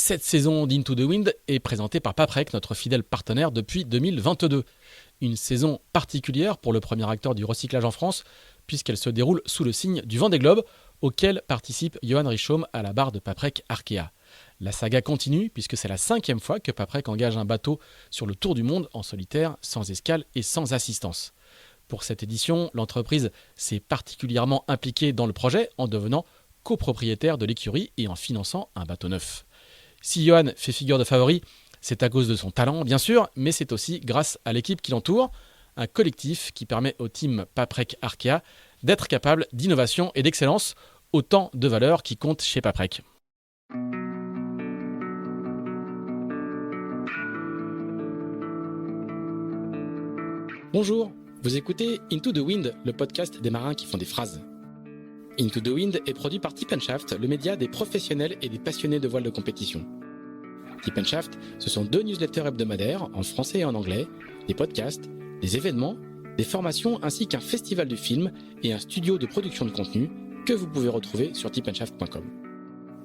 Cette saison d'Into the Wind est présentée par Paprec, notre fidèle partenaire depuis 2022. Une saison particulière pour le premier acteur du recyclage en France, puisqu'elle se déroule sous le signe du Vendée Globe, auquel participe Johan Richomme à la barre de Paprec Arkea. La saga continue, puisque c'est la 5e fois que Paprec engage un bateau sur le tour du monde en solitaire, sans escale et sans assistance. Pour cette édition, l'entreprise s'est particulièrement impliquée dans le projet en devenant copropriétaire de l'écurie et en finançant un bateau neuf. Si Johan fait figure de favori, c'est à cause de son talent, bien sûr, mais c'est aussi grâce à l'équipe qui l'entoure, un collectif qui permet au team Paprec Arkea d'être capable d'innovation et d'excellence, autant de valeurs qui comptent chez Paprec. Bonjour, vous écoutez Into the Wind, le podcast des marins qui font des phrases. Into the Wind est produit par Tip & Shaft, le média des professionnels et des passionnés de voile de compétition. Tip & Shaft, ce sont 2 newsletters hebdomadaires en français et en anglais, des podcasts, des événements, des formations ainsi qu'un festival de films et un studio de production de contenu que vous pouvez retrouver sur tipandshaft.com.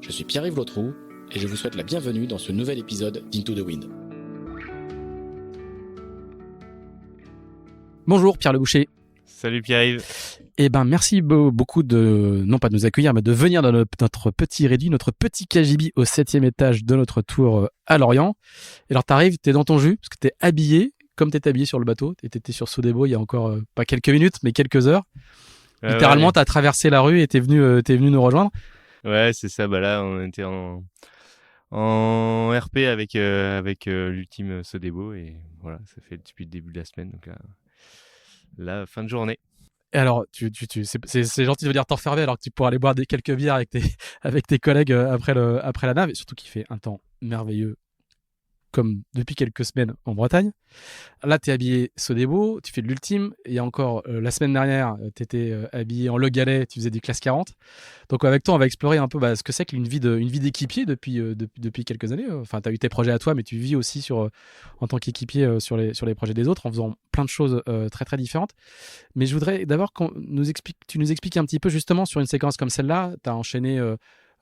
Je suis Pierre-Yves Lautroux et je vous souhaite la bienvenue dans ce nouvel épisode d'Into the Wind. Bonjour Pierre Le Boucher. Salut Pierre-Yves. Merci beaucoup de, non pas de nous accueillir, mais de venir dans notre petit réduit, notre petit KGB au 7e étage de notre tour à Lorient. Et alors t'arrives, t'es dans ton jus, parce que t'es habillé comme t'es habillé sur le bateau. T'étais sur Sodebo il y a encore pas quelques minutes, mais quelques heures. Littéralement, ouais. T'as traversé la rue et t'es venu nous rejoindre. Ouais, c'est ça. Là, on était en RP avec l'ultime Sodebo et voilà, ça fait depuis le début de la semaine. Donc là, fin de journée. Et alors, c'est gentil de venir t'enfermer alors que tu pourras aller boire quelques bières avec tes collègues après la nave, et surtout qu'il fait un temps merveilleux comme depuis quelques semaines en Bretagne. Là, tu es habillé Sodebo, tu fais de l'ultime. Il y a encore la semaine dernière, tu étais habillé en Le Galet, tu faisais des classes 40. Donc avec toi, on va explorer un peu ce que c'est qu'une vie d'équipier depuis quelques années. Enfin, tu as eu tes projets à toi, mais tu vis aussi en tant qu'équipier sur les projets des autres en faisant plein de choses très très différentes. Mais je voudrais d'abord tu nous expliques un petit peu justement sur une séquence comme celle-là. Tu as enchaîné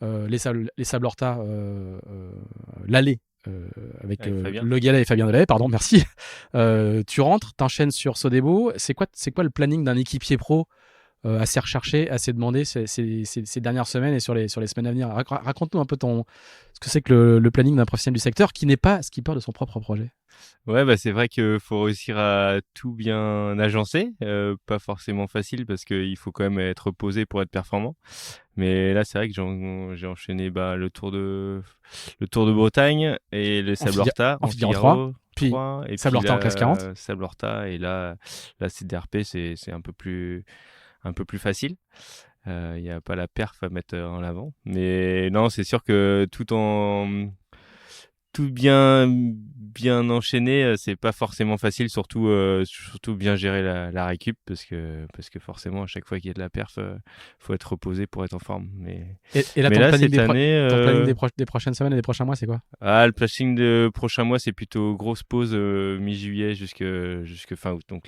les Sables Horta, l'allée. Avec Le Galet et Fabien Delahaye, pardon, merci. Tu rentres, t'enchaînes sur Sodebo. C'est quoi le planning d'un équipier pro assez recherché, assez demandé ces dernières semaines et sur les semaines à venir? Raconte-nous un peu ce que c'est que le planning d'un professionnel du secteur qui n'est pas skipper de son propre projet. Ouais, c'est vrai qu'il faut réussir à tout bien agencer. Pas forcément facile parce qu'il faut quand même être posé pour être performant. Mais là, c'est vrai que j'ai enchaîné le Tour de Bretagne et le Sables Horta en Figaro 3 et Sables Horta en classe 40. Sables Horta et là CDRP, c'est un peu plus facile. Il n'y a pas la perf à mettre en avant. Mais non, c'est sûr que tout bien enchaîné, c'est pas forcément facile, surtout bien gérer la récup parce que forcément à chaque fois qu'il y a de la perf, faut être reposé pour être en forme. Et là, ton planning des prochaines semaines et des prochains mois, c'est quoi? Le planning de prochains mois, c'est plutôt grosse pause mi-juillet jusque fin août. Donc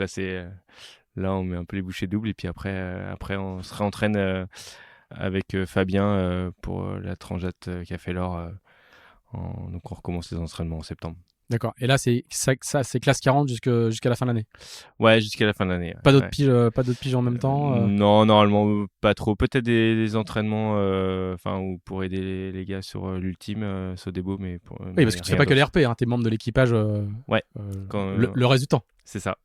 là on met un peu les bouchées doubles et puis après on se réentraîne avec Fabien pour la Transat Café l'Or. Donc on recommence les entraînements en septembre. D'accord. Et là, c'est classe 40 jusqu'à la fin de l'année. Ouais, jusqu'à la fin de l'année. Ouais. Pas d'autres piges en même temps. Non, normalement pas trop. Peut-être des entraînements, ou pour aider les gars sur l'ultime Sodebo, mais oui, parce que tu fais pas que les RP. T'es membre de l'équipage. Ouais. Le reste du temps. C'est ça.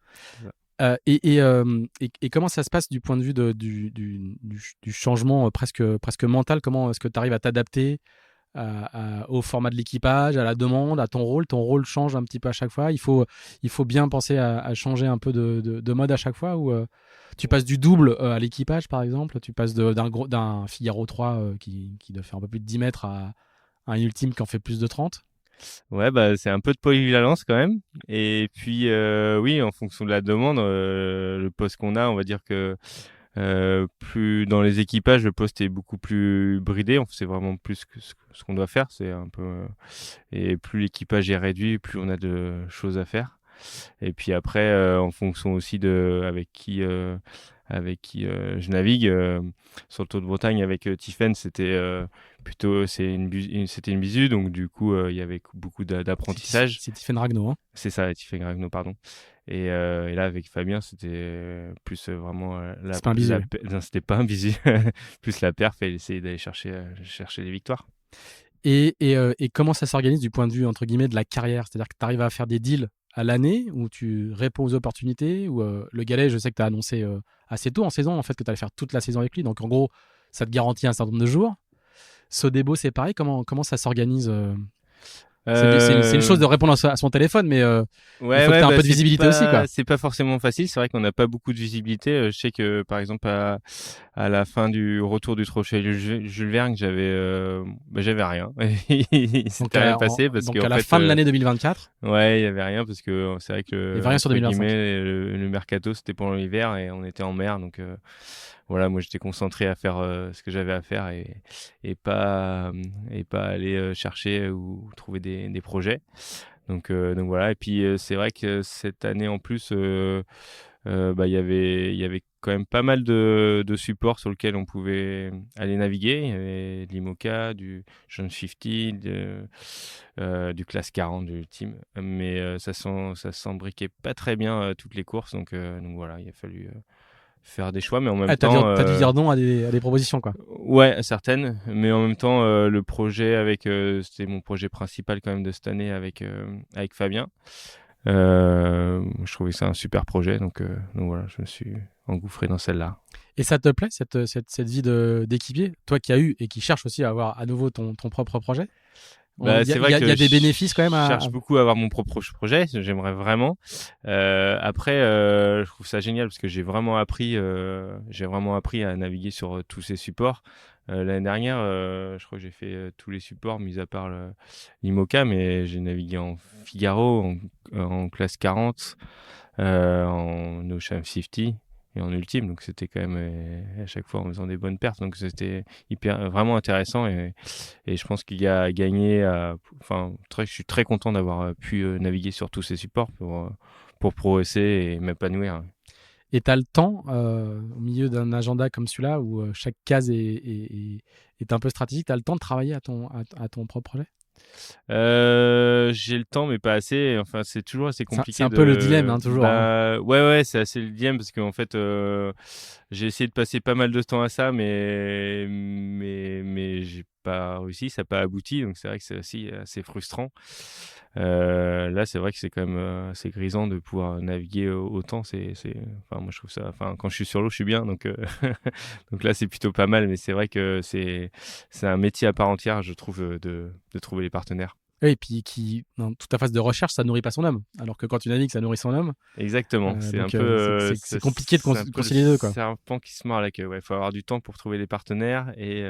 Et comment ça se passe du point de vue du changement presque mental? Comment est-ce que tu arrives à t'adapter au format de l'équipage, à la demande, à ton rôle? Ton rôle change un petit peu à chaque fois. Il faut bien penser à changer un peu de mode à chaque fois, ou tu passes du double à l'équipage par exemple, tu passes d'un Figaro 3 qui doit faire un peu plus de 10 mètres à un ultime qui en fait plus de 30. Ouais, c'est un peu de polyvalence quand même. Et puis oui, en fonction de la demande, le poste qu'on a, on va dire que plus dans les équipages, le poste est beaucoup plus bridé. On sait vraiment plus que ce qu'on doit faire. C'est un peu et plus l'équipage est réduit, plus on a de choses à faire. Et puis après, en fonction aussi de avec qui avec qui je navigue. Sur le Tour de Bretagne avec Tiffen, c'était plutôt c'était une bisu, donc du coup il y avait beaucoup d'apprentissage. C'est Tiffen Ragno, hein. C'est ça, Tiffen Ragno, pardon. Et là avec Fabien, c'était plus vraiment C'est pas un bisu. non, c'était pas un bisu, plus la perf et essayer d'aller chercher les victoires. Et comment ça s'organise du point de vue, entre guillemets, de la carrière? C'est-à-dire que tu arrives à faire des deals à l'année où tu réponds aux opportunités, ou le Galet, je sais que tu as annoncé assez tôt en saison en fait que tu allais faire toute la saison avec lui, donc en gros ça te garantit un certain nombre de jours. Sodebo, c'est pareil, comment ça s'organise? C'est une chose de répondre à son téléphone, mais il faut que tu aies un peu de visibilité aussi, quoi. C'est pas forcément facile, c'est vrai qu'on n'a pas beaucoup de visibilité. Je sais que par exemple à la fin du retour du trophée Jules Verne, j'avais rien. Il s'était rien passé parce donc que à la fin de l'année 2024. Ouais, il y avait rien parce que c'est vrai que il y avait rien sur 2025. le mercato c'était pendant l'hiver et on était en mer, donc voilà, moi j'étais concentré à faire ce que j'avais à faire et pas aller chercher ou trouver des projets. Donc voilà, et puis c'est vrai que cette année en plus il y avait quand même pas mal de supports sur lesquels on pouvait aller naviguer. Il y avait de l'IMOCA, du John 50, du Classe 40 du team, mais ça s'embriquait pas très bien toutes les courses, donc voilà, il a fallu faire des choix, mais en même temps t'as dû dire non à des propositions, quoi. Ouais, certaines, mais en même temps le projet c'était mon projet principal quand même de cette année avec Fabien. Je trouvais que c'est un super projet, donc voilà, je me suis engouffré dans celle-là. Et ça te plaît, cette vie d'équipier, toi qui as eu et qui cherche aussi à avoir à nouveau ton propre projet? C'est vrai il y a des bénéfices quand même je cherche beaucoup à avoir mon propre projet, j'aimerais vraiment. Après, je trouve ça génial parce que j'ai vraiment appris à naviguer sur tous ces supports. L'année dernière, je crois que j'ai fait tous les supports, mis à part l'IMOCA, mais j'ai navigué en Figaro, en classe 40, en Ocean 50 et en ultime, donc c'était quand même à chaque fois en faisant des bonnes pertes, donc c'était vraiment intéressant et je pense qu'il y a gagné je suis très content d'avoir pu naviguer sur tous ces supports pour progresser et m'épanouir. Et tu as le temps, au milieu d'un agenda comme celui-là, où chaque case est un peu stratégique, tu as le temps de travailler à ton propre projet? J'ai le temps, mais pas assez. Enfin, c'est toujours assez compliqué. C'est un peu le dilemme, hein, toujours. Ouais, c'est assez le dilemme parce qu'en fait, j'ai essayé de passer pas mal de temps à ça, mais j'ai pas réussi, ça n'a pas abouti. Donc c'est vrai que c'est aussi assez frustrant. Là, c'est vrai que c'est quand même assez grisant de pouvoir naviguer autant. Enfin, moi, je trouve ça. Enfin, quand je suis sur l'eau, je suis bien. Donc, donc là, c'est plutôt pas mal. Mais c'est vrai que c'est un métier à part entière, je trouve, de trouver les partenaires. Oui, et puis dans toute ta phase de recherche, ça nourrit pas son homme. Alors que quand tu navigues, ça nourrit son homme. Exactement. C'est un peu. C'est compliqué de concilier les deux, quoi. C'est un pan qui se mord la queue. Ouais, faut avoir du temps pour trouver les partenaires et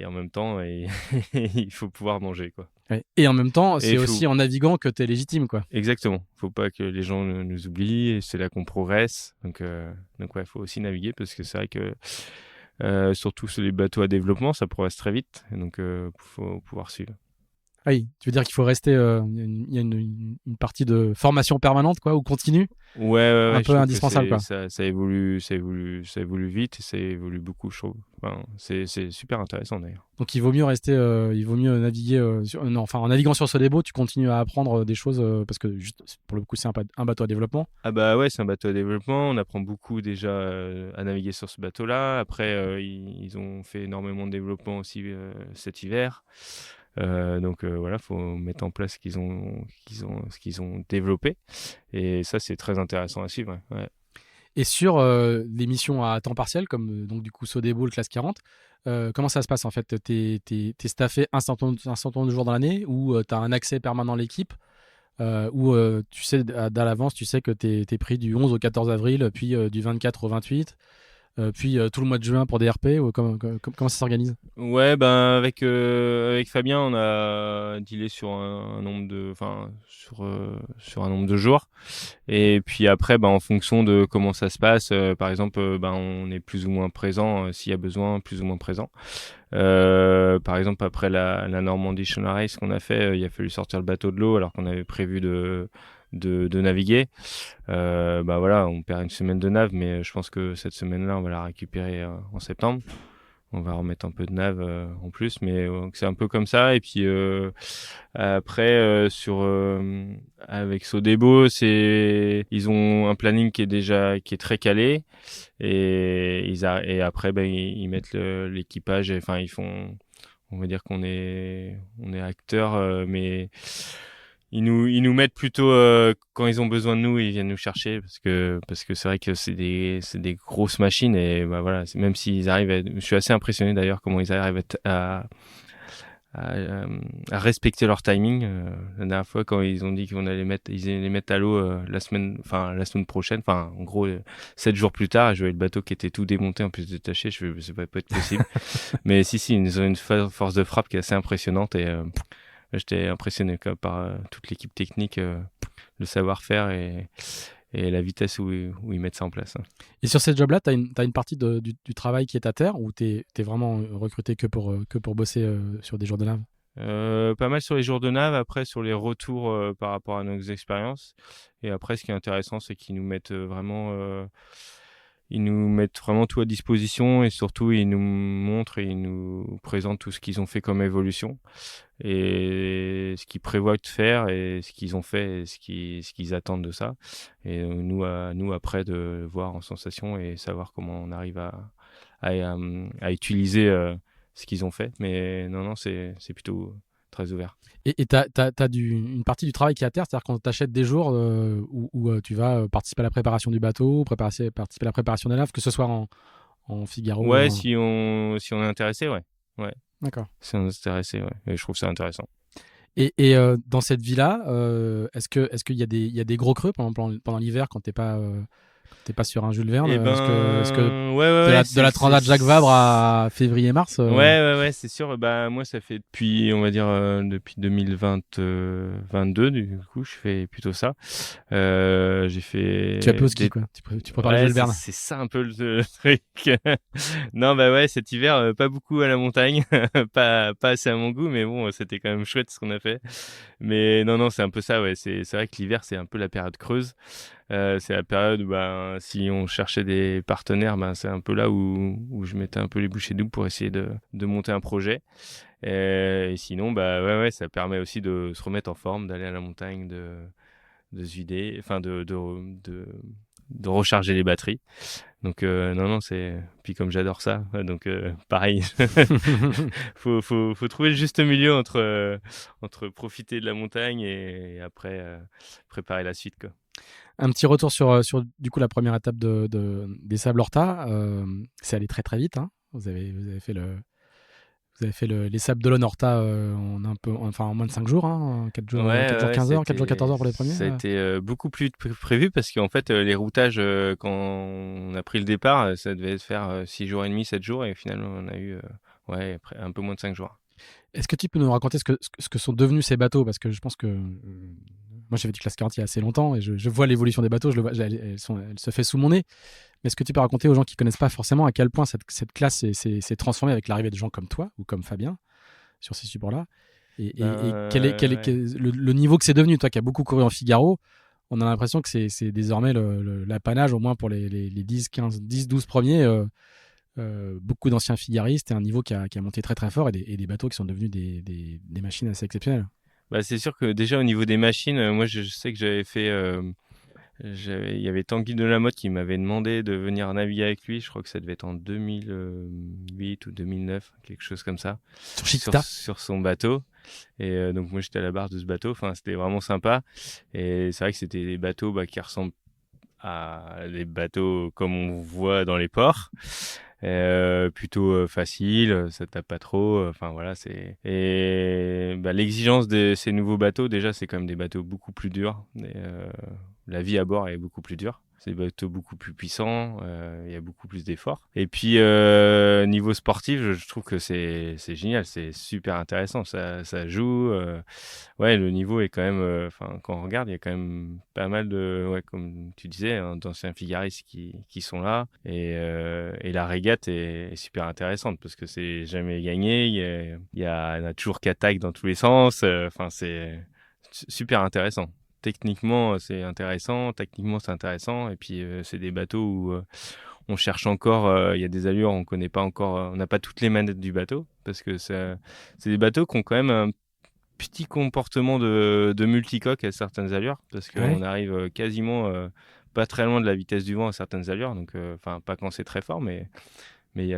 en même temps, il faut pouvoir manger, quoi. Ouais. Et en même temps, c'est aussi en naviguant que tu es légitime, quoi. Exactement. Faut pas que les gens nous oublient. Et c'est là qu'on progresse. Donc ouais, faut aussi naviguer parce que c'est vrai que surtout sur les bateaux à développement, ça progresse très vite. Et donc, faut pouvoir suivre. Ah oui, tu veux dire qu'il faut rester. Il y a une partie de formation permanente, quoi, ou continue. Ouais, un peu indispensable, quoi. Ça évolue vite et ça évolue beaucoup, je trouve. Enfin, c'est super intéressant d'ailleurs. Donc il vaut mieux rester, il vaut mieux naviguer. En naviguant sur Sodebo, tu continues à apprendre des choses parce que juste pour le coup, c'est un bateau à développement. Ah bah ouais, c'est un bateau à développement. On apprend beaucoup déjà à naviguer sur ce bateau-là. Après, ils ont fait énormément de développement aussi cet hiver. Donc voilà, faut mettre en place ce qu'ils ont développé et ça c'est très intéressant à suivre. Ouais. Et sur les missions à temps partiel comme donc du coup Sodebo, le classe 40, comment ça se passe en fait? T'es staffé un certain nombre de jours dans l'année ou t'as un accès permanent à l'équipe ou tu sais à l'avance, tu sais que t'es pris du 11 au 14 avril puis du 24 au 28 puis tout le mois de juin pour des RP ou comment ça s'organise? Ouais, ben avec Fabien, on a dealé sur un nombre de jours. Et puis après, ben en fonction de comment ça se passe, par exemple, ben on est plus ou moins présent s'il y a besoin, plus ou moins présent. Par exemple, après la Normandie Channel Race qu'on a fait, il a fallu sortir le bateau de l'eau alors qu'on avait prévu de de naviguer. Bah voilà, on perd une semaine de nav, mais je pense que cette semaine-là, on va la récupérer en septembre. On va remettre un peu de nav en plus, mais c'est un peu comme ça. Et puis après, avec Sodebo, ils ont un planning qui est très calé, et après, ben, ils mettent l'équipage. Enfin, on va dire on est acteurs, mais ils nous mettent plutôt quand ils ont besoin de nous, ils viennent nous chercher parce que c'est vrai que c'est des grosses machines, et bah voilà, même s'ils arrivent je suis assez impressionné d'ailleurs comment ils arrivent à respecter leur timing. La dernière fois, quand ils ont dit ils allaient les mettre à l'eau la semaine prochaine, enfin en gros 7 jours plus tard, je voyais le bateau qui était tout démonté en plus détaché. Je fais, ça va pas être possible. Mais si, ils ont une force de frappe qui est assez impressionnante, et j'étais impressionné par toute l'équipe technique, le savoir-faire et la vitesse où ils mettent ça en place. Et sur ces jobs-là, tu as une partie du travail qui est à terre, ou tu es vraiment recruté que pour bosser sur des jours de nav? Pas mal sur les jours de nav, après sur les retours par rapport à nos expériences. Et après, ce qui est intéressant, c'est qu'ils nous mettent vraiment tout à disposition, et surtout ils nous montrent et ils nous présentent tout ce qu'ils ont fait comme évolution, et ce qu'ils prévoient de faire, et ce qu'ils ont fait, et ce qu'ils attendent de ça. Et nous après, de voir en sensation et savoir comment on arrive à utiliser ce qu'ils ont fait. Mais non, c'est plutôt très ouvert. Et tu as une partie du travail qui est à terre, c'est-à-dire quand tu achètes des jours où tu vas participer à la préparation du bateau, participer à la préparation des naves, que ce soit en Figaro. Ouais, si on est intéressé, ouais. D'accord. Si on est intéressé, ouais. Et je trouve ça intéressant. Et dans cette vie-là, est-ce qu'il y a des gros creux pendant l'hiver quand t'es pas sur un Jules Verne? Est-ce que ouais, de la Transat Jacques Vabre à février-mars? Ouais, c'est sûr. Bah, moi, ça fait depuis, on va dire, depuis 2022, du coup, je fais plutôt ça. J'ai fait. Tu vas plus au ski, quoi. Tu prépares le Jules Verne. C'est ça un peu le truc. Non, bah ouais, cet hiver, pas beaucoup à la montagne, pas assez à mon goût, mais bon, c'était quand même chouette ce qu'on a fait. Mais non, c'est un peu ça, ouais. C'est vrai que l'hiver, c'est un peu la période creuse. C'est la période où, ben, si on cherchait des partenaires, ben, c'est un peu là où je mettais un peu les bouchées doubles pour essayer de monter un projet. Et sinon, bah ouais, ça permet aussi de se remettre en forme, d'aller à la montagne, de se vider, enfin de recharger les batteries. Donc non, c'est, puis comme j'adore ça, donc pareil. faut trouver le juste milieu entre profiter de la montagne et après préparer la suite, quoi. Un petit retour sur du coup la première étape des Sables Horta. C'est allé très très vite, hein. Vous avez fait les Sables d'Olonne Horta en moins de 5 jours, hein, 4 jours, Ouais, 4 jours 15 heures, 4 jours 14 heures pour les premiers. Ça a été beaucoup plus prévu, parce qu'en fait, les routages, quand on a pris le départ, ça devait faire 6 jours et demi, 7 jours, et finalement, on a eu un peu moins de 5 jours. Est-ce que tu peux nous raconter ce que sont devenus ces bateaux? Parce que je pense que moi j'ai fait du classe 40 il y a assez longtemps, et je vois l'évolution des bateaux, elle se fait sous mon nez. Mais est-ce que tu peux raconter aux gens qui connaissent pas forcément à quel point cette classe s'est transformée avec l'arrivée de gens comme toi ou comme Fabien sur ces supports-là, et quel est le niveau que c'est devenu? Toi qui as beaucoup couru en Figaro, on a l'impression que c'est désormais l'apanage, au moins pour les 10, 15, 10, 12 premiers. Beaucoup d'anciens figaristes, et un niveau qui a monté très très fort, et des bateaux qui sont devenus des machines assez exceptionnelles. Bah, c'est sûr que déjà au niveau des machines, moi je sais que j'avais fait, il y avait Tanguy Delamotte qui m'avait demandé de venir naviguer avec lui. Je crois que ça devait être en 2008 ou 2009, quelque chose comme ça, Sur Chiquita. sur son bateau. Et donc moi j'étais à la barre de ce bateau. Enfin, c'était vraiment sympa. Et c'est vrai que c'était des bateaux qui ressemblent à des bateaux comme on voit dans les ports. Plutôt facile, ça tape pas trop, enfin voilà, et l'exigence de ces nouveaux bateaux, déjà c'est quand même des bateaux beaucoup plus durs, la vie à bord est beaucoup plus dure. C'est des bateaux beaucoup plus puissants, il y a beaucoup plus d'efforts. Et puis niveau sportif, je trouve que c'est génial, c'est super intéressant, ça joue. Ouais, le niveau est quand même, enfin quand on regarde, il y a quand même pas mal de, ouais, comme tu disais, hein, d'anciens figaristes qui sont là, et la régate est super intéressante parce que c'est jamais gagné. Il y en a toujours qui attaquent dans tous les sens. Enfin, c'est super intéressant. techniquement, c'est intéressant, techniquement, c'est intéressant. Et puis, c'est des bateaux où on cherche encore, il y a des allures, on connaît pas encore, on n'a pas toutes les manettes du bateau, parce que c'est des bateaux qui ont quand même un petit comportement de multicoque à certaines allures, parce qu'on arrive quasiment pas très loin de la vitesse du vent à certaines allures, donc enfin pas quand c'est très fort, mais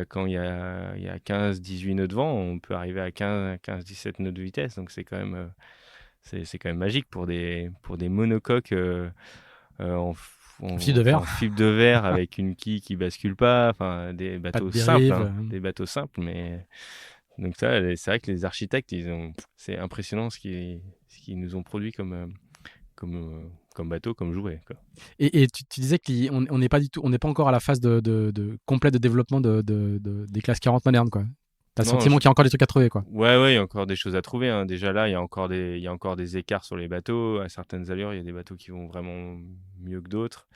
quand il y a 15-18 nœuds de vent, on peut arriver à 15-17 nœuds de vitesse, donc c'est quand même c'est quand même magique pour des monocoques en fibre de verre avec une quille qui bascule pas, enfin des bateaux simples, des bateaux simples, mais donc ça, c'est vrai que les architectes, c'est impressionnant ce qu'ils nous ont produit comme bateau, comme jouet, quoi. Et tu disais qu'on n'est pas du tout, on n'est pas encore à la phase de complète de développement des classes 40 modernes, quoi. T'as le sentiment qu'il y a encore des trucs à trouver, quoi. Ouais, il y a encore des choses à trouver, hein. Déjà là, il y a encore des écarts sur les bateaux. À certaines allures, il y a des bateaux qui vont vraiment mieux que d'autres.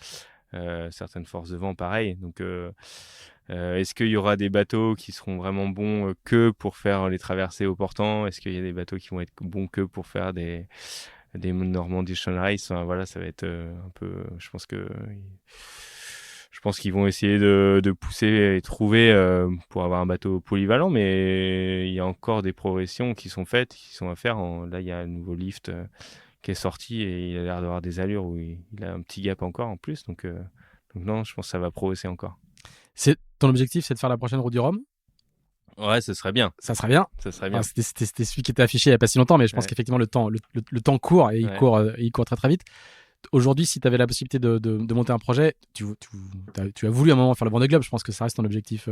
Certaines forces de vent, pareil. Donc, est-ce qu'il y aura des bateaux qui seront vraiment bons que pour faire les traversées au portant? Est-ce qu'il y a des bateaux qui vont être bons que pour faire des Normandy Channel Race? Enfin, voilà, ça va être un peu. Je pense qu'ils vont essayer de pousser et trouver pour avoir un bateau polyvalent, mais il y a encore des progressions qui sont faites, qui sont à faire. Là, il y a un nouveau lift qui est sorti et il a l'air d'avoir des allures où il a un petit gap encore en plus. Donc non, je pense que ça va progresser encore. Ton objectif, c'est de faire la prochaine Route du Rhum? Ouais, ce serait bien. Ça serait bien. Ça serait bien. C'était celui qui était affiché il n'y a pas si longtemps, mais je pense qu'effectivement, le temps court et il court très très vite. Aujourd'hui, si tu avais la possibilité de monter un projet, tu as voulu à un moment faire le Vendée Globe, je pense que ça reste ton objectif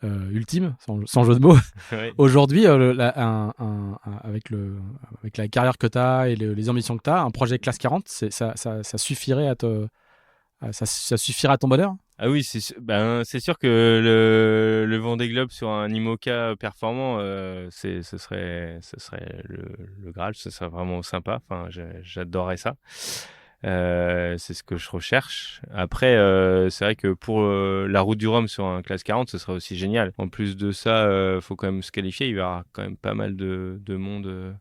ultime, sans jeu de mots. Ouais. Aujourd'hui, avec la carrière que tu as et les ambitions que tu as, un projet classe 40, ça suffirait ça suffirait à ton bonheur? Ah oui, c'est sûr que le Vendée Globe sur un IMOCA performant, ce serait le Graal, ce serait vraiment sympa. Enfin, j'adorerais ça. C'est ce que je recherche. Après, c'est vrai que pour la Route du Rhum sur un classe 40, ce serait aussi génial. En plus de ça, faut quand même se qualifier. Il y aura quand même pas mal de monde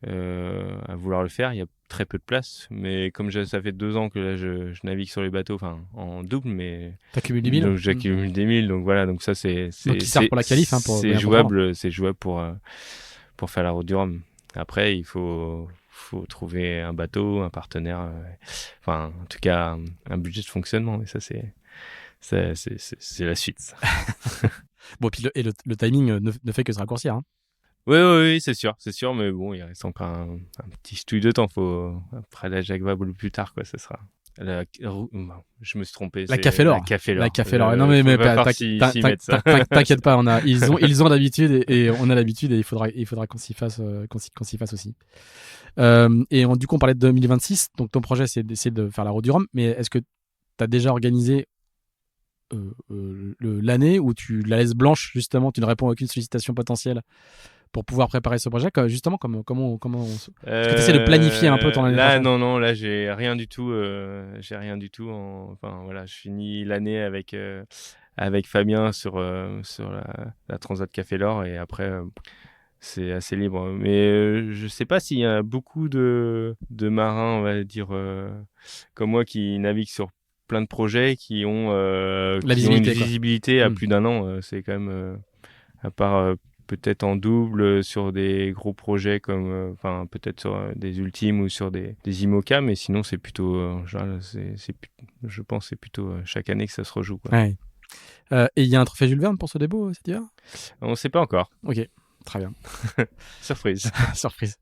à vouloir le faire. Il y a très peu de place, mais comme ça fait 2 ans que là je navigue sur les bateaux, enfin en double, mais t'accumules des milles. Donc j'accumule des milles, donc voilà, donc ça c'est qui sert pour la qualif, hein, c'est jouable pour faire la Route du Rhum. Après, il faut trouver un bateau, un partenaire, enfin en tout cas un budget de fonctionnement, mais ça c'est la suite. Bon, puis le timing ne fait que se raccourcir, hein. Oui, c'est sûr, mais bon, il reste encore un petit stouille de temps. Après la Jacques Vabre plus tard, quoi, ça sera. Je me suis trompé. La Café L'Or. La Café L'Or. Non, mais t'inquiète pas, ils ont l'habitude et on a l'habitude et il faudra qu'on s'y fasse aussi. Et du coup, on parlait de 2026. Donc, ton projet, c'est d'essayer de faire la Route du Rhum. Mais est-ce que tu as déjà organisé l'année où tu la laisses blanche, justement, tu ne réponds à aucune sollicitation potentielle pour pouvoir préparer ce projet, justement, comment est-ce que tu essaies de planifier un peu ton année? Là, non, là, j'ai rien du tout. Enfin, voilà, je finis l'année avec Fabien sur la Transat Café L'Or et après, c'est assez libre. Mais je sais pas s'il y a beaucoup de marins, on va dire, comme moi, qui naviguent sur plein de projets, qui ont une visibilité à plus d'un an. C'est quand même, à part peut-être en double sur des gros projets comme peut-être sur des ultimes ou sur des IMOCA, mais sinon c'est plutôt je pense c'est plutôt chaque année que ça se rejoue, quoi. Ouais. Et il y a un trophée Jules Verne pour ce début cet hiver? On ne sait pas encore. Ok, très bien. Surprise.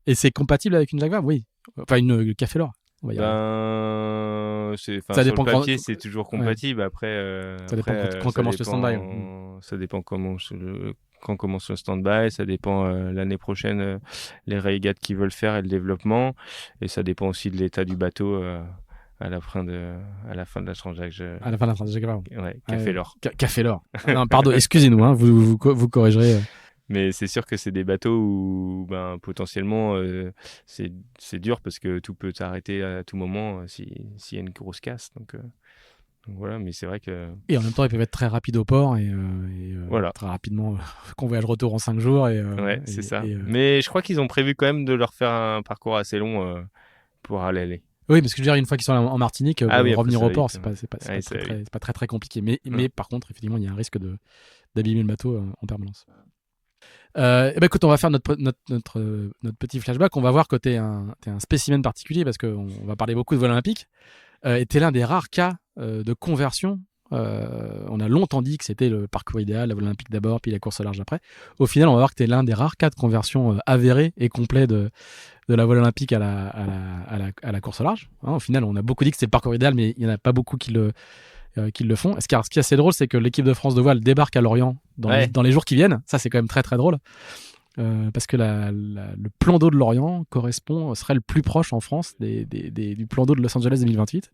Et c'est compatible avec une Jacques Vabre? Oui, enfin une Café L'Or. Ça dépend, sur le papier, c'est toujours compatible. Après, ça dépend quand commence le stand-by. Ça dépend quand commence le stand-by, ça dépend l'année prochaine les régates qu'ils veulent faire et le développement, et ça dépend aussi de l'état du bateau à la fin de la Transat. À la fin de la Transat, ouais, Café L'Or. Café L'Or. Non, pardon, excusez-nous, hein, vous corrigerez. Mais c'est sûr que c'est des bateaux où potentiellement c'est dur parce que tout peut s'arrêter à tout moment s'il y a une grosse casse. Donc voilà, mais c'est vrai que... Et en même temps, ils peuvent être très rapides au port et voilà. Très rapidement, convoyage retour en 5 jours. Ouais, c'est ça. Mais je crois qu'ils ont prévu quand même de leur faire un parcours assez long pour aller. Oui, parce que je veux dire, une fois qu'ils sont en Martinique, Oui, revenir au port, vite, c'est pas ouais, très, très compliqué. Mais par contre, effectivement, il y a un risque d'abîmer le bateau en permanence. Écoute, on va faire notre petit flashback. On va voir que t'es un spécimen particulier parce qu'on va parler beaucoup de vol olympique. Et t'es l'un des rares cas de conversion. On a longtemps dit que c'était le parcours idéal, la vol olympique d'abord, puis la course au large après. Au final, on va voir que t'es l'un des rares cas de conversion avéré et complet de la voile olympique à la course au large. Au final, on a beaucoup dit que c'était le parcours idéal, mais il n'y en a pas beaucoup qui le font. Ce qui est assez drôle, c'est que l'équipe de France de voile débarque à Lorient dans les jours qui viennent. Ça, c'est quand même très très drôle. Parce que le plan d'eau de Lorient serait le plus proche en France du plan d'eau de Los Angeles 2028.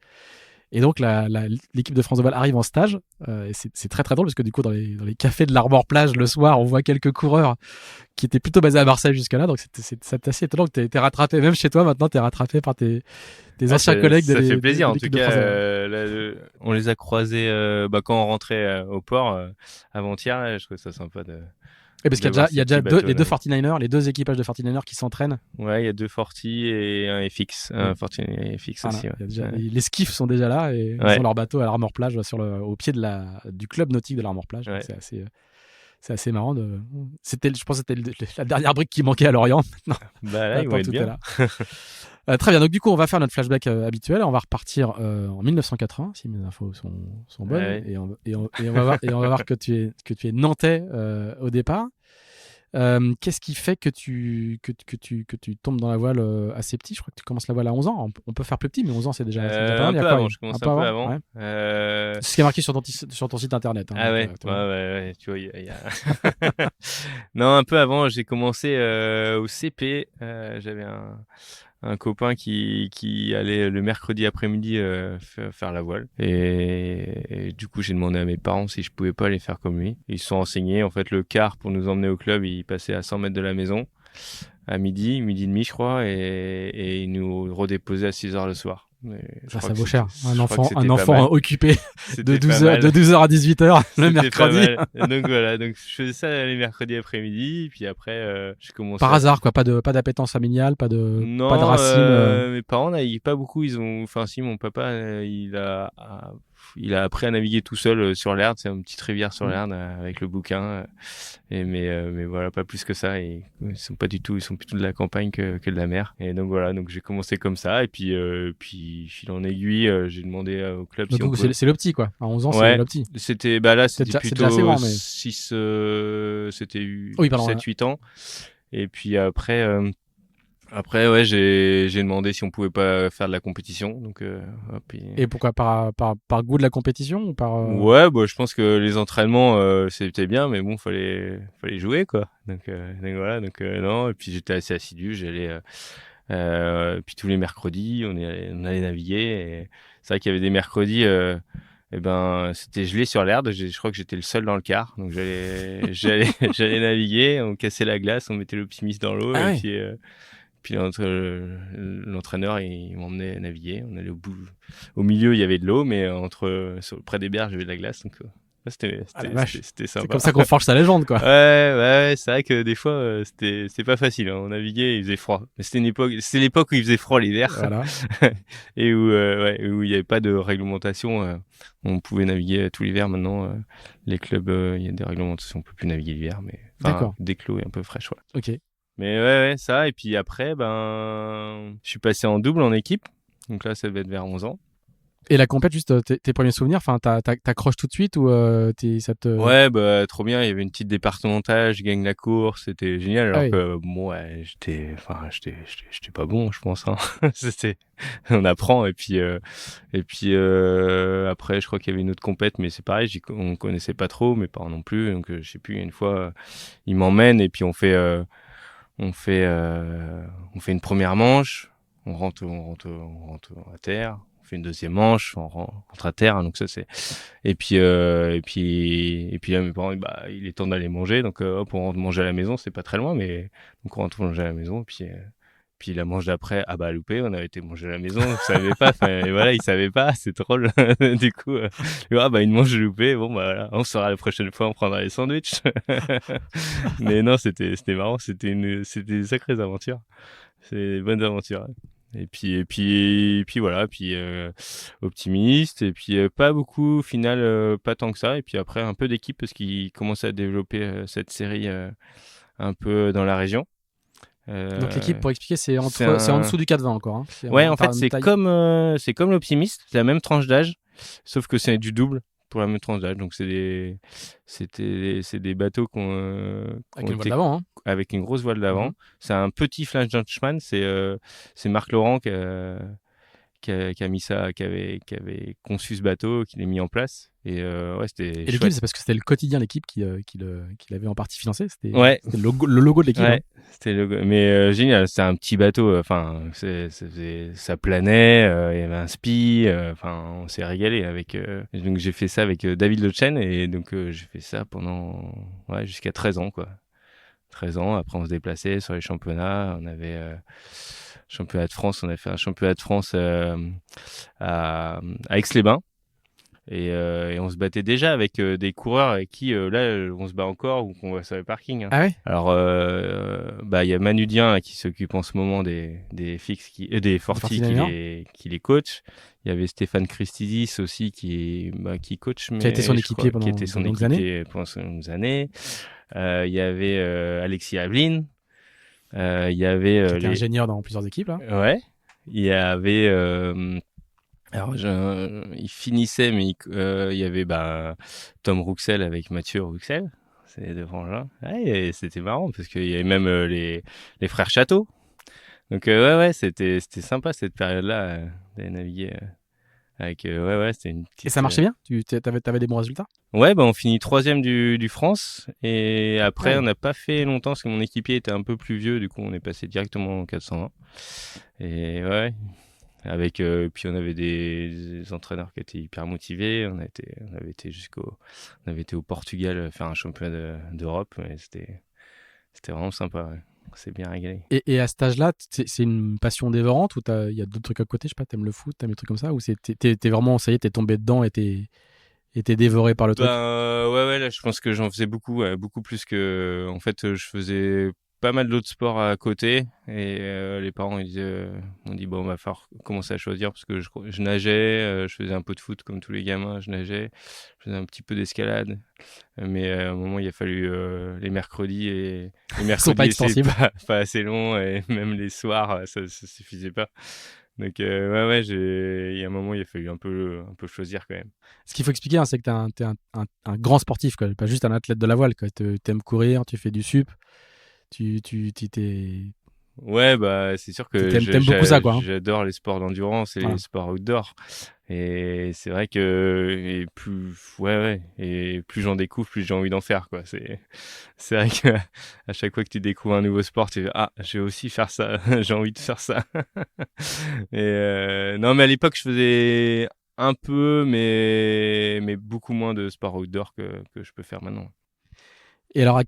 Et donc l'équipe de France de voile arrive en stage. Et c'est très très drôle parce que du coup dans les cafés de l'Armor Plage le soir, on voit quelques coureurs qui étaient plutôt basés à Marseille jusqu'à là. Donc c'est assez étonnant que t'es rattrapé. Même chez toi maintenant, t'es rattrapé par tes anciens collègues. Ça fait plaisir en tout cas. On les a croisés quand on rentrait au port avant-hier. Je trouvais ça sympa de. Et parce qu'il y a déjà les deux 49ers, les deux équipages de 49ers qui s'entraînent. Ouais, il y a 2 Forti et un FX. Un Forti et FX voilà, aussi. Ouais. Les skiffs sont déjà là et ils ont leur bateau à l'Armor Plage au pied du club nautique de l'Armor Plage. Ouais. C'est assez marrant. Je pense que c'était la dernière brique qui manquait à Lorient. Non, là, il va être bien. Très bien, donc du coup on va faire notre flashback habituel, on va repartir en 1980 si mes infos sont bonnes, et on va voir que tu es nantais au départ. Qu'est-ce qui fait que tu tombes dans la voile assez petit? Je crois que tu commences la voile à 11 ans. On peut faire plus petit, mais 11 ans c'est déjà pas mal. Un peu avant, je commence un peu avant. Ouais. C'est ce qui est marqué sur ton site internet. Ouais, tu vois, il y a... Non, un peu avant, j'ai commencé au CP. J'avais un copain qui allait le mercredi après-midi faire la voile. Et du coup, j'ai demandé à mes parents si je pouvais pas aller faire comme lui. Ils se sont renseignés. En fait, le car pour nous emmener au club, il passait à 100 mètres de la maison à midi et demi, je crois, et il nous redéposait à 6 heures le soir. Ça vaut cher. Un enfant occupé de 12h à 18h le mercredi. Donc voilà, donc je faisais ça les mercredis après-midi, puis après je commençais. Par hasard, quoi, pas d'appétence familiale, pas de racine. Mes parents naviguaient pas beaucoup, si mon papa il a appris à naviguer tout seul sur l'Erdre, c'est une petite rivière sur l'Erdre avec le bouquin. Mais voilà, pas plus que ça. Ils sont plutôt de la campagne que de la mer. Et donc voilà, donc j'ai commencé comme ça. Et puis fil en aiguille, j'ai demandé au club. Donc c'est le petit quoi. À 11 ans, c'est le petit. C'était plutôt assez grand, mais... 6, c'était 7-8 ans. Et puis après, ouais, j'ai demandé si on pouvait pas faire de la compétition. Donc, Et pourquoi par goût de la compétition ou par Ouais, je pense que les entraînements c'était bien, mais bon, fallait jouer quoi. Donc voilà, non. Et puis j'étais assez assidu. J'allais puis tous les mercredis, on allait naviguer. Et c'est vrai qu'il y avait des mercredis. C'était gelé sur l'Erdre. Je crois que j'étais le seul dans le car. Donc j'allais naviguer. On cassait la glace, on mettait l'optimiste dans l'eau. Puis l'entraîneur, il m'emmenait naviguer. On allait au milieu, il y avait de l'eau, mais près des berges, il y avait de la glace. Donc, c'était sympa. C'est comme ça qu'on forge sa légende, quoi. Ouais, c'est vrai que des fois, c'était pas facile. On naviguait, il faisait froid. Mais c'était l'époque où il faisait froid l'hiver. Voilà. Et où il n'y avait pas de réglementation. On pouvait naviguer tout l'hiver. Maintenant, les clubs, il y a des réglementations. On peut plus naviguer l'hiver, mais dès que l'eau est un peu fraîche. Ouais. Ok. Mais ouais, ça. Et puis après, je suis passé en double en équipe. Donc là, ça devait être vers 11 ans. Et la compète, juste tes premiers souvenirs, t'accroches tout de suite ou ça te... Ouais, trop bien. Il y avait une petite départementale, je gagne la course, c'était génial. Alors que j'étais pas bon, je pense. Hein. On apprend. Et puis après, je crois qu'il y avait une autre compète, mais c'est pareil, on connaissait pas trop, mes parents non plus. Donc je sais plus. Une fois, ils m'emmènent et puis on fait une première manche, on rentre à terre, on fait une deuxième manche, on rentre à terre, hein, donc ça c'est. Et puis là mes parents, il est temps d'aller manger, donc on rentre manger à la maison, c'est pas très loin, mais donc on rentre manger à la maison, puis la manche d'après, loupé, on avait été manger à la maison, on savait pas, voilà, ils savaient pas, c'est drôle. Du coup, une manche loupée, voilà, on saura la prochaine fois, on prendra les sandwichs. Mais non, c'était marrant, c'était des sacrées aventures. C'est des bonnes aventures. Et puis voilà, puis optimiste, et puis pas beaucoup, au final, pas tant que ça. Et puis après, un peu d'équipe parce qu'ils commençaient à développer cette série un peu dans la région. Donc l'équipe, pour expliquer, c'est C'est c'est en un... dessous du 4-20 encore. Hein. C'est Ouais, en en fait, termes de c'est taille. comme l'optimiste, c'est la même tranche d'âge, sauf que c'est du double pour la même tranche d'âge. Donc c'est des bateaux qui Avec ont une voile été d'avant. Hein. avec une grosse voile d'avant. Mhm. C'est un petit Flash Dutchman, c'est Marc Laurent qui a mis ça, qui avait conçu ce bateau, qui l'a mis en place. Et ouais, c'était Et l'équipe, chouette. c'est parce que c'était le quotidien, l'équipe, qui l'avait en partie financé. Ouais, C'était le logo de l'équipe. Hein. ouais, mais génial. C'était un petit bateau. Enfin, ça planait. Il y avait un spi. Enfin, on s'est régalé avec. Donc j'ai fait ça avec David Le Chen, et donc j'ai fait ça pendant jusqu'à 13 ans, quoi. 13 ans. Après, on se déplaçait sur les championnats. On avait championnat de France. On a fait un championnat de France à Aix-les-Bains. Et on se battait déjà avec des coureurs avec qui, là, on se bat encore ou qu'on va sur les parkings. Hein. Ah ouais. Alors, bah, il y a Manu Dien là, qui s'occupe en ce moment des fixes, des Des Forti Fortinanders, qui les coach. Il y avait Stéphane Christidis aussi qui coach, qui a été mais son je crois, équipier qui pendant était de son longues années. équipier pendant ces longues années. Il y avait Alexis Aveline. Il y avait Qui était ingénieur dans plusieurs équipes. Là. Ouais. Il y avait alors, il finissait, mais il y avait Tom Rouxel avec Mathieu Rouxel, c'est deux frangins. Ouais, et c'était marrant parce qu'il y avait même les frères Château. Donc ouais, c'était sympa cette période-là d'aller naviguer avec. Ouais, c'était une Et ça petite. marchait bien. T'avais des bons résultats. Ouais, on finit troisième du France, et Ah après on oui. n'a pas fait longtemps parce que mon équipier était un peu plus vieux, du coup on est passé directement en 420. Et ouais, avec puis on avait des entraîneurs qui étaient hyper motivés. On avait été au Portugal faire un championnat d'Europe, et c'était vraiment sympa. Ouais. On s'est bien régalé. Et à cet âge-là, c'est une passion dévorante ou il y a d'autres trucs à côté, je sais pas, t'aimes le foot, t'aimes des trucs comme ça, ou t'es vraiment, ça y est, t'es tombé dedans et t'es dévoré par le truc. Ouais, là je pense que j'en faisais beaucoup, ouais, beaucoup plus que. En fait, je faisais pas mal d'autres sports à côté, et les parents m'ont dit bon, on va falloir commencer à choisir parce que je nageais, je faisais un peu de foot comme tous les gamins, je nageais, je faisais un petit peu d'escalade. Mais à un moment, il a fallu les mercredis, et les Ils sont pas mercredis c'est extensibles. pas assez long, et même les soirs, ça suffisait pas. Donc ouais, il y a un moment, il a fallu un peu choisir quand même. Ce qu'il faut expliquer, hein, c'est que t'es un grand sportif, quoi, pas juste un athlète de la voile. Quoi. T'aimes courir, tu fais du sup, t'aimes Ouais, c'est sûr que beaucoup ça, quoi. Hein. j'adore les sports d'endurance et les Voilà. sports outdoor. Et c'est vrai que ouais, et plus j'en découvre, plus j'ai envie d'en faire, quoi. C'est vrai que à chaque fois que tu découvres un nouveau sport, tu fais ah, je vais aussi faire ça, j'ai envie de faire ça. Et non, mais à l'époque, je faisais un peu, mais beaucoup moins de sports outdoor que je peux faire maintenant. Et alors, à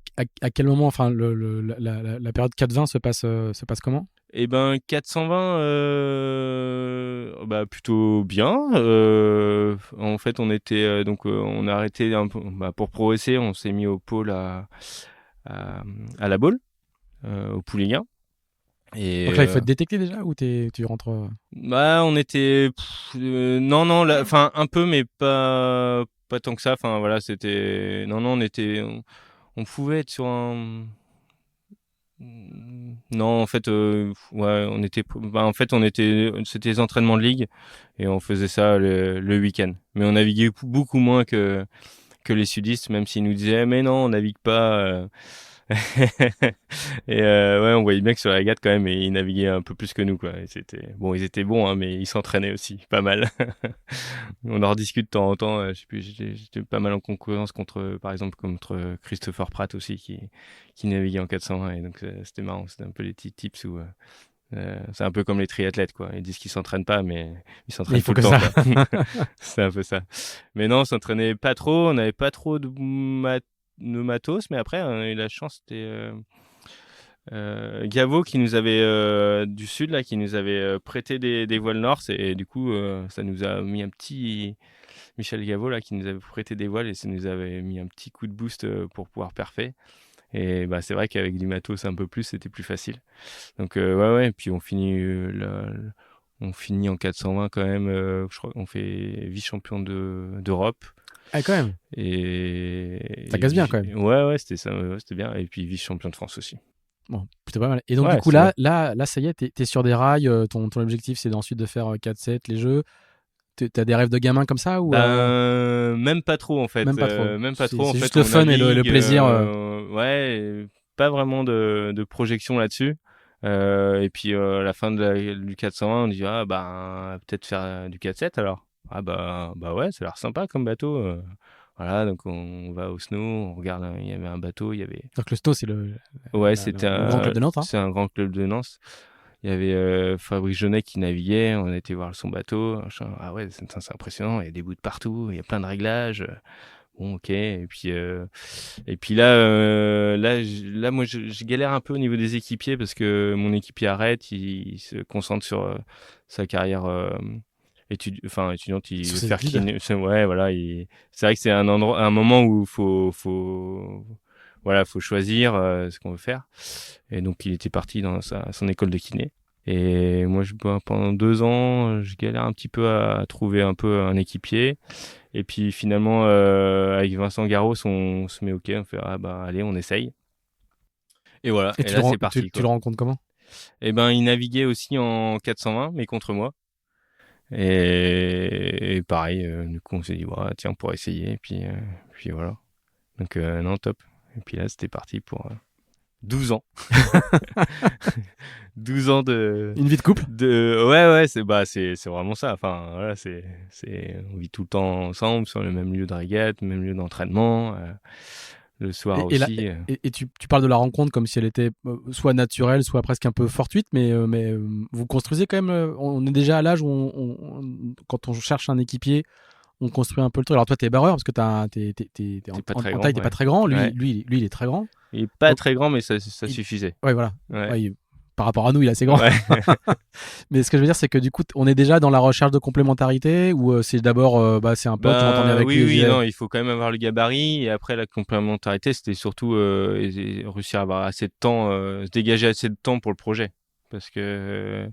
quel moment, enfin, la période 4-20 se passe comment? Eh ben 420, plutôt bien. En fait, on a arrêté un peu pour progresser. On s'est mis au pôle à, à la Baule, au Pouliguen. Et Donc là, il faut être détecté déjà ou tu rentres. on était non, enfin un peu, mais pas tant que ça. Enfin voilà, c'était non, on pouvait être sur un. Non, en fait, ouais, c'était les entraînements de ligue, et on faisait ça le week-end. Mais on naviguait beaucoup moins que les sudistes, même s'ils nous disaient, mais non, on navigue pas. Et ouais, on voyait bien que sur la régate quand même, et ils naviguaient un peu plus que nous, quoi. Et ils étaient bons, hein, mais ils s'entraînaient aussi, pas mal. On en rediscute de temps en temps. Je sais plus, j'étais pas mal en concurrence par exemple, contre Christopher Pratt aussi, qui naviguait en 420. Et donc, c'était marrant. C'était un peu les petits tips où, c'est un peu comme les triathlètes, quoi. Ils disent qu'ils s'entraînent pas, mais ils Mais il s'entraînent tout faut le que temps, ça. quoi. C'est un peu ça. Mais non, on s'entraînait pas trop. On n'avait pas trop de matos, mais après, on a eu la chance. C'était Gavo qui nous avait du sud là, qui nous avait prêté des voiles Norse, et du coup, ça nous a mis un petit. Michel Gavo là, qui nous avait prêté des voiles, et ça nous avait mis un petit coup de boost pour pouvoir perfer. Et c'est vrai qu'avec du matos un peu plus, c'était plus facile. Donc ouais. Et puis on finit en 420 quand même. Je crois qu'on fait vice-champion d'Europe. Ah, quand même. Ça casse bien, quand même. Ouais, c'était ça, ouais, c'était bien. Et puis vice-champion de France aussi. Bon, plutôt pas mal. Et donc, Ouais, du coup, c'est bien. là, ça y est, t'es sur des rails. Ton objectif, c'est ensuite de faire 4-7, les jeux. T'as des rêves de gamin comme ça ou Même pas trop en fait. même pas trop? Même pas C'est trop en juste fait. le On fun et le navigue. plaisir. Ouais, pas vraiment de projection là-dessus. Et puis à la fin du 401, on dit peut-être faire du 4-7 alors. Ah bah ouais, ça a l'air sympa comme bateau. Voilà, donc on va au snow, on regarde, il y avait un bateau, il y avait. Donc, le STO, c'est Ouais, le grand club de Nantes. Hein. c'est un grand club de Nantes. Il y avait Fabrice Jaunet qui naviguait, on a été voir son bateau. Machin. Ah ouais, c'est impressionnant, il y a des bouts de partout, il y a plein de réglages. Bon, ok. Et puis là, moi, je galère un peu au niveau des équipiers parce que mon équipier arrête, il se concentre sur sa carrière étudiante, il Sur veut ses faire études. kiné. Ouais, voilà. C'est vrai que c'est un moment où voilà, faut choisir ce qu'on veut faire. Et donc, il était parti dans son école de kiné. Et moi, pendant 2 ans, je galère un petit peu à trouver un peu un équipier. Et puis finalement, avec Vincent Garros, on se met OK, on fait allez, on essaye. Et voilà, Et et là c'est parti tu le quoi. rencontres comment? Et il naviguait aussi en 420, mais contre moi. Et pareil, du coup on s'est dit tiens, on pourrait essayer. Et puis voilà. Donc non, top. Et puis là c'était parti pour 12 ans. 12 ans Une vie de couple? ouais, c'est vraiment ça. Enfin voilà, on vit tout le temps ensemble sur le même lieu de régate, même lieu d'entraînement, le soir Et, là, aussi. et tu parles de la rencontre comme si elle était soit naturelle, soit presque un peu fortuite, mais vous construisez quand même. On est déjà à l'âge où quand on cherche un équipier, on construit un peu le truc. Alors toi, t'es barreur parce que t'es T'es pas très en grand, taille, t'es pas ouais. très grand. Ouais. Lui, il est très grand. Il est pas Donc, très grand, mais ça il- suffisait. ouais, voilà. Ouais. Ouais, par rapport à nous, il est assez grand. Ouais. Mais ce que je veux dire, c'est que du coup, on est déjà dans la recherche de complémentarité ou c'est d'abord, c'est un pote, je m'entends bien avec lui. Oui, non, il faut quand même avoir le gabarit. Et après, la complémentarité, c'était surtout réussir à avoir assez de temps, se dégager assez de temps pour le projet. Parce que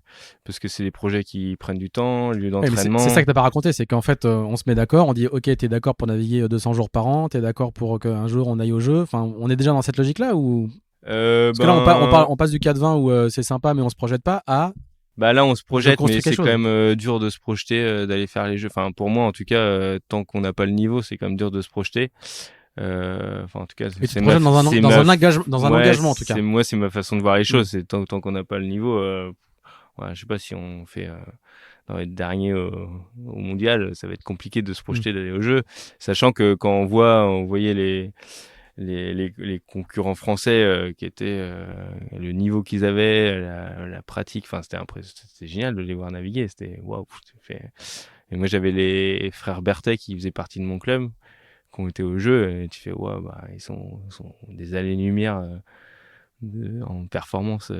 c'est des projets qui prennent du temps, lieu Ouais, mais c'est ça d'entraînement. que t'as pas raconté, c'est qu'en fait, on se met d'accord, on dit, ok, t'es d'accord pour naviguer 200 jours par an, t'es d'accord pour qu'un jour on aille au jeu. Enfin, on est déjà dans cette logique-là ou Euh, parce que là, ben, on passe du 4-20 où c'est sympa, mais on se projette pas à Là, on se je projette, mais construis quelque c'est quand chose. même dur de se projeter, d'aller faire les jeux. Enfin, pour moi, en tout cas, tant qu'on n'a pas le niveau, c'est quand même dur de se projeter. Enfin, en tout cas, Mais tu te projettes dans un ouais, engagement en tout cas. c'est ma façon de voir les Hmm. choses. C'est tant qu'on n'a pas le niveau. Ouais, je sais pas si on fait dans les derniers au mondial, ça va être compliqué de se Hmm. projeter d'aller au jeu, sachant que quand on voyait les concurrents français qui étaient le niveau qu'ils avaient, la pratique, enfin c'était génial de les voir naviguer, c'était waouh. Et moi j'avais les frères Berthet qui faisaient partie de mon club, qui ont été au jeu, et tu fais waouh, ils sont des années-lumière en performance.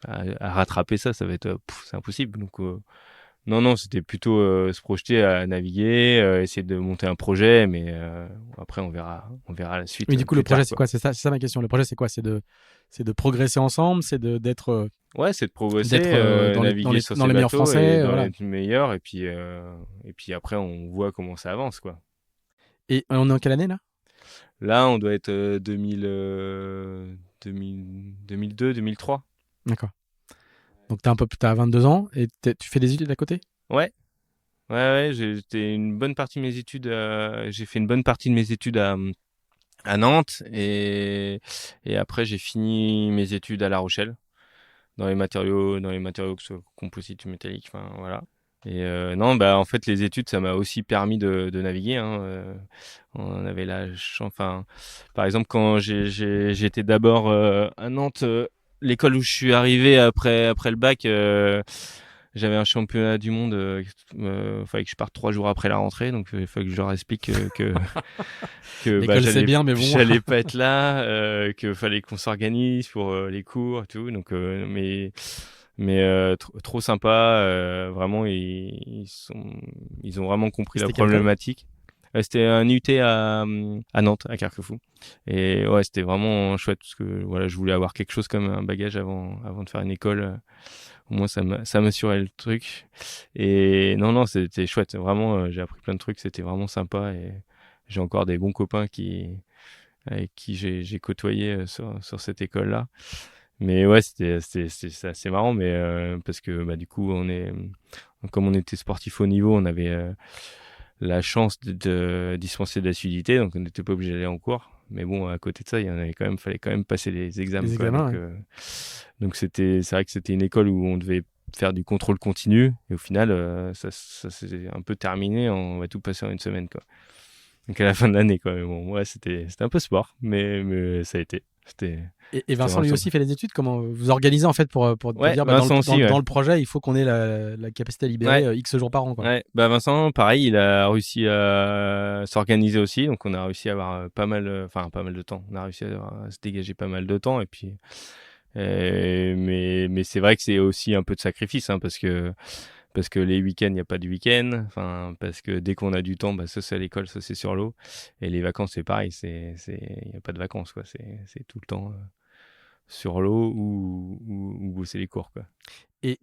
À rattraper ça va être c'est impossible. Donc non, c'était plutôt se projeter à naviguer, essayer de monter un projet, mais après on verra la suite Mais du coup, le plus projet, tard c'est quoi. quoi? C'est ça ma question. Le projet, c'est quoi? C'est de progresser ensemble, Ouais, c'est de progresser, d'être naviguer sur dans ces les meilleurs bateaux et Français, dans voilà. les meilleurs, et puis après on voit comment ça avance quoi. Et on est en quelle année là? Là, on doit être 2002, 2003. D'accord. Donc t'as 22 ans et tu fais des études à côté? Ouais. Ouais, j'ai fait une bonne partie de mes études à Nantes et après j'ai fini mes études à La Rochelle dans les matériaux que ce soit composites ou métalliques, enfin voilà. Et non, en fait les études ça m'a aussi permis de naviguer, hein. On avait la chance, enfin par exemple quand j'étais d'abord à Nantes, l'école où je suis arrivé après le bac. J'avais un championnat du monde, fallait que je parte 3 jours après la rentrée, donc il fallait que je leur explique que L'école c'est bien, mais bon. j'allais pas être là, que fallait qu'on s'organise pour les cours et tout. Donc, mais trop sympa, vraiment ils ont vraiment compris la C'était quelle école? problématique. C'était un UT à Nantes, à Carquefou. Et ouais, c'était vraiment chouette parce que voilà, je voulais avoir quelque chose comme un bagage avant de faire une école. Au moins, ça m'assurait le truc. Et non, c'était chouette. Vraiment, j'ai appris plein de trucs. C'était vraiment sympa. Et j'ai encore des bons copains avec qui j'ai côtoyé sur cette école-là. Mais ouais, c'est assez marrant. Mais parce que bah, du coup, comme on était sportif haut niveau, on avait la chance de dispenser de l'assiduité. Donc, on n'était pas obligé d'aller en cours. Mais bon, à côté de ça, fallait quand même passer les examens. Les Quoi. examens, Donc c'est vrai que c'était une école où on devait faire du contrôle continu. Et au final, ça s'est un peu terminé. On va tout passer en une semaine, quoi. Donc à la fin de l'année, quoi. Mais bon, ouais, c'était un peu sport, mais ça a été. Et Vincent, vraiment lui aussi, sympa. fait les études. Comment vous organisez en fait pour Ouais, dire Vincent aussi, ouais. dans le projet, il faut qu'on ait la capacité à libérer Ouais. X jours par an, quoi. Ouais, bah Vincent, pareil, il a réussi à s'organiser aussi, donc on a réussi à avoir pas mal de temps. On a réussi à se dégager pas mal de temps, et puis, mais c'est vrai que c'est aussi un peu de sacrifice, hein, parce que les week-ends, il n'y a pas de week-end, enfin, parce que dès qu'on a du temps, bah, ça c'est à l'école, ça c'est sur l'eau, et les vacances c'est pareil, il n'y a pas de vacances, quoi, c'est tout le temps sur l'eau ou bosser les cours, quoi. Et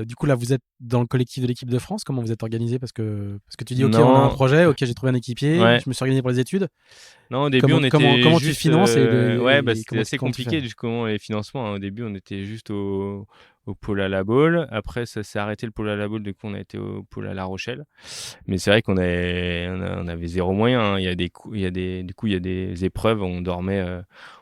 du coup, là, vous êtes dans le collectif de l'équipe de France. Comment vous êtes organisé parce que tu dis, OK, on a un Non, projet, OK, j'ai trouvé un équipier, ouais. je me suis organisé pour les études. Non, au début, on était Comment tu juste. finances Ouais, bah, et c'était assez comment tu fais? compliqué, justement, les financements, hein. Au début, on était juste au pôle à la Baule. Après, ça s'est arrêté le pôle à la Baule, du coup, on a été au pôle à La Rochelle. Mais c'est vrai on avait zéro moyen, hein. Du coup, il y a des épreuves, on dormait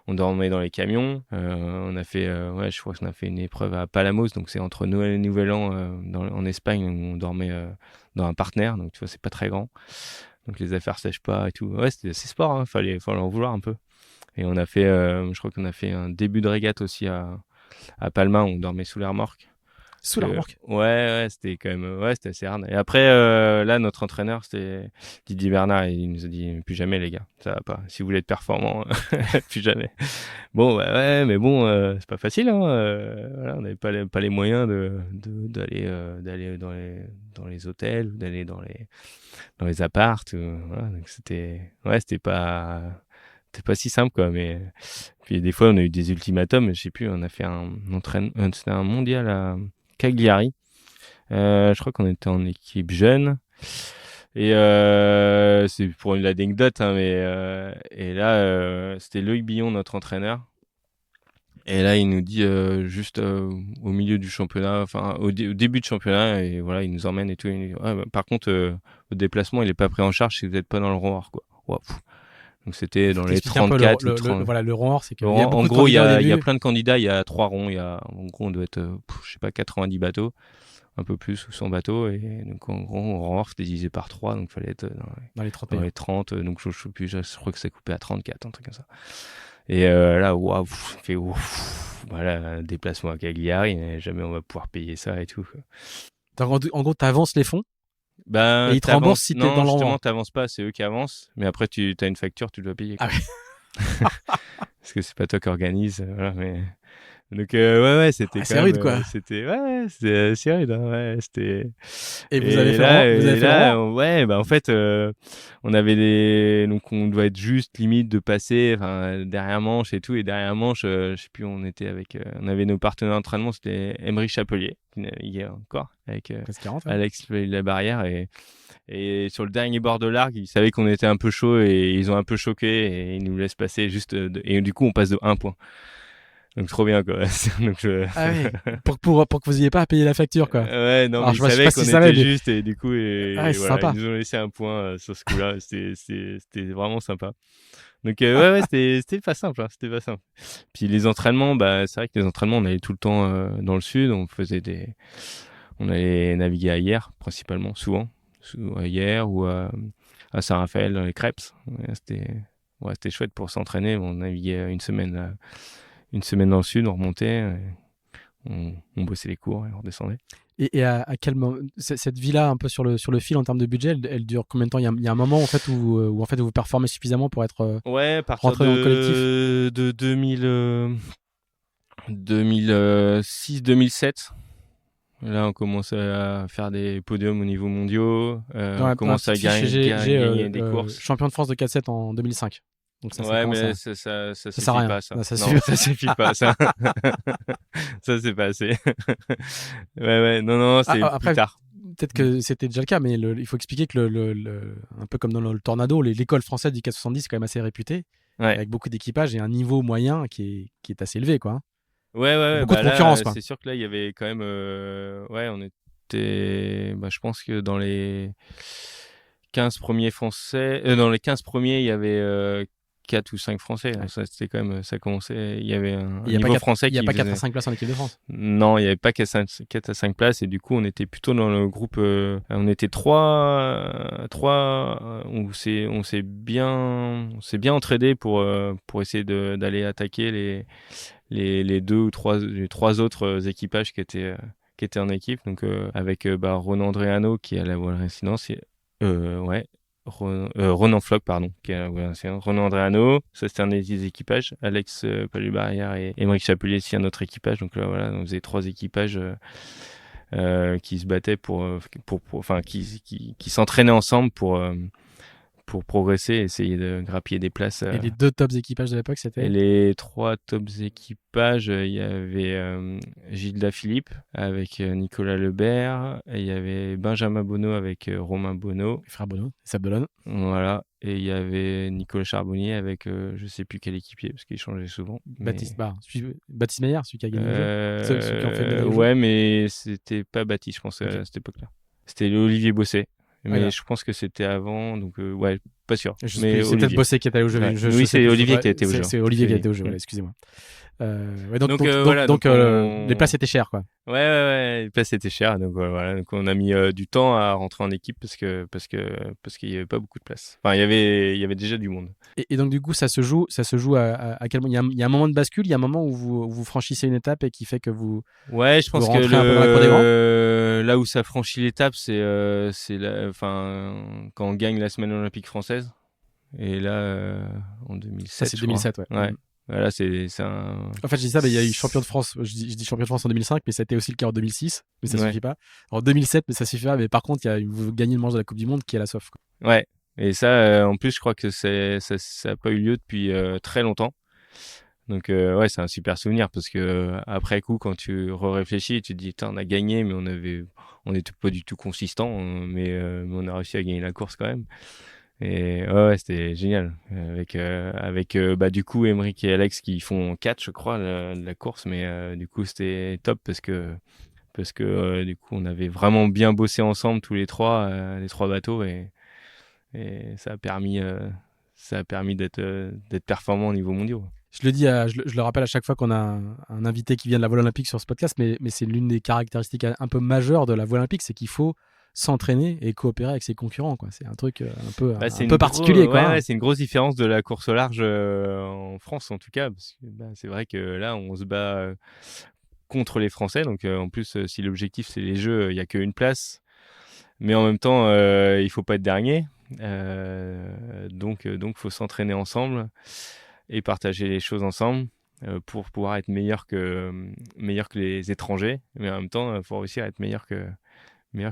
dans les camions. On a fait, ouais, je crois qu'on a fait une épreuve à Palamos, donc c'est entre Noël et Nouvel An en Espagne, où on dormait dans un partenaire, donc tu vois, c'est pas très grand. Donc les affaires sèchent pas et tout. Ouais, c'était assez sport, hein. Fallait en vouloir un peu. Et on a fait, je crois qu'on a fait un début de régate aussi à Palma, où on dormait sous les remorques. Sous la remorque. Ouais, c'était quand même, ouais, c'était assez hard. Et après, là, notre entraîneur, c'était Didier Bernard, et il nous a dit, plus jamais, les gars, ça va pas. Si vous voulez être performant, plus jamais. Bon, bah, ouais, mais bon, c'est pas facile, hein. Voilà, on n'avait pas les moyens d'aller dans les hôtels, ou d'aller dans les appartes. Voilà, donc c'était pas si simple, quoi. Mais puis des fois, on a eu des ultimatums. Je sais plus, on a fait c'était un mondial à Cagliari. Je crois qu'on était en équipe jeune. Et c'est pour une anecdote, hein, et là, c'était Loïc Billon, notre entraîneur. Et là, il nous dit juste au milieu du championnat, enfin au début de championnat, et voilà, il nous emmène et tout. Il nous dit, ouais, bah, par contre, le déplacement, il est pas pris en charge si vous n'êtes pas dans le Roar, quoi. Wow. Donc c'était dans Faut les t'expliquer un peu 34 ou 30. voilà, le rang, c'est qu'il y a En beaucoup de gros, candidats au il y a début. plein de candidats, il y a 3 ronds, en gros, on doit être, je sais pas, 90 bateaux, un peu plus, ou 100 bateaux, et donc en gros, en Roar, c'était divisé par 3, donc il fallait être Dans les 30 dans meilleurs. les 30, donc je sais plus, je crois que c'est coupé à 34, un truc comme ça. Et là, waouh, fait ouf, voilà, déplacement à Cagliari, mais jamais on va pouvoir payer ça et tout, quoi. Donc, en gros, t'avances les fonds et Ben, ils te remboursent si t'es dans non, le justement, rang. t'avances pas, c'est eux qui avancent, mais après, tu as une facture, tu dois payer, Ah quoi. ouais. Parce que c'est pas toi qui organise, voilà, mais. Donc, ouais, c'était Ah, quand c'est même, rude, quoi. c'était assez rude, hein, ouais, c'était. Et vous avez fait le rang. Ouais, bah en fait, on avait donc on doit être juste limite de passer, enfin, derrière Manche et tout, et derrière Manche, je sais plus, on avait nos partenaires d'entraînement, c'était Emery Chapelier, qui naviguait encore avec Presque 40, ouais. Alex la barrière, et sur le dernier bord de l'arc, ils savaient qu'on était un peu chaud et ils ont un peu choqué et ils nous laissent passer juste, et du coup on passe de 1 point. Donc trop bien, quoi. Donc Ah oui. Pour que vous ayez pas à payer la facture, quoi. ouais, non, Alors, mais ils je sais savaient pas qu'on si ça était mais... juste, et du coup, Ah ouais, et c'est voilà, sympa. ils nous ont laissé un point sur ce coup-là. C'était vraiment sympa. Donc ouais, c'était pas simple, hein, c'était pas simple. Puis les entraînements, bah c'est vrai que les entraînements, on allait tout le temps dans le sud, on allait naviguer à Hyères principalement, souvent, à Hyères ou à Saint-Raphaël dans les Crêpes. C'était chouette pour s'entraîner. On naviguait une semaine dans le sud, on remontait, on bossait les cours et on redescendait. Et à quel moment cette vie-là, un peu sur le fil en termes de budget, elle dure combien de temps? Il y a un moment en fait où en fait vous performez suffisamment pour être Ouais, à partir rentré dans le collectif. de 2006-2007. Là, on commence à faire des podiums au niveau mondiaux. On commence à j'ai gagner des courses. champion de France de 4-7 en 2005. Donc ça, Ouais, mais ça sert suffit à rien. pas, ça. Non, ça Non, suffit. ça suffit pas, ça. Ça, c'est pas assez. Ouais, non, c'est Après, plus tard. peut-être que c'était déjà le cas, mais il faut expliquer que un peu comme dans le Tornado, l'école française du 470 est quand même assez réputée, Ouais. avec beaucoup d'équipages et un niveau moyen qui est assez élevé, quoi. Ouais. Beaucoup de Là, concurrence, quoi. c'est sûr que là, il y avait quand même. Ouais, on était. Je pense que dans les 15 premiers Français. Dans les 15 premiers, il y avait 4 ou 5 Français. Ouais. Ça, c'était quand même. Ça commençait. Il y avait un Il n'y a niveau pas français il y a qui pas 4 à faisait. 5 places en équipe de France. Non, il n'y avait pas 4 à 5 places. Et du coup, on était plutôt dans le groupe. On était trois. On s'est bien entraînés pour essayer d'aller attaquer les trois autres équipages qui étaient en équipe. Donc, avec Ronan Andréano qui est à la Voile Résidence. Ronan Floch, pardon, qui est à la Voile Résidence. Ronan Andréano, ça c'était un des équipages. Alex Palu-Barrière et Émeric Chapelier, c'est un autre équipage. Donc là, voilà, on faisait 3 équipages qui se battaient qui s'entraînaient ensemble pour progresser et essayer de grappiller des places. Et les 2 tops équipages de l'époque, Et c'était les 3 tops équipages, il y avait Gilda Philippe avec Nicolas Lebert, et il y avait Benjamin Bonneau avec Romain Bonneau. les frères Bonneau, les Sables-d'Olonne. Voilà. Et il y avait Nicolas Charbonnier avec je sais plus quel équipier parce qu'il changeait souvent. Baptiste Meyer, celui qui a gagné le jeu. Ceux qui ont fait le médaille au jeu. Ouais, mais c'était pas Baptiste, je pense, Ok. à cette époque-là. C'était Olivier Bosset. Mais Voilà. je pense que c'était avant, donc ouais, pas sûr. Je sais Mais plus, c'est peut-être Bossé qui est allé au jeu. Ouais. Je Oui, sais c'est plus. Olivier qui a été au jeu. C'est Olivier qui a été au jeu, Mm. voilà, excusez-moi. Ouais, donc voilà, les places étaient chères, quoi. Ouais, les places étaient chères, donc voilà, donc on a mis du temps à rentrer en équipe parce qu'il y avait pas beaucoup de place. Enfin, il y avait déjà du monde. Et donc du coup, ça se joue à quel moment il y a un moment de bascule, il y a un moment où vous franchissez une étape et qui fait que vous. Ouais, je pense que rentrez un peu dans la cour des grands. là où ça franchit l'étape, c'est quand on gagne la semaine olympique française. Et là, en 2007. Ça, c'est 2007, ouais. Ouais. Voilà, c'est un. En fait, je dis ça, mais il y a eu champion de France. Je dis champion de France en 2005, mais ça a été aussi le cas en 2006, mais ça Ouais. suffit pas. En 2007, mais ça suffit pas. Mais par contre, vous gagnez le manche de la Coupe du Monde qui est la SOF, quoi. Ouais. Et ça, en plus, je crois que ça a pas eu lieu depuis très longtemps. Donc ouais, c'est un super souvenir parce que après coup, quand tu réfléchis, tu te dis, on a gagné, mais on n'était pas du tout consistant, mais on a réussi à gagner la course quand même. Et ouais, c'était génial avec du coup Émeric et Alex qui font 4, je crois, la course, mais du coup c'était top parce que du coup on avait vraiment bien bossé ensemble tous les 3 bateaux et ça a permis d'être performant au niveau mondial. Je le dis, je le rappelle à chaque fois qu'on a un invité qui vient de la voile olympique sur ce podcast, mais c'est l'une des caractéristiques un peu majeures de la voile olympique, c'est qu'il faut s'entraîner et coopérer avec ses concurrents, quoi. C'est un truc un peu particulier, quoi. Ouais, c'est une grosse différence de la course au large en France en tout cas, parce que c'est vrai que là on se bat contre les Français, donc en plus si l'objectif c'est les Jeux, il y a qu'une place, mais en même temps il faut pas être dernier, donc faut s'entraîner ensemble et partager les choses ensemble pour pouvoir être meilleur que les étrangers, mais en même temps il faut réussir à être meilleur que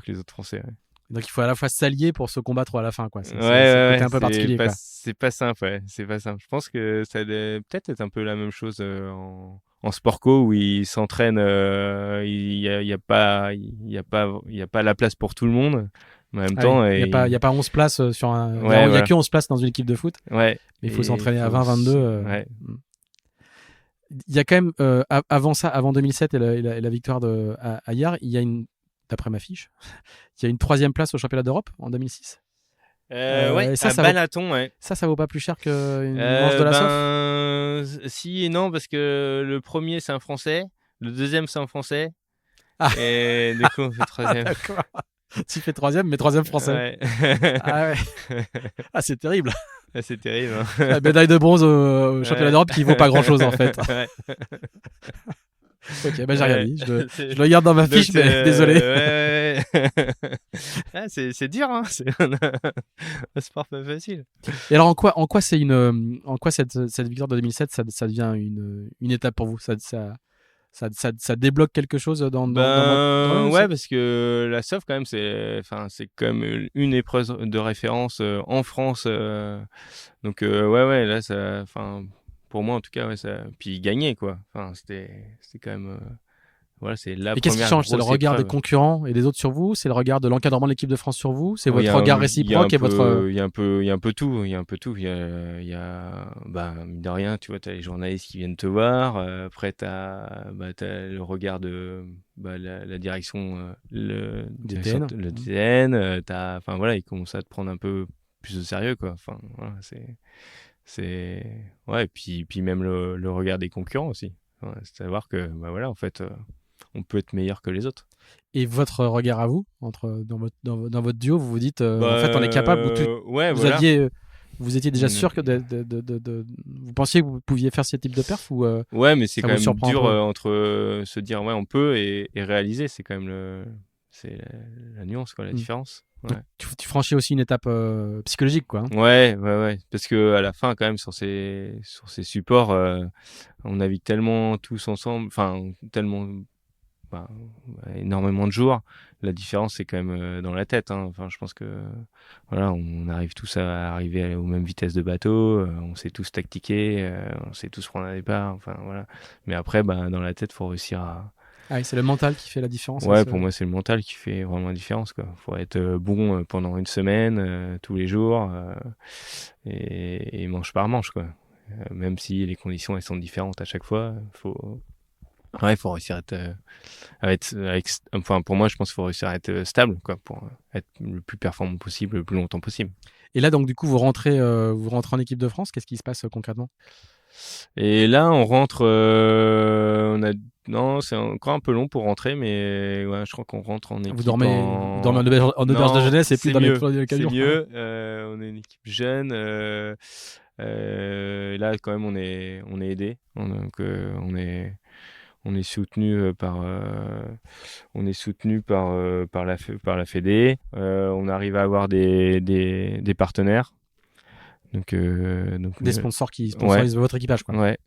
les autres Français. Ouais. Donc il faut à la fois s'allier pour se combattre à la fin, quoi. C'est Ouais, un peu particulier, quoi. c'est pas simple, ouais. C'est pas simple. Je pense que ça doit peut-être être un peu la même chose en sport co où ils s'entraînent, il y a pas la place pour tout le monde. Mais en même temps, il y a pas 11 places sur un. Ouais, il y a que 11 places dans une équipe de foot. Ouais. Mais il faut s'entraîner à 20-22. Ouais. Il y a quand même avant ça, avant 2007 et la victoire à Hyères, il y a d'après ma fiche, il y a une 3e place au championnat d'Europe en 2006. Ouais, ça, à Balaton, ouais. Ça vaut pas plus cher qu'une manche de la SOF. Si et non, parce que le premier c'est un Français, le deuxième c'est un Français, et du coup on fait 3e. D'accord. Tu fais 3e, mais 3e français. Ouais. Ah ouais. Ah, c'est terrible. C'est terrible. Hein. La médaille de bronze au championnat d'Europe qui vaut pas grand chose en fait. Ouais. Ok, j'ai rien dit. Je le garde dans ma fiche, mais désolé. Ouais. Ah, c'est dur, hein. C'est un sport pas facile. Et alors, en quoi cette victoire de 2007, ça devient une étape pour vous? ça débloque quelque chose dans Ouais, parce que la SOF quand même c'est quand même une épreuve de référence en France, donc ouais là ça, enfin pour moi en tout cas, ouais, ça, puis gagner quoi, enfin c'était quand même voilà, c'est la Et qu'est-ce qui première change? C'est le grosse regard des épreuve. concurrents et des autres sur vous? C'est le regard de l'encadrement de l'équipe de France sur vous? C'est Il y votre a regard il y a un réciproque et votre... peu il y a un peu il y a un peu tout, il y a un peu tout. Il y a bah, mine de rien, tu vois, tu as les journalistes qui viennent te voir, après tu as le regard de la direction, Des TN. le TN, tu enfin voilà, ils commencent à te prendre un peu plus au sérieux quoi. Enfin voilà, c'est ouais, et puis même le regard des concurrents aussi. Ouais, c'est savoir que bah voilà, en fait, on peut être meilleur que les autres. Et votre regard à vous, dans votre duo, vous vous dites, en fait, on est capable, Ouais, vous voilà. aviez, vous étiez déjà On sûr que vous pensiez que vous pouviez faire ce type de perf ou Ouais, mais c'est ça quand vous même surprend un dur peu? entre se dire ouais on peut et réaliser, c'est quand même c'est la nuance quoi, la Hmm. différence. Donc, Ouais. tu franchis aussi une étape psychologique, quoi. Hein. Ouais, parce que à la fin quand même sur ces supports, on navigue tellement tous ensemble, enfin tellement bah, énormément de jours. La différence c'est quand même dans la tête. Hein. Enfin, je pense que voilà, on arrive tous à arriver aux mêmes vitesses de bateau, on sait tous tactiquer, on sait tous prendre un départ. Enfin voilà. Mais après, bah, dans la tête, faut réussir à. Ah oui, c'est le mental qui fait la différence. Ouais, pour moi, c'est le mental qui fait vraiment la différence, quoi. Faut être bon pendant une semaine, tous les jours, et manche par manche, quoi. Même si les conditions elles sont différentes à chaque fois, faut réussir enfin, pour moi, je pense qu'il faut réussir à être stable, quoi, pour être le plus performant possible, le plus longtemps possible. Et là, donc, du coup, vous rentrez en équipe de France. Qu'est-ce qui se passe concrètement? Et là, on rentre, non, c'est encore un peu long pour rentrer, mais ouais, je crois qu'on rentre en équipe Vous dormez en auberge de non, jeunesse et plus c'est dans les mieux, 4 c'est jours. mieux. On est une équipe jeune. Là, quand même, on est aidé. Donc, on est soutenu on est soutenu par la Fédé. On arrive à avoir des partenaires. Donc Des sponsors qui ouais, sponsorisent votre équipage, quoi. ouais.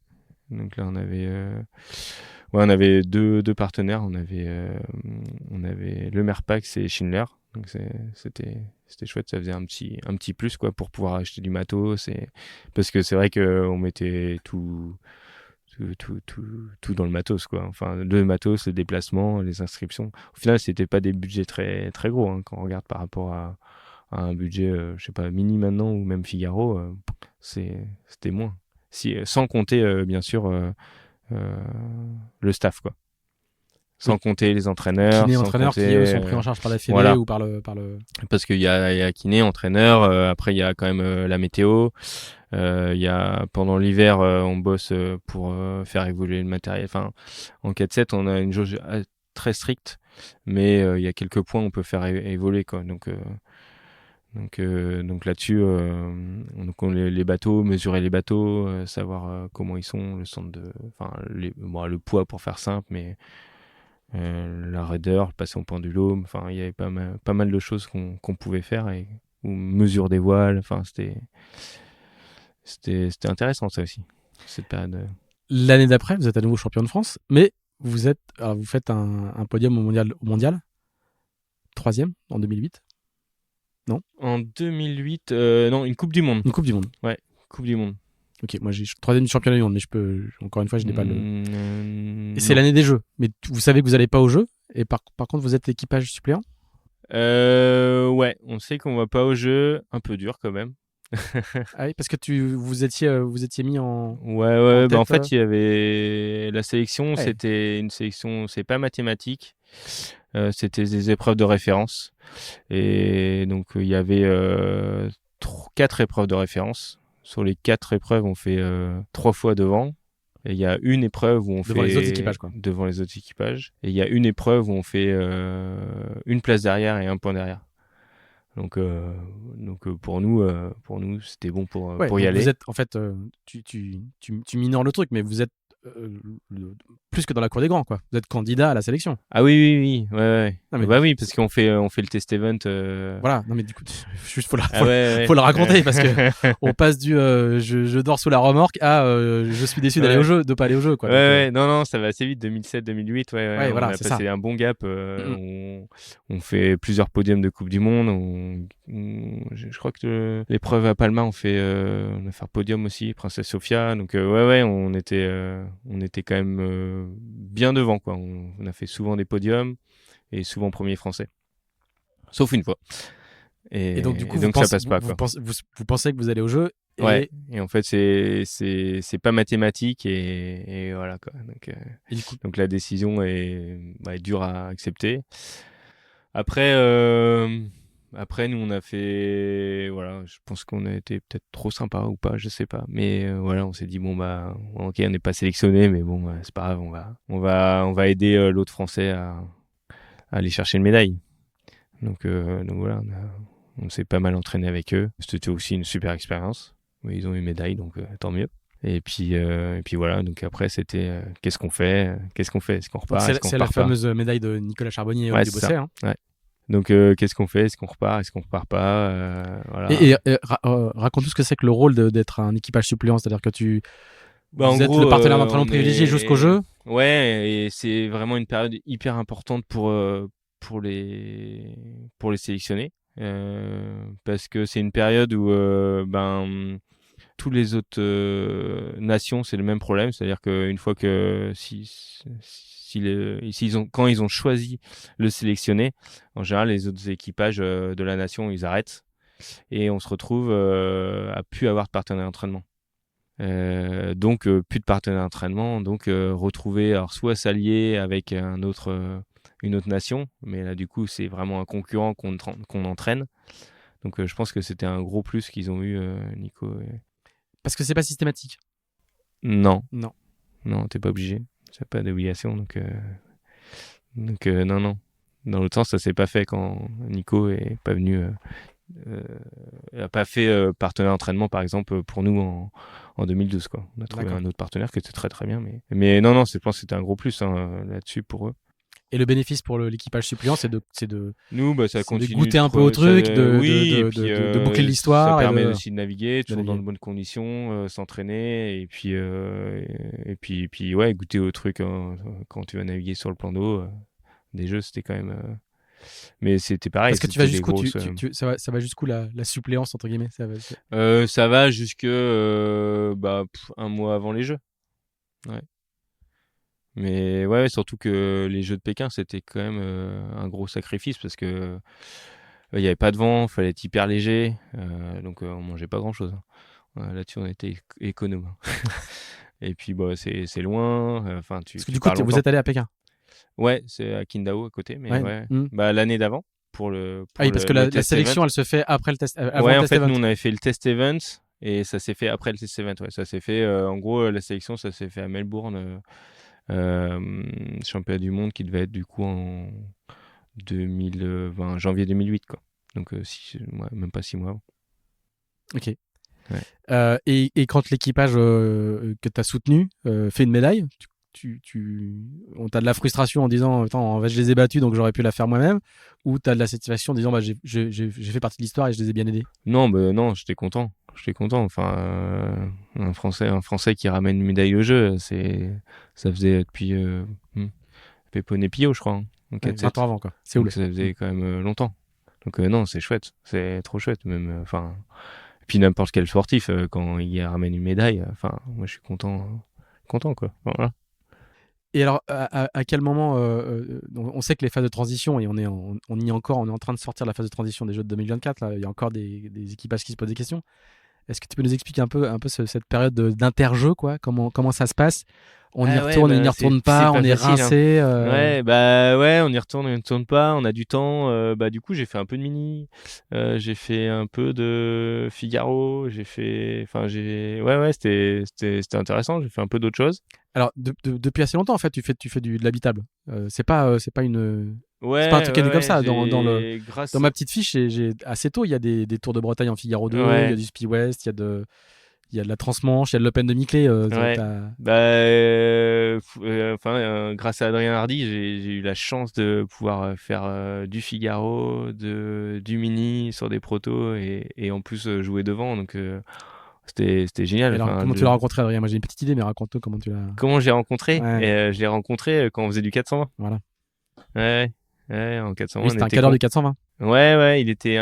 Donc là, on avait deux partenaires. On avait le Merpax et Schindler. Donc c'était chouette. Ça faisait un petit plus quoi pour pouvoir acheter du matos. Parce que c'est vrai qu'on mettait tout dans le matos quoi. Enfin, le matos, le déplacement, les inscriptions. Au final, c'était pas des budgets très très gros hein, quand on regarde par rapport à un budget, je sais pas, Mini maintenant ou même Figaro, c'était moins. Sans compter bien sûr euh, le staff quoi. Oui. Sans compter les entraîneurs, Kiné, sans entraîneurs qui, eux, compter sont pris en charge par la Fédé voilà, ou par le... parce il y a kiné, entraîneur, après il y a quand même la météo, il y a pendant l'hiver on bosse pour faire évoluer le matériel. Enfin, en 4-7 on a une jauge très stricte, mais il y a quelques points où on peut faire évoluer quoi. Donc là-dessus, les bateaux, mesurer les bateaux, savoir comment ils sont, le centre enfin le poids pour faire simple, mais la raideur, passer en pendulum, enfin il y avait pas mal de choses qu'on pouvait faire ou mesure des voiles, enfin c'était intéressant ça aussi cette période. L'année d'après, vous êtes à nouveau champion de France, mais vous faites un podium au mondial, troisième en 2008, non? En 2008, non, une Coupe du Monde. Une Coupe du Monde. Ouais, Coupe du Monde. Ok, moi j'ai troisième du championnat du monde, mais encore une fois, je n'ai pas le. Et c'est Non. l'année des Jeux, mais vous savez que vous n'allez pas aux Jeux, et par contre vous êtes équipage suppléant. Ouais, on sait qu'on va pas au jeu, un peu dur quand même. Ah oui, parce que vous étiez mis en Ouais, bah en tête. fait, il y avait la sélection, Ouais. c'était une sélection, c'est pas mathématique, c'était des épreuves de référence. Et donc, il y avait 4 épreuves de référence. Sur les 4 épreuves, on fait 3 fois devant. Et il y a une épreuve où on Devant fait les autres équipages, quoi. devant les autres équipages. Et il y a une épreuve où on fait une place derrière et un point derrière. Donc pour nous, c'était bon Ouais, pour y donc vous aller. êtes, en fait, tu minores le truc, mais vous êtes le- plus que dans la cour des grands, quoi. Vous êtes candidat à la sélection. Ah oui, oui, oui, ouais, ouais. Non, mais Bah oui, parce on fait le test event. voilà. Non, mais du coup, juste Ah ouais, faut le raconter ouais. parce que on passe du je dors sous la remorque à je suis déçu d'aller au Ouais. jeu, de pas aller au jeu, quoi. Ouais, Donc, ouais, non, non, ça va assez vite, 2007-2008, ouais, ouais, ouais, on voilà, a c'est ça. passé un bon gap, Mm. on fait plusieurs podiums de Coupe du Monde, je crois que l'épreuve à Palma, on a fait un podium aussi, Princesse Sofia, donc ouais, ouais, on était quand même bien devant, quoi, on a fait souvent des podiums, et souvent premier français, sauf une fois, Et donc, du coup, et donc ça passe pas, quoi. vous pensez que vous allez au jeu Ouais, et, et en fait, c'est pas mathématique et voilà, quoi. et du coup, Donc la décision est dure à accepter. Après, après nous on a fait, voilà, je pense qu'on a été peut-être trop sympa ou pas, je sais pas. Mais voilà, on s'est dit bon bah ok, on n'est pas sélectionné, mais bon c'est pas grave, on va aider l'autre Français à aller chercher une médaille. Donc voilà, on s'est pas mal entraîné avec eux. C'était aussi une super expérience. Oui, ils ont eu une médaille, donc tant mieux. Et puis voilà, donc après c'était qu'est-ce qu'on fait Est-ce qu'on donc repart Est-ce qu'on c'est la repart pas? fameuse médaille de Nicolas Charbonnier au Ouais, du c'est ça. Bosset, hein. Ouais. Donc qu'est-ce qu'on fait Est-ce qu'on repart Est-ce qu'on repart pas Voilà. Raconte-nous ce que c'est que le rôle d'être un équipage suppléant, c'est-à-dire que Bah, en vous êtes le gros, partenaire d'entraînement privilégié jusqu'au jeu. ouais, et c'est vraiment une période hyper importante pour les sélectionner. Parce que c'est une période où ben tous les autres nations, c'est le même problème, c'est-à-dire qu'une fois que quand ils ont choisi le sélectionner, en général les autres équipages de la nation ils arrêtent et on se retrouve à plus avoir de partenaire d'entraînement. Donc plus de partenaire d'entraînement, donc retrouver alors soit s'allier avec une autre nation, mais là du coup c'est vraiment un concurrent qu'on entraîne. Donc je pense que c'était un gros plus qu'ils ont eu Nico. Parce que c'est pas systématique. Non, Non. non, t'es pas obligé. C'est pas d'obligation, donc non, non. Dans l'autre sens, ça s'est pas fait quand Nico est pas venu, a pas fait partenaire d'entraînement, par exemple, pour nous en 2012, quoi. On a trouvé D'accord. un autre partenaire qui était très très bien, mais non, non, je pense que c'était un gros plus là-dessus pour eux. Et le bénéfice pour l'équipage suppléant, c'est de Nous, bah, ça c'est de continue goûter un peu au truc, oui, et puis de boucler ça l'histoire et permet de aussi de naviguer, toujours dans naviguer. de bonnes conditions, s'entraîner, et puis ouais, goûter au truc hein, quand tu vas naviguer sur le plan d'eau. Des jeux, c'était quand même. Mais c'était pareil, Parce que tu vas c'était des jusqu'où grosses. ça va jusqu'où la suppléance entre guillemets, Ça va jusque un mois avant les Jeux. Ouais. Mais ouais, surtout que les Jeux de Pékin, c'était quand même un gros sacrifice parce que il n'y avait pas de vent, fallait être hyper léger, donc on mangeait pas grand-chose, hein. Là-dessus, on était économe. Et puis bah, c'est loin, enfin Parce que tu du coup pars vous longtemps. êtes allé à Pékin. Ouais, c'est à Qingdao à côté, mais Ouais. ouais. Mm. Bah, l'année d'avant Ah oui, parce que le la test event. sélection elle se fait après le test avant Ouais, le en test fait, event. nous, on avait fait le test event et ça s'est fait après le test event. Ouais, ça s'est fait, en gros, la sélection, ça s'est fait à Melbourne, championnat du monde qui devait être du coup en 2020, janvier 2008, quoi. Donc, même pas 6 mois avant. Ok. Ouais. Et quand l'équipage que tu as soutenu fait une médaille, on t'a de la frustration en disant attends, en fait, je les ai battus donc j'aurais pu la faire moi-même, ou tu as de la satisfaction en disant bah, j'ai fait partie de l'histoire et je les ai bien aidés. Non, bah, non, j'étais content. J'étais content. Enfin, un Français qui ramène une médaille au jeu, ça faisait depuis Pépone et Pillot, je crois, hein, en Ouais, 20 ans 4-7. avant quoi. C'est Donc ouf. ça faisait quand même longtemps. Donc non, c'est chouette, c'est trop chouette même. Enfin, et puis n'importe quel sportif quand il ramène une médaille, enfin moi je suis content quoi. Voilà. Et alors, à quel moment on sait que les phases de transition, et on y est encore, on est en train de sortir de la phase de transition des Jeux de 2024. Là, il y a encore des équipages qui se posent des questions. Est-ce que tu peux nous expliquer un peu cette période d'interjeu, quoi, comment ça se passe? On y Ah ouais, retourne, on n'y bah, retourne c'est pas, on pas est facile, hein. rincé. Ouais, bah ouais, on y retourne pas, on a du temps. Bah du coup, j'ai fait un peu de mini, j'ai fait un peu de Figaro, ouais ouais, c'était intéressant. J'ai fait un peu d'autres choses. Alors, depuis assez longtemps, en fait, tu fais de l'habitable. C'est pas c'est pas un Ouais, truc qui est ouais, né comme ouais, ça. j'ai Dans grâce. ma petite fiche, assez tôt, il y a des Tours de Bretagne en Figaro 2, il y a Ouais, du Speed West, il y a Il y a de la transmanche, il y a de l'Open de Miquelet. Ouais. Grâce à Adrien Hardy, j'ai eu la chance de pouvoir faire du Figaro, du mini sur des protos et en plus jouer devant. Donc c'était génial. Alors, comment tu l'as rencontré, Adrien? Moi, j'ai une petite idée, mais raconte-nous comment tu l'as. Comment j'ai rencontré? Ouais. Je l'ai rencontré quand on faisait du 420. Voilà. Ouais, en 420. Oui, c'était un cadre du 420. Ouais, il était il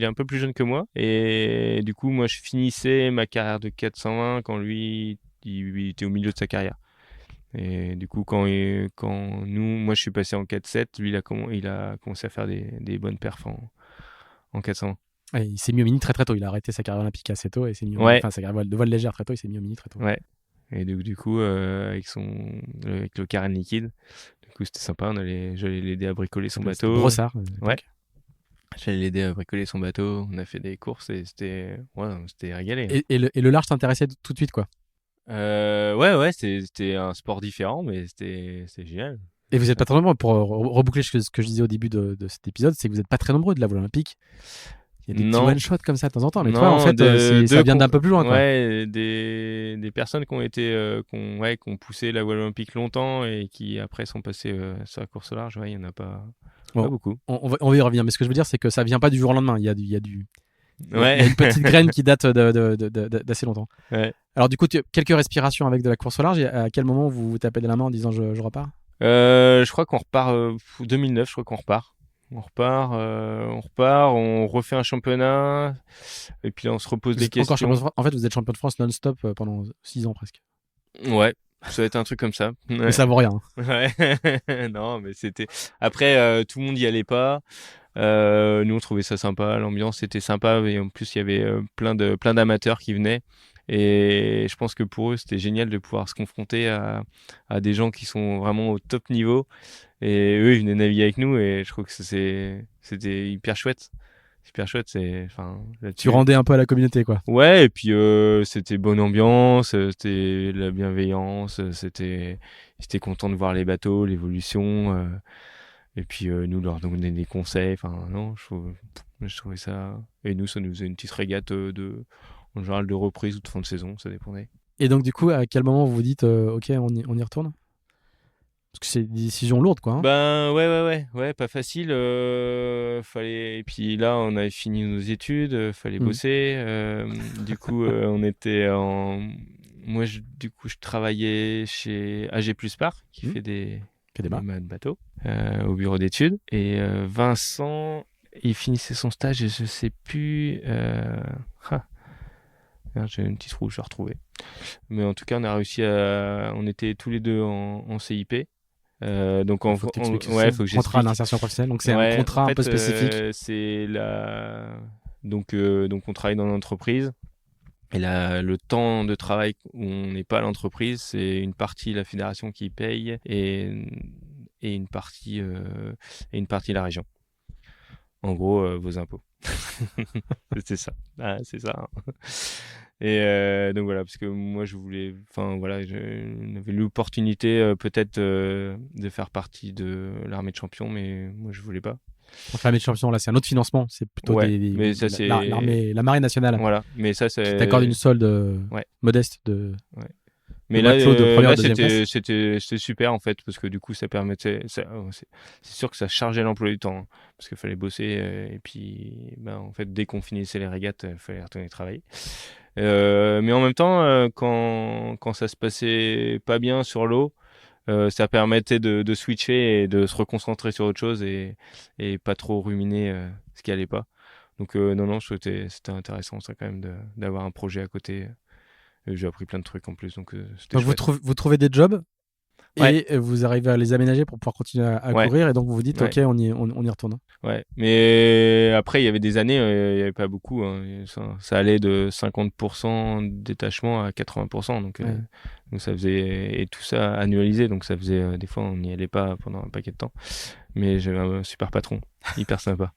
est un peu plus jeune que moi. Et du coup, moi, je finissais ma carrière de 420 quand lui, il était au milieu de sa carrière. Et du coup, moi, je suis passé en 4-7, lui, il a commencé à faire des bonnes perfs en 420. Ouais, il s'est mis au mini très très tôt. Il a arrêté sa carrière olympique assez tôt et s'est mis Ouais. enfin, sa carrière de voile légère très tôt. Il s'est mis au mini très tôt. Ouais. Et du coup, avec le Karen liquide, du coup, c'était sympa. J'allais l'aider à bricoler son bateau. Brossard. Ouais. J'allais l'aider à bricoler son bateau. On a fait des courses et c'était régalé. Et le large t'intéressait tout de suite, quoi. Ouais, c'était un sport différent, mais c'était génial. Et vous n'êtes pas très nombreux, pour reboucler ce que je disais au début de cet épisode, c'est que vous n'êtes pas très nombreux de la voile olympique. Il y a des petits one-shots comme ça de temps en temps, mais toi, en fait, ça vient d'un peu plus loin, quoi. Ouais, des personnes qui ont poussé la voile olympique longtemps et qui après sont passées sur la course au large, ouais, il n'y en a pas beaucoup. On va y revenir, mais ce que je veux dire, c'est que ça vient pas du jour au lendemain. Il y a Ouais. une petite graine qui date d'assez longtemps. Ouais. Alors du coup, quelques respirations avec de la course au large. Et à quel moment vous vous tapez de la main en disant je repars? Je crois qu'on repart 2009. Je crois qu'on repart. On repart, on refait un championnat et puis là on se repose des questions. En fait, vous êtes champion de France non-stop pendant 6 ans presque. Ouais. Ça va être un truc comme ça. Ouais. Mais ça vaut rien. Ouais. Non, mais c'était. Après, tout le monde y allait pas. Nous, on trouvait ça sympa. L'ambiance était sympa. Et en plus, il y avait plein d'amateurs qui venaient. Et je pense que pour eux, c'était génial de pouvoir se confronter à des gens qui sont vraiment au top niveau. Et eux, ils venaient naviguer avec nous. Et je trouve que c'était hyper chouette. Super chouette, tu rendais un peu à la communauté, quoi. Ouais, et puis c'était bonne ambiance, c'était la bienveillance, ils étaient contents de voir les bateaux, l'évolution, et puis nous leur donner des conseils. Enfin non, je trouvais ça. Et nous, ça nous faisait une petite régate en général de reprise ou de fin de saison, ça dépendait. Et donc du coup, à quel moment vous vous dites ok, on y retourne? Parce que c'est des décisions lourdes, quoi. Hein. Ben ouais, pas facile. Fallait. Et puis là, on avait fini nos études, fallait bosser. Du coup, on était en. Moi, je travaillais chez AG Plus Par, qui fait des mâts de bateau, au bureau d'études. Et Vincent, il finissait son stage et je sais plus. J'ai une petite roue, je vais retrouver. Mais en tout cas, on a réussi on était tous les deux en CIP. Donc faut que j'explique. Contrat d'insertion professionnelle, donc c'est un contrat un peu spécifique. Donc on travaille dans l'entreprise et là, le temps de travail où on n'est pas à l'entreprise, c'est une partie la fédération qui paye et une partie la région. En gros, vos impôts. C'est ça. Ah, c'est ça. Et donc voilà, parce que moi j'avais l'opportunité peut-être de faire partie de l'armée de champions, mais moi je voulais pas. Donc l'armée de champions, là, c'est un autre financement, c'est plutôt mais ça, c'est... la marine nationale. Voilà, mais ça c'est. Qui t'accorde une solde modeste de. Ouais. Mais là, c'était super en fait, parce que du coup, ça permettait. C'est sûr que ça chargeait l'emploi du temps, hein, parce qu'il fallait bosser, et puis en fait, dès qu'on finissait les régates, il fallait retourner travailler. Mais en même temps, quand ça se passait pas bien sur l'eau, ça permettait de switcher et de se reconcentrer sur autre chose et pas trop ruminer ce qui allait pas. Donc non, je trouvais que c'était intéressant ça quand même d'avoir un projet à côté. J'ai appris plein de trucs en plus, donc c'était chouette. Vous trouvez des jobs et vous arrivez à les aménager pour pouvoir continuer à courir, et donc vous vous dites ok, on y retourne. Ouais, mais après il y avait des années, il n'y avait pas beaucoup, hein. Ça allait de 50% de détachement à 80%, donc ça faisait, et tout ça annualisé, donc ça faisait des fois on n'y allait pas pendant un paquet de temps, mais j'avais un super patron, hyper sympa.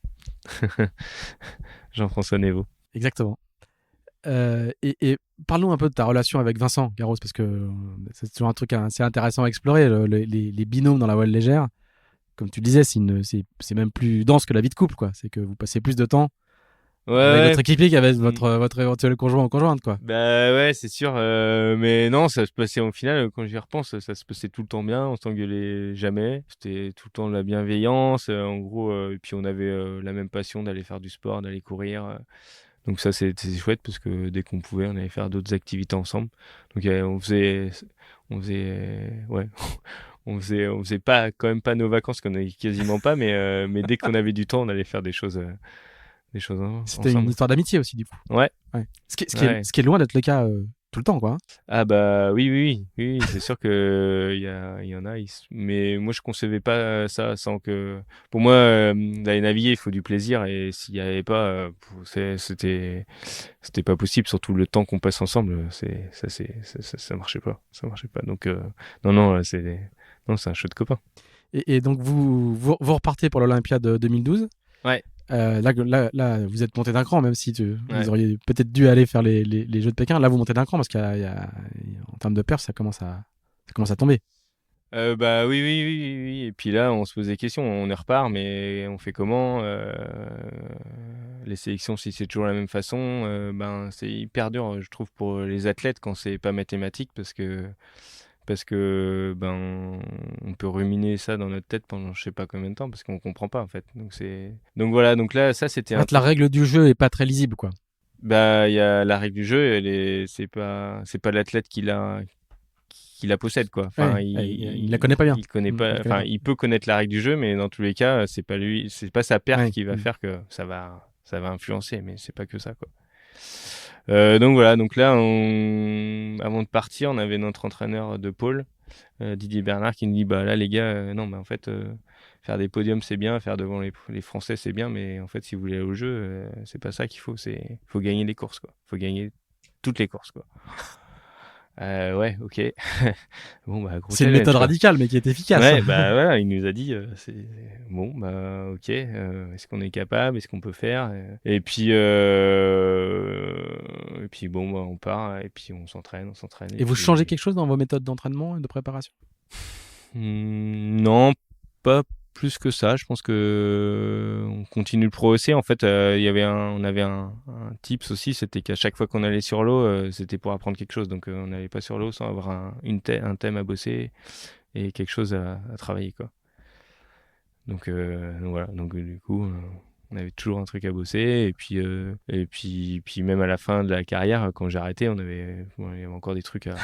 Jean-François Névaux. Exactement. Et parlons un peu de ta relation avec Vincent Garros, parce que c'est toujours un truc assez intéressant à explorer, les binômes dans la voile légère. Comme tu le disais, c'est même plus dense que la vie de couple, quoi. C'est que vous passez plus de temps avec Ouais, votre équipier qu'avec ouais. votre éventuel conjoint ou conjointe, quoi. Bah ouais, c'est sûr. Mais non, ça se passait au final, quand j'y repense, ça se passait tout le temps bien. On s'engueulait jamais. C'était tout le temps de la bienveillance. En gros, et puis on avait la même passion d'aller faire du sport, d'aller courir. Donc ça, c'est chouette parce que dès qu'on pouvait, on allait faire d'autres activités ensemble. Donc ouais, on faisait pas quand même pas nos vacances, qu'on avait quasiment pas, mais dès qu'on avait du temps, on allait faire des choses C'était une ensemble. histoire d'amitié aussi, du coup. Ouais, Ouais. ouais. Ce qui est loin d'être le cas tout le temps, quoi. Hein. Ah bah oui, c'est sûr que il y en a, mais moi je concevais pas ça sans que. Pour moi, d'aller naviguer, il faut du plaisir et s'il y avait pas, c'était pas possible. Surtout le temps qu'on passe ensemble, ça marchait pas, ça marchait pas. Donc non, non, c'est un chouette copain. Et donc, vous repartez pour l'Olympiade 2012. Ouais, Là, vous êtes monté d'un cran, même si ouais. vous auriez peut-être dû aller faire les Jeux de Pékin. Là, vous montez d'un cran parce en termes de perf, ça commence à tomber. Bah oui. Et puis là, on se pose des questions. On y repart, mais on fait comment? Les sélections, si c'est toujours la même façon, ben c'est hyper dur, je trouve, pour les athlètes quand c'est pas mathématique, parce que ben on peut ruminer ça dans notre tête pendant je sais pas combien de temps parce qu'on comprend pas en fait. Donc voilà. Donc là, ça c'était En un fait, la truc. règle du jeu est pas très lisible, quoi. Bah il y a la règle du jeu. C'est pas l'athlète qui la possède quoi. Enfin, Ouais, il la connaît pas bien. il connaît Il pas. la connaît Enfin, pas. il peut connaître la règle du jeu, mais dans tous les cas, c'est pas sa perf Ouais. qui va faire que ça va influencer, mais c'est pas que ça quoi. Donc voilà. Donc là, avant de partir, on avait notre entraîneur de pôle, Didier Bernard, qui nous dit bah là les gars, non, mais en fait. Faire des podiums c'est bien, faire devant les Français c'est bien, mais en fait si vous voulez aller au jeu, c'est pas ça qu'il faut, faut gagner les courses quoi, faut gagner toutes les courses quoi. Ouais, ok. Bon, bah, gros C'est une méthode challenge, quoi. radicale, mais qui est efficace. Ouais, bah voilà, il nous a dit, c'est bon, bah ok, est-ce qu'on est capable, est-ce qu'on peut faire? Et puis bon, bah, on part, et puis on s'entraîne, et Et vous changez puis quelque chose dans vos méthodes d'entraînement et de préparation? Non, pas plus que ça. Je pense que on continue de progresser. En fait, on avait un tips aussi, c'était qu'à chaque fois qu'on allait sur l'eau, c'était pour apprendre quelque chose. Donc, on n'allait pas sur l'eau sans avoir un thème à bosser et quelque chose à travailler, quoi. Donc voilà. Donc du coup, on avait toujours un truc à bosser. Puis même à la fin de la carrière, quand j'ai arrêté, bon, il y avait encore des trucs à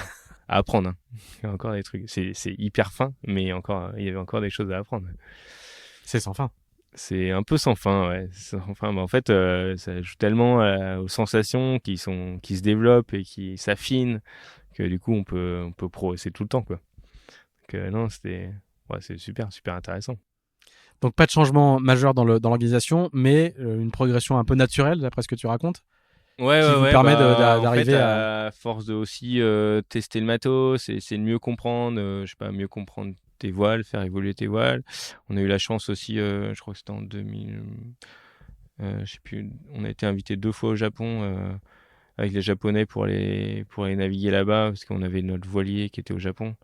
apprendre. Hein. Il y a encore des trucs. C'est hyper fin, mais il y avait encore des choses à apprendre. C'est sans fin. C'est un peu sans fin, ouais. Sans fin. Mais en fait, ça joue tellement aux sensations qui se développent et qui s'affinent que du coup, on peut progresser tout le temps, quoi. Donc, non, ouais, c'est super intéressant. Donc pas de changement majeur dans l'organisation, mais une progression un peu naturelle, d'après ce que tu racontes, qui vous Ouais, permet bah, en fait, d'arriver à... à force de aussi tester le matos, c'est de mieux comprendre, je sais pas, mieux comprendre tes voiles, faire évoluer tes voiles. On a eu la chance aussi, je crois que c'était en 2000, je sais plus, on a été invité 2 fois au Japon avec les Japonais pour aller naviguer là-bas, parce qu'on avait notre voilier qui était au Japon.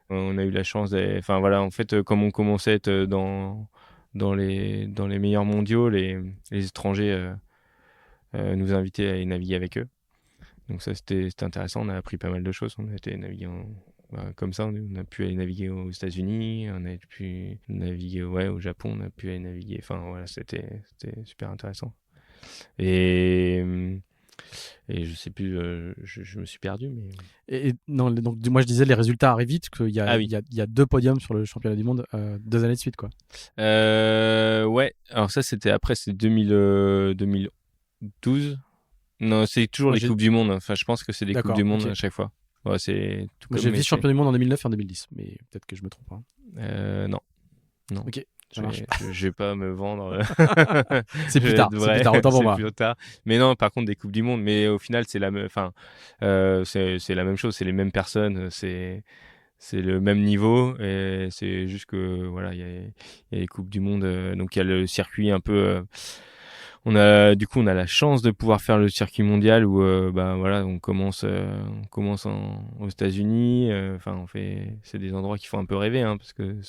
On a eu la chance enfin voilà, en fait, comme on commençait à être dans les meilleurs mondiaux, les étrangers nous invitaient à aller naviguer avec eux. Donc ça, c'était intéressant. On a appris pas mal de choses. On a été naviguer comme ça. On a pu aller naviguer aux États-Unis. On a pu naviguer ouais, au Japon. On a pu aller naviguer. Enfin voilà, c'était super intéressant. Et, et je sais plus, je me suis perdu. Mais... Non, donc moi je disais les résultats arrivent vite, Ah oui. il y a 2 podiums sur le championnat du monde 2 années de suite, quoi. Ouais. Alors ça, c'était après, c'est 2012. Non, c'est toujours Moi les j'ai... Coupes du Monde. Enfin, je pense que c'est des Coupes D'accord, du Monde ok. à chaque fois. Ouais, c'est tout Moi comme j'ai Messi. vice-champion du monde en 2009 et en 2010, mais peut-être que je me trompe. Hein. Non, non. Ok, ça marche. Je vais pas me vendre. C'est Je plus vais tard, être c'est plus vrai. tard, autant pour C'est moi. plus tard. Mais non, par contre, des Coupes du Monde. Mais au final, enfin, c'est la même chose. C'est les mêmes personnes. C'est le même niveau. Et c'est juste que, voilà, il y a les Coupes du Monde. Donc, il y a le circuit un peu, on a la chance de pouvoir faire le circuit mondial où voilà, on commence aux États-Unis. Enfin, c'est des endroits qui font un peu rêver, hein, parce que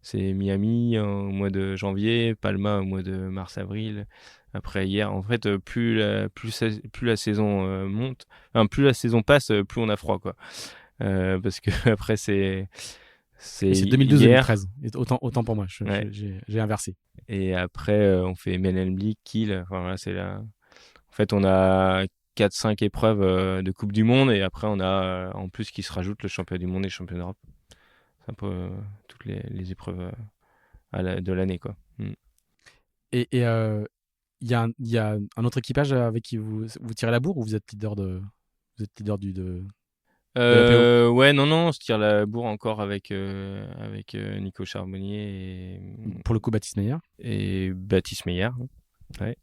c'est Miami au mois de janvier, Palma au mois de mars-avril. Après hier, en fait, plus la saison monte, enfin, plus la saison passe, plus on a froid, quoi. Parce que après c'est Et c'est hier. 2012-2013. Autant pour moi, Ouais. j'ai inversé. Et après, on fait Menelmlik, Kiel. Enfin, voilà, c'est là. En fait, on a 4-5 épreuves de Coupe du Monde et après, on a en plus qui se rajoute le championnat du monde et le championnat d'Europe. C'est un peu toutes les épreuves de l'année, quoi. Mm. Et il y a un autre équipage avec qui vous tirez la bourre ou vous êtes leader de la PO Ouais, non, on se tire la bourre encore avec Nico Charbonnier pour le coup Baptiste Meyer, et Baptiste Meyer. Ouais.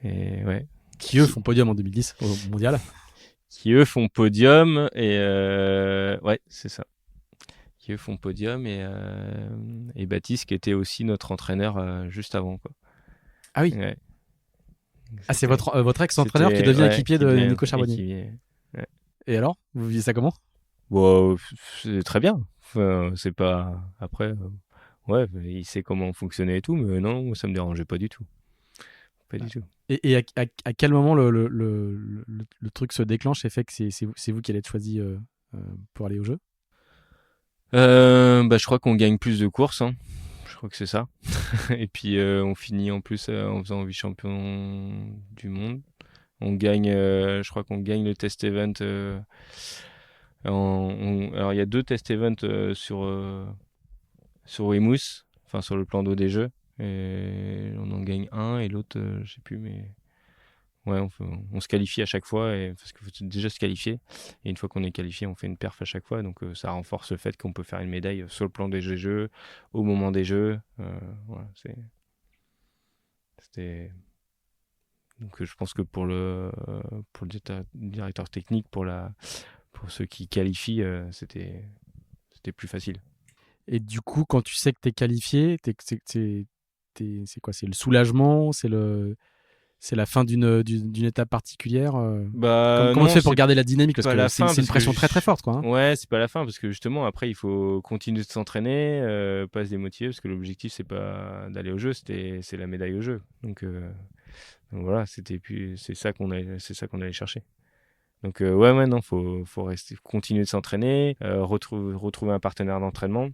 Et ouais. qui eux font podium en 2010 au mondial. Qui eux font podium et ouais, c'est ça. Qui eux font podium et Baptiste qui était aussi notre entraîneur juste avant, quoi. Ah oui. Ouais. Ah, c'est votre ex-entraîneur qui devient équipier qui de devient Nico Charbonnier. Ouais. Et alors, vous vivez ça comment? Bon, c'est très bien. Enfin, c'est pas après. Ouais, il sait comment fonctionner et tout, mais non, ça me dérangeait pas du tout. Pas du tout. Et à quel moment le truc se déclenche et fait que c'est vous qui allez être choisi pour aller au jeu? Je crois qu'on gagne plus de courses, hein. Je crois que c'est ça. Et puis on finit en plus en faisant vice-champion du monde. Je crois qu'on gagne le test event. Alors il y a 2 test events sur Weymouth, enfin sur le plan d'eau des jeux. Et on en gagne un et l'autre, je sais plus, mais ouais, on se qualifie à chaque fois parce qu'il faut déjà se qualifier. Et une fois qu'on est qualifié, on fait une perf à chaque fois. Donc ça renforce le fait qu'on peut faire une médaille sur le plan des jeux, au moment des jeux. Voilà, c'était. Donc je pense que pour le directeur technique, pour ceux qui qualifient, c'était plus facile. Et du coup, quand tu sais que t'es qualifié, c'est quoi? C'est le soulagement? C'est la fin d'une étape particulière? Comment tu Non, fais pour c'est garder la dynamique? Parce pas que la c'est fin une parce que pression très très forte, quoi, hein. ouais, c'est pas la fin parce que justement après il faut continuer de s'entraîner, pas se démotiver parce que l'objectif c'est pas d'aller au jeu, c'est la médaille au jeu. Donc voilà, c'est ça qu'on allait chercher. Donc ouais, non, faut rester, continuer de s'entraîner, retrouver un partenaire d'entraînement.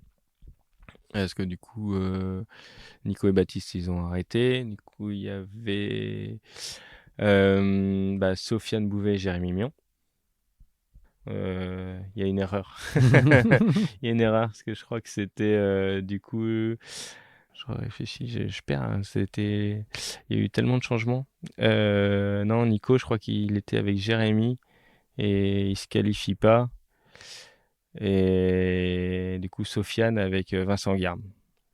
Parce que du coup, Nico et Baptiste, ils ont arrêté. Du coup, il y avait Sofiane Bouvet et Jérémy Mion. Il y a une erreur. Il y a une erreur parce que je crois que c'était du coup. Je réfléchis, je perds, hein. Il y a eu tellement de changements. Non, Nico, je crois qu'il était avec Jérémy et il se qualifie pas. Et du coup, Sofiane avec Vincent Garde.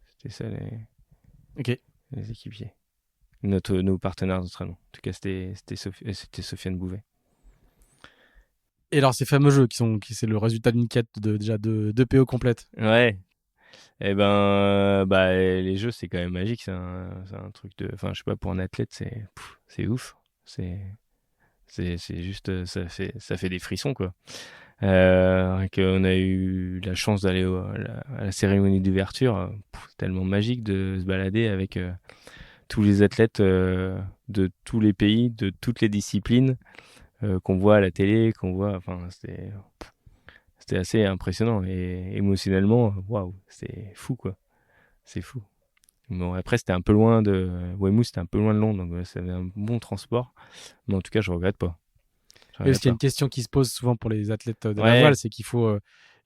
C'était ça Ok. les équipiers. Nos partenaires d'entraînement. En tout cas, c'était Sofiane Bouvet. Et alors, ces fameux jeux c'est le résultat d'une quête déjà de PO complète. Ouais. Et les jeux, c'est quand même magique. C'est un truc de. Enfin, je sais pas, pour un athlète, c'est ouf. C'est juste. Ça fait des frissons, quoi. Qu'on a eu la chance d'aller à la cérémonie d'ouverture. Tellement magique de se balader avec tous les athlètes de tous les pays, de toutes les disciplines qu'on voit à la télé, qu'on voit. Enfin, c'était assez impressionnant et émotionnellement, waouh, c'est fou, quoi. C'est fou. Bon, après, c'était un peu loin de Weymouth, c'était un peu loin de Londres, donc ça avait un bon transport. Mais en tout cas, je regrette pas. Je Et parce regrette qu'il y a pas. une question qui se pose souvent pour les athlètes de la Ouais, voile, c'est qu'il faut.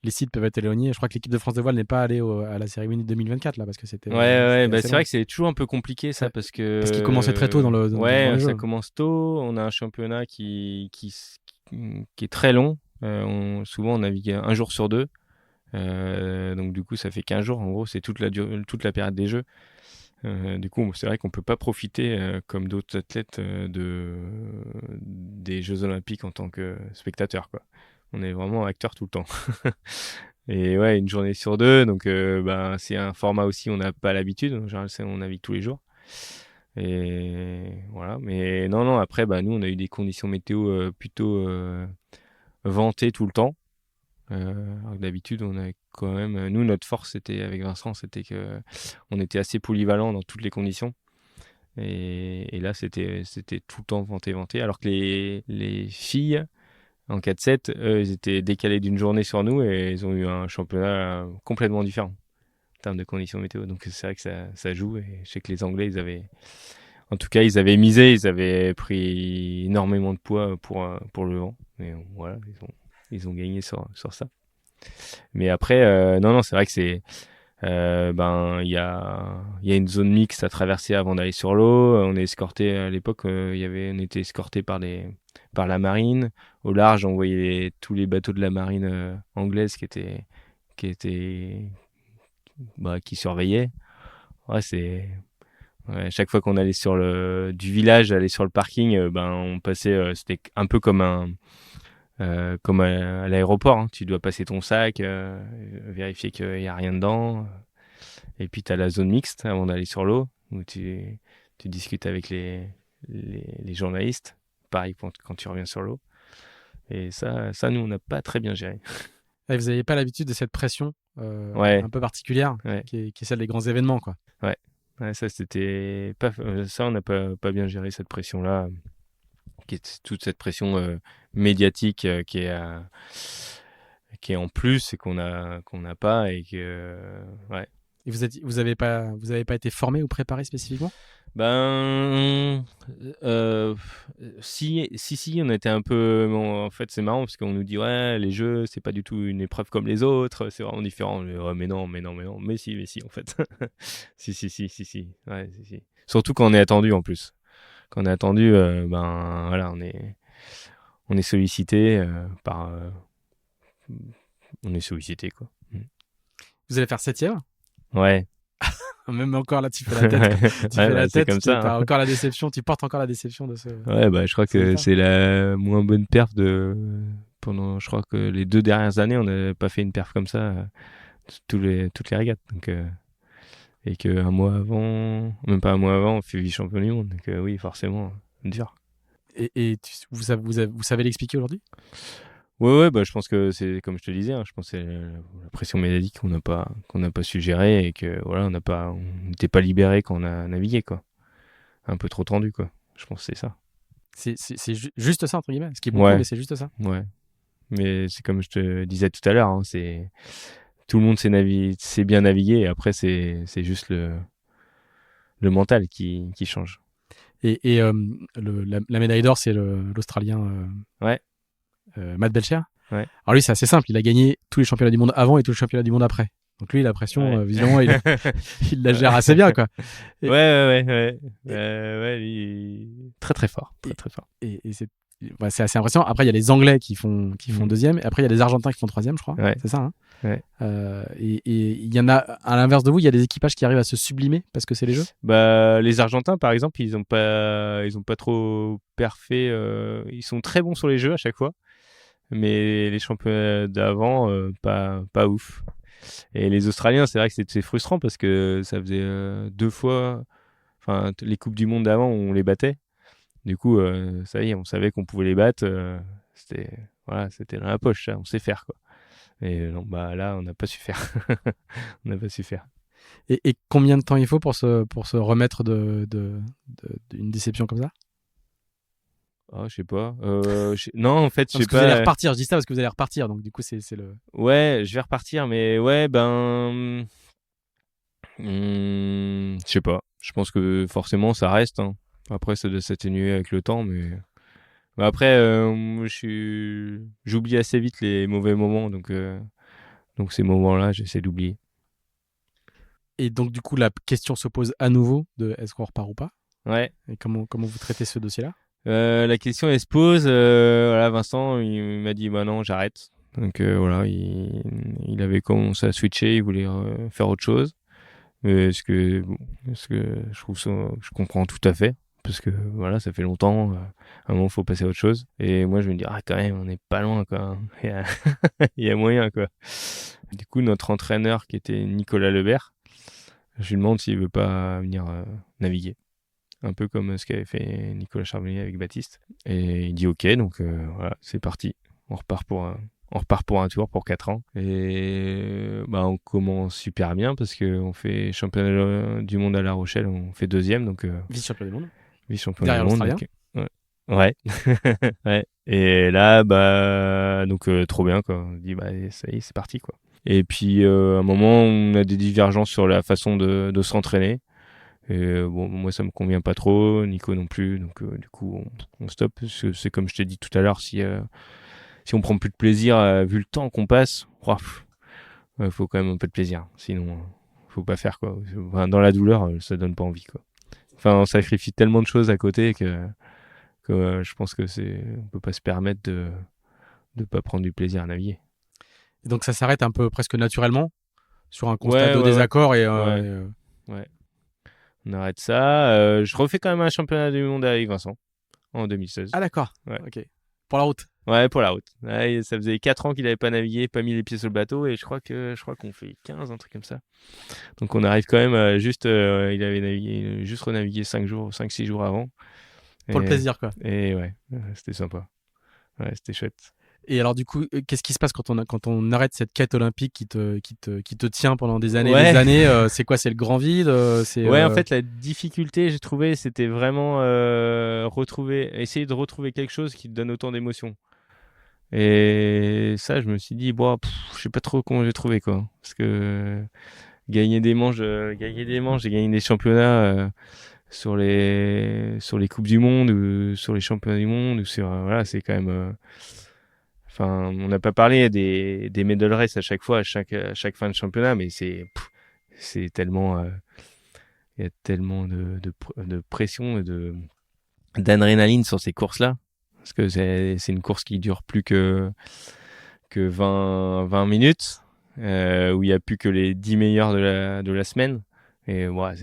Les sites peuvent être éloignés. Je crois que l'équipe de France de voile n'est pas allée à la cérémonie de 2024 là parce que ouais, c'était assez c'est loin. vrai que c'est toujours un peu compliqué ça parce Parce qu'ils commençaient très tôt que dans les ça jeux. commence tôt. On a un championnat qui est très long. Souvent, on navigue un jour sur deux. Donc du coup, ça fait 15 jours. En gros, c'est toute la période des Jeux. Du coup, c'est vrai qu'on peut pas profiter comme d'autres athlètes des Jeux Olympiques en tant que spectateur, quoi. On est vraiment acteur tout le temps. Et ouais, une journée sur deux, donc c'est un format aussi on n'a pas l'habitude. En général, on navigue tous les jours. Et voilà. Mais non, après, nous, on a eu des conditions météo plutôt ventées tout le temps. Alors que d'habitude, on a quand même. Nous, notre force, c'était avec Vincent, c'était que on était assez polyvalent dans toutes les conditions. Et là, c'était tout le temps venté. Alors que les filles, en 4-7, eux, ils étaient décalés d'une journée sur nous et ils ont eu un championnat complètement différent en termes de conditions météo. Donc c'est vrai que ça joue. Et je sais que les Anglais, en tout cas, ils avaient misé, ils avaient pris énormément de poids pour le vent. Mais voilà, ils ont gagné sur ça. Mais après, non, c'est vrai que il y a une zone mixte à traverser avant d'aller sur l'eau. On est escorté à l'époque, on était escorté par la marine. Au large, on voyait tous les bateaux de la marine anglaise qui surveillaient. Ouais, ouais, chaque fois qu'on allait du village, aller sur le parking, on passait. C'était un peu comme à l'aéroport, hein. Tu dois passer ton sac, vérifier qu'il n'y a rien dedans. Et puis tu as la zone mixte avant d'aller sur l'eau, où tu discutes avec les journalistes. Pareil quand tu reviens sur l'eau. Et ça, nous, on n'a pas très bien géré. Et vous n'avez pas l'habitude de cette pression Ouais, un peu particulière ouais, qui est celle des grands événements, quoi. ouais. Ouais, ça, c'était pas, ça, on n'a pas bien géré cette pression-là, toute cette pression médiatique qui est en plus et qu'on n'a pas et que, ouais. Et vous avez pas été formé ou préparé spécifiquement? Ben, si, on était un peu. Bon, en fait, c'est marrant parce qu'on nous dit, ouais, les jeux, c'est pas du tout une épreuve comme les autres, c'est vraiment différent. Ouais, mais non, mais si, en fait. Si. Ouais, si. Surtout quand on est attendu en plus. Quand on est attendu, voilà, on est sollicité on est sollicité, quoi. Vous allez faire 7e? Ouais. Même encore là, tu fais la tête. Tu Ouais, fais la c'est tête, comme ça, t'as hein. encore la déception, tu portes encore la déception de ce Ouais, je crois que résultat. c'est la moins bonne perf pendant, je crois que les 2 dernières années, on n'a pas fait une perf comme ça, toutes les régates. Donc, et qu'un mois avant, même pas un mois avant, on fait vice-champion du monde. Donc, oui, forcément, dur. Et vous savez l'expliquer aujourd'hui? Ouais, je pense que c'est comme je te disais, hein, je pense que c'est la pression médiatique qu'on n'a pas su gérer et que voilà, on n'était pas libéré quand on a navigué, quoi. Un peu trop tendu, quoi. Je pense que c'est ça. C'est juste ça, entre guillemets. Ce qui est beaucoup, Ouais, mais c'est juste ça. ouais. Mais c'est comme je te disais tout à l'heure, hein, tout le monde sait bien naviguer et après c'est juste le mental qui change. Et la médaille d'or, c'est l'Australien Ouais, Matt Belcher. ouais. Alors lui, c'est assez simple. Il a gagné tous les championnats du monde avant et tous les championnats du monde après. Donc lui, la pression, Ouais. visiblement, il la gère assez bien, quoi. Et, Ouais, lui, très très fort, très fort. et c'est assez impressionnant. Après, il y a les Anglais qui font deuxième. Et après, il y a les Argentins qui font troisième, je crois. Ouais. C'est ça, hein. Ouais. Et il y en a, à l'inverse de vous, il y a des équipages qui arrivent à se sublimer parce que c'est les jeux. Les Argentins, par exemple, ils ont pas trop perfé. Ils sont très bons sur les jeux à chaque fois, mais les championnats d'avant, pas ouf. Et les Australiens, c'est vrai que c'est frustrant parce que ça faisait 2 fois, enfin les coupes du monde d'avant, on les battait. Du coup, ça y est, on savait qu'on pouvait les battre. C'était dans la poche, ça, on sait faire, quoi. Et non, là, on n'a pas su faire. On n'a pas su faire. Et combien de temps il faut pour se remettre d'une déception comme ça? Ah, je sais pas. Non, en fait, je sais Parce que vous allez pas. repartir. Je dis ça parce que vous allez repartir. Donc du coup, c'est le. Ouais, je vais repartir, mais ouais, je sais pas. Je pense que forcément, ça reste, hein. Après, ça doit s'atténuer avec le temps, mais après, j'oublie assez vite les mauvais moments, donc ces moments-là, j'essaie d'oublier. Et donc du coup, la question se pose à nouveau de est-ce qu'on repart ou pas? Ouais. Et comment vous traitez ce dossier-là? La question, elle se pose. Voilà, Vincent, il m'a dit, bah non, j'arrête. Donc voilà, il avait commencé à switcher, il voulait faire autre chose. Mais ce que je trouve ça, je comprends tout à fait. Parce que voilà, ça fait longtemps. À un moment, il faut passer à autre chose. Et moi, je me dis, quand même, on n'est pas loin, quoi. Il y a moyen, quoi. Du coup, notre entraîneur, qui était Nicolas Lebert, je lui demande s'il veut pas venir naviguer. un peu comme ce qu'avait fait Nicolas Charbonnier avec Baptiste. Et il dit ok, donc voilà, c'est parti. On repart pour un tour pour 4 ans. Et bah, on commence super bien parce qu'on fait championnat du monde à La Rochelle, on fait deuxième, donc Vice-champion du monde. vice-champion du Derrière monde. l'Australien. Donc, ouais. Ouais. Et là, bah, donc trop bien, quoi. On dit, bah, ça y est, c'est parti, quoi. Et puis, à un moment, on a des divergences sur la façon de s'entraîner. Et bon, moi, ça me convient pas trop, Nico non plus. Donc, du coup, on stoppe. C'est comme je t'ai dit tout à l'heure, si on prend plus de plaisir, vu le temps qu'on passe, faut quand même un peu de plaisir. Sinon, faut pas faire, quoi. Enfin, dans la douleur, ça donne pas envie, quoi. Enfin, on sacrifie tellement de choses à côté que je pense que on peut pas se permettre de pas prendre du plaisir à naviguer. Et donc ça s'arrête un peu presque naturellement sur un constat Ouais, de ouais, ouais. désaccord Ouais, ouais. On arrête ça. Je refais quand même un championnat du monde avec Vincent en 2016. Ah d'accord. Ouais. Ok. Pour la route. Ouais, pour la route. Ouais, ça faisait 4 ans qu'il avait pas navigué, pas mis les pieds sur le bateau, et je crois qu'on fait 15, un truc comme ça. Donc on arrive quand même il avait navigué, juste renavigué 5-6 jours avant. Pour le plaisir quoi. Et ouais, c'était sympa. Ouais, c'était chouette. Et alors du coup, qu'est-ce qui se passe quand on arrête cette quête olympique qui te tient pendant des années et Ouais. des années c'est quoi? C'est le grand vide Ouais, en fait, la difficulté, j'ai trouvé, c'était vraiment essayer de retrouver quelque chose qui te donne autant d'émotions. Et ça, je me suis dit, bon, je sais pas trop comment j'ai trouvé, quoi. Parce que gagner des manches, j'ai gagné des championnats sur les coupes du monde ou sur les championnats du monde ou voilà, c'est quand même. Enfin, on n'a pas parlé des medal race à chaque fois, à chaque fin de championnat, mais c'est tellement, il y a tellement de pression et d'adrénaline sur ces courses-là. Parce que c'est une course qui dure plus que 20 minutes, où il n'y a plus que les 10 meilleurs de la semaine. Et ouais,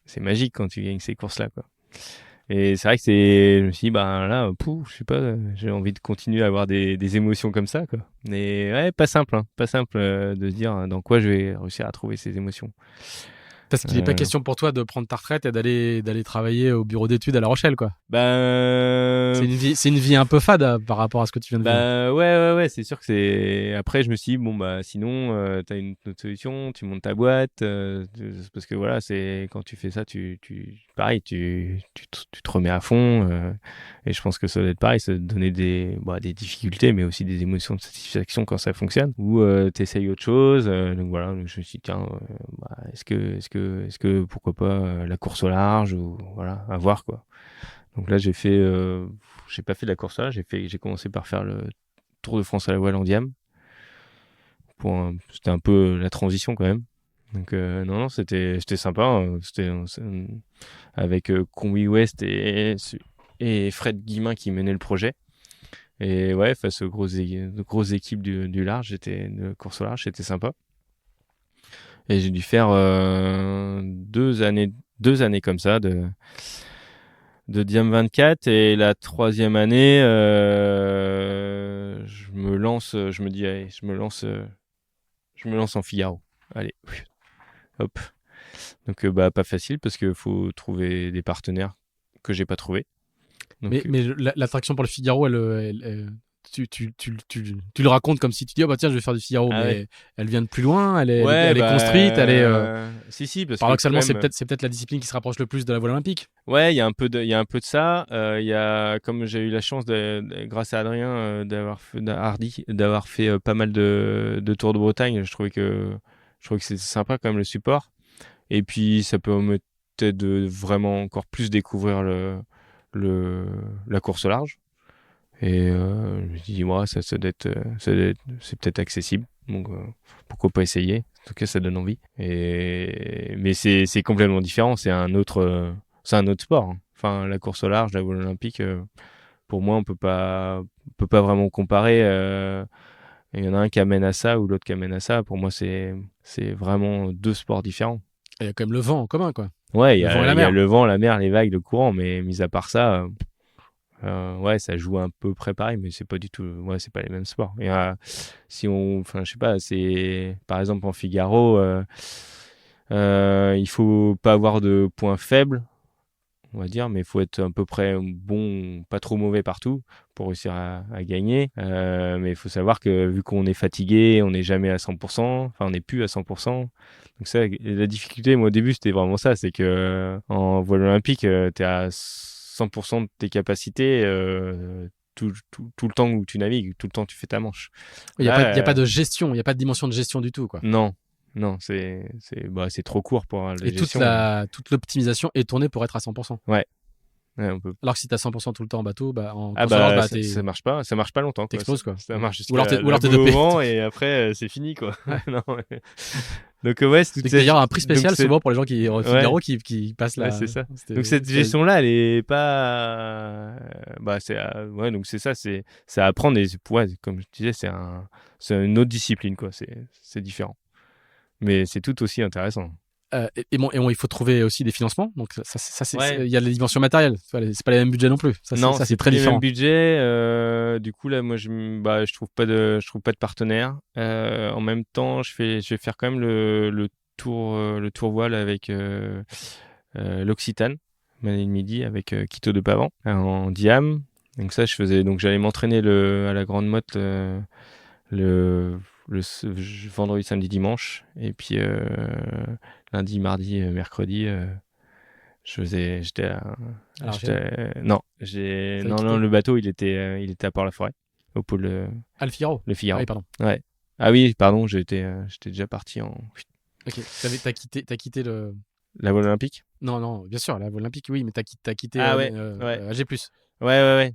c'est magique quand tu gagnes ces courses-là, quoi. Et c'est vrai que je me suis dit, bah là, je sais pas, j'ai envie de continuer à avoir des émotions comme ça, quoi. Mais ouais, pas simple, hein, pas simple de se dire dans quoi je vais réussir à trouver ces émotions. Parce qu'il n'est pas question pour toi de prendre ta retraite et d'aller travailler au bureau d'études à La Rochelle quoi. Ben, C'est une vie un peu fade par rapport à ce que tu viens de vivre. bah ouais, c'est sûr que c'est. Après, je me suis dit, bon, bah sinon, t'as une autre solution, tu montes ta boîte, parce que voilà, c'est quand tu fais ça, pareil, tu te remets à fond, et je pense que ça doit être pareil, ça doit te donner des difficultés, mais aussi des émotions de satisfaction quand ça fonctionne, ou t'essayes autre chose, donc voilà, donc je me suis dit, tiens, est-ce que, pourquoi pas la course au large, ou voilà, à voir, quoi. Donc là, j'ai pas fait de la course là, j'ai commencé par faire le Tour de France à la voile en diam. C'était un peu la transition quand même. Donc non, c'était sympa. Avec Combi West et Fred Guillemin qui menait le projet. Et ouais, face aux grosses équipes du large, de course au large, c'était sympa. Et j'ai dû faire 2 années comme ça de Diam 24, et la 3e année, je me lance, je me dis, allez, je me lance en Figaro. Allez, hop. Donc, bah, pas facile parce qu'il faut trouver des partenaires que j'ai pas trouvé. Donc, Mais l'attraction pour le Figaro, tu le racontes comme si tu dis oh bah tiens je vais faire du Figaro, mais ouais. elle vient de plus loin, elle est Bah, construite, elle est si, parce paradoxalement que c'est peut-être la discipline qui se rapproche le plus de la voile olympique. ouais, il y a un peu de ça. Comme j'ai eu la chance grâce à Adrien, d'avoir fait pas mal de Tours de Bretagne, je trouvais que c'était sympa quand même le support. Et puis ça peut peut-être de vraiment encore plus découvrir la course au large. Et je me dis, ouais, c'est peut-être accessible. Donc pourquoi pas essayer? En tout cas, ça donne envie. Mais c'est complètement différent. C'est un autre sport, hein. Enfin, la course au large, la voile olympique, pour moi, on peut pas vraiment comparer. Il y en a un qui amène à ça ou l'autre qui amène à ça. Pour moi, c'est vraiment 2 sports différents. Il y a quand même le vent en commun quoi. Ouais, Le vent et la il y a mer. le vent, la mer, les vagues, le courant, mais mis à part ça, ouais, ça joue un peu près pareil, mais c'est pas du tout, ouais, c'est pas les mêmes sports. Enfin, je sais pas, c'est par exemple en Figaro, il faut pas avoir de points faibles. on va dire, mais il faut être à peu près bon, pas trop mauvais partout pour réussir à gagner. Mais il faut savoir que vu qu'on est fatigué, on n'est jamais à 100%, enfin on n'est plus à 100%. Donc ça, la difficulté, moi au début, c'était vraiment ça, c'est que en voile olympique, tu es à 100% de tes capacités tout le temps où tu navigues, tout le temps tu fais ta manche. Il n'y a, Là, y a pas de gestion, il n'y a pas de dimension de gestion du tout, quoi. non, non, c'est trop court pour la Et gestion. toute l'optimisation est tournée pour être à 100%. Ouais, on peut. Alors que si tu as 100% tout le temps en bateau, en Ah course au large, bah ça marche pas longtemps quoi. t'exploses, quoi. Ça marche Ou alors jusqu'à ou alors t'es la boue dopé. au vent et après c'est fini quoi. Ouais. Non, ouais. Donc ouais, c'est C'est d'ailleurs un prix spécial donc, souvent pour les gens qui au Figaro Ouais. qui passent Ouais, la. c'est ça. Donc cette gestion là, elle est pas bah c'est ouais, donc c'est ça, c'est à apprendre et ouais, comme je disais, c'est une autre discipline quoi, c'est différent. Mais c'est tout aussi intéressant. Il faut trouver aussi des financements. Donc Ouais. il y a les dimensions matérielles. C'est pas les mêmes budgets non plus. Non, C'est très plus les mêmes différent. budgets. Du coup là, moi, je trouve pas de partenaire. En même temps, je vais faire quand même le tour voile avec l'Occitane, Manille Midi avec Quito de Pavan en Diam. Donc ça, j'allais m'entraîner à la Grande Motte le vendredi, samedi, dimanche, et puis lundi, mardi, mercredi. Alors, Non, le bateau, il était à Port-la-Forêt, au pôle le Figaro. Le Figaro. Ah oui, pardon. Ouais. Ah oui, pardon, j'étais déjà parti en Ok. T'as quitté le. la voile olympique. Non, bien sûr, la voile olympique, oui, mais t'as quitté Ah ouais. AG+. Ouais.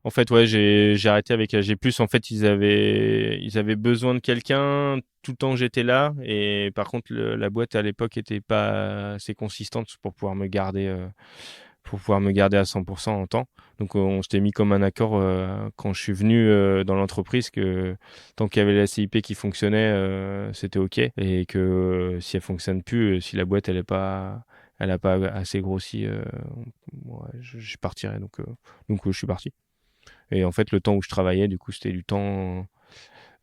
En fait, ouais, j'ai arrêté avec AG+. En fait, ils avaient besoin de quelqu'un tout le temps que j'étais là. Et par contre, la boîte à l'époque était pas assez consistante pour pouvoir me garder à 100% en temps. Donc, on s'était mis comme un accord quand je suis venu dans l'entreprise que tant qu'il y avait la CIP qui fonctionnait, c'était OK. Et que si elle fonctionne plus, si la boîte elle a pas assez grossi, ouais, je partirais. Donc, je suis parti. Et en fait, le temps où je travaillais, du coup, c'était du temps.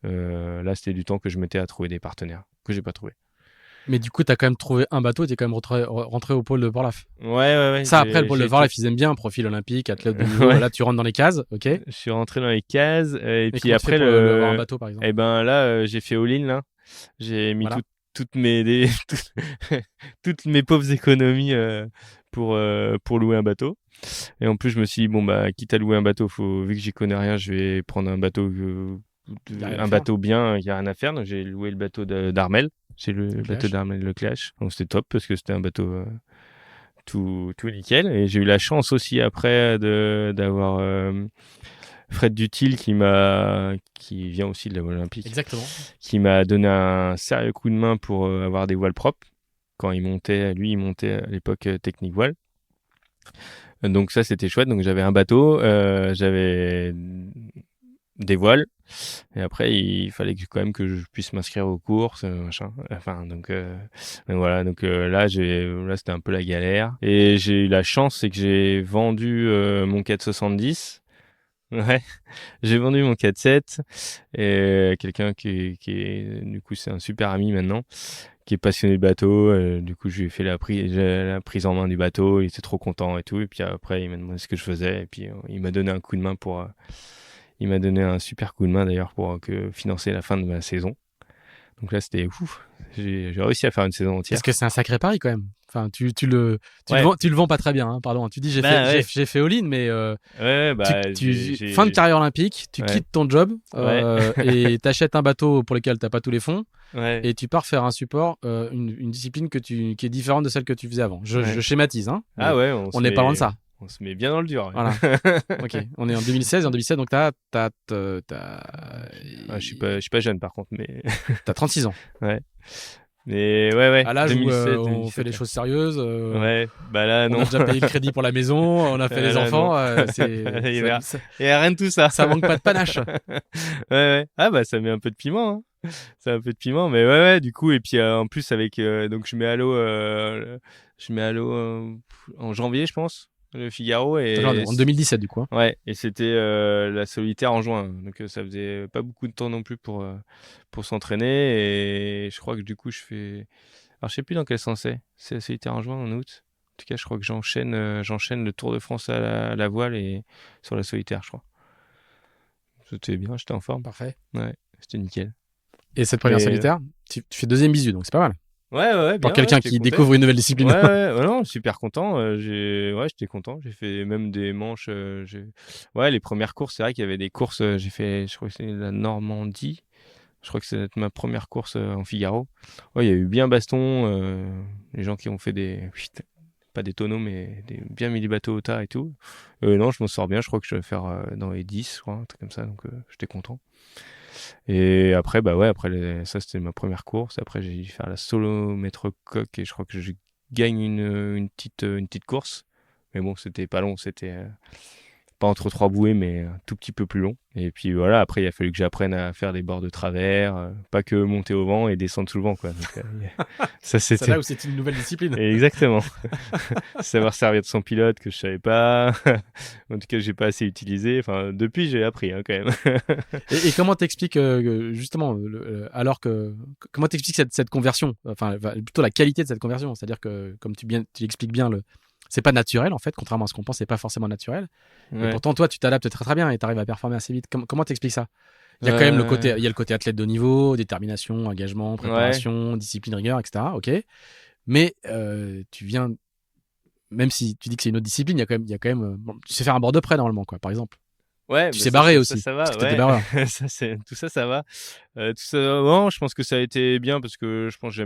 Là, c'était du temps que je mettais à trouver des partenaires que j'ai pas trouvé. Mais du coup, t'as quand même trouvé un bateau et t'es quand même rentré au pôle de Port-Laf. Ouais. Ça, après, le pôle de Port-Laf, ils aiment bien, profil olympique, athlète de niveau. Ouais. Là, tu rentres dans les cases, ok. Et Je suis rentré dans les cases. Et puis comment tu fais après, pour avoir un bateau, par exemple? Eh ben là, j'ai fait all-in, là. J'ai mis Voilà. toutes toutes mes pauvres économies pour louer un bateau. Et en plus, je me suis dit, bon, bah, quitte à louer un bateau, vu que j'y connais rien, je vais prendre un bateau, bateau bien, il n'y a rien à faire. Donc, j'ai loué le bateau d'Armel. J'ai le bateau d'Armel Le Clash. Donc, c'était top parce que c'était un bateau tout nickel. Et j'ai eu la chance aussi après d'avoir Fred Dutil qui vient aussi de la voile olympique. Exactement. Qui m'a donné un sérieux coup de main pour avoir des voiles propres. Quand il montait à l'époque Technique Voile. Donc ça, c'était chouette. Donc j'avais un bateau, j'avais des voiles. Et après, il fallait quand même que je puisse m'inscrire aux courses, machin. Enfin, donc voilà. Donc là, c'était un peu la galère. Et j'ai eu la chance, c'est que j'ai vendu mon 470. Ouais, j'ai vendu mon 4.7 et quelqu'un qui est, du coup, c'est un super ami maintenant, qui est passionné de bateau. Du coup, je lui ai fait la prise en main du bateau. Il était trop content et tout. Et puis après, il m'a demandé ce que je faisais. Et puis, il m'a donné un coup de main il m'a donné un super coup de main d'ailleurs pour financer la fin de ma saison. Donc là, c'était ouf. J'ai réussi à faire une saison entière. Parce que c'est un sacré pari quand même. Enfin, tu le vends pas très bien, hein, pardon. Tu dis j'ai fait all-in, mais fin de carrière olympique, tu quittes ton job et t'achètes un bateau pour lequel t'as pas tous les fonds et tu pars faire un support, une discipline qui est différente de celle que tu faisais avant. Je schématise, hein. Ah ouais, on n'est pas loin de ça. On se met bien dans le dur. Ouais. Voilà. Ok. On est en 2016. En 2017, donc je suis pas jeune par contre, mais t'as 36 ans. Ouais. Mais ouais. À l'âge où on fait les choses sérieuses. Ouais. Bah là non. On a déjà payé le crédit pour la maison, on a fait les enfants. Il y a rien de tout ça. Ça manque pas de panache. Ouais. Ah bah ça met un peu de piment. Hein. C'est un peu de piment, mais ouais. Du coup, et puis en plus avec donc je mets à l'eau en janvier, je pense. Le Figaro en 2017 du coup. Ouais, et c'était la solitaire en juin, donc ça faisait pas beaucoup de temps non plus pour s'entraîner, et je crois que du coup je fais Alors, je sais plus dans quel sens c'est. C'est la solitaire en juin, en août. En tout cas, je crois que j'enchaîne le Tour de France à la voile et sur la solitaire, je crois. C'était bien, j'étais en forme. Parfait. Ouais, c'était nickel. Et cette première Mais, solitaire, tu fais deuxième bisu, donc c'est pas mal. ouais, Pour bien. quelqu'un J'étais qui content. découvre une nouvelle discipline. Ouais, non, super content. J'étais content. J'ai fait même des manches. Ouais, les premières courses, c'est vrai qu'il y avait des courses. J'ai fait, je crois que c'est la Normandie. Je crois que c'est ma première course en Figaro. Ouais, il y a eu bien baston. Les gens qui ont fait pas des tonneaux, mais bien mis les bateaux au tas et tout. Non, je m'en sors bien. Je crois que je vais faire dans les 10, je crois, un truc comme ça. Donc, j'étais content. Et après, bah ouais, ça c'était ma première course. Après, j'ai dû faire la solo maître coq et je crois que je gagne une petite course. Mais bon, c'était pas long. C'était pas entre trois bouées, mais un tout petit peu plus long. Et puis voilà, après, il a fallu que j'apprenne à faire des bords de travers, pas que monter au vent et descendre sous le vent, quoi. Donc, ça, C'est c'était là où c'est une nouvelle discipline. exactement. Savoir servir de son pilote que je savais pas. En tout cas, j'ai pas assez utilisé. Enfin, depuis, j'ai appris quand même. Et comment t'expliques justement, comment t'expliques cette conversion, enfin plutôt la qualité de cette conversion, c'est-à-dire que comme tu expliques bien, c'est pas naturel en fait, contrairement à ce qu'on pense, c'est pas forcément naturel. Et Ouais. pourtant toi, tu t'adaptes très très bien et t'arrives à performer assez vite. Comment t'expliques ça? Il y a quand même il y a le côté athlète de haut niveau, détermination, engagement, Ouais. préparation, discipline, rigueur, etc. Ok, mais tu viens, même si tu dis que c'est une autre discipline, il y a quand même, bon, tu sais faire un bord de près normalement, quoi, par exemple. Ouais, Tu bah sais barrer aussi, ça parce va, que t'étais ouais. barreur. Tout ça, ça va. Tout ça, non, je pense que ça a été bien parce que je pense que j'ai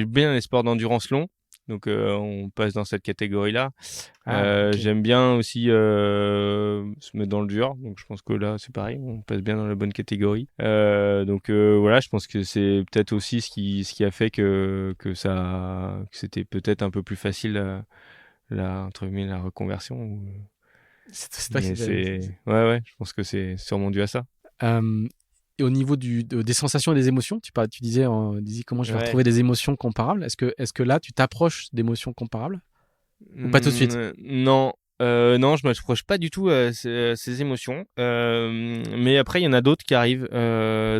bien les sports d'endurance longs. Donc, on passe dans cette catégorie-là. Ah, ok. J'aime bien aussi se mettre dans le dur. Donc, je pense que là, c'est pareil. On passe bien dans la bonne catégorie. Donc, voilà, je pense que c'est peut-être aussi ce qui a fait que c'était peut-être un peu plus facile entre guillemets, la reconversion. C'est pas Mais ouais, je pense que c'est sûrement dû à ça. Et au niveau des sensations et des émotions, tu disais, comment je vais Ouais. retrouver des émotions comparables. Est-ce que là, tu t'approches d'émotions comparables ou pas tout de suite? Non, non, je m'approche pas du tout à ces émotions. Mais après, il y en a d'autres qui arrivent,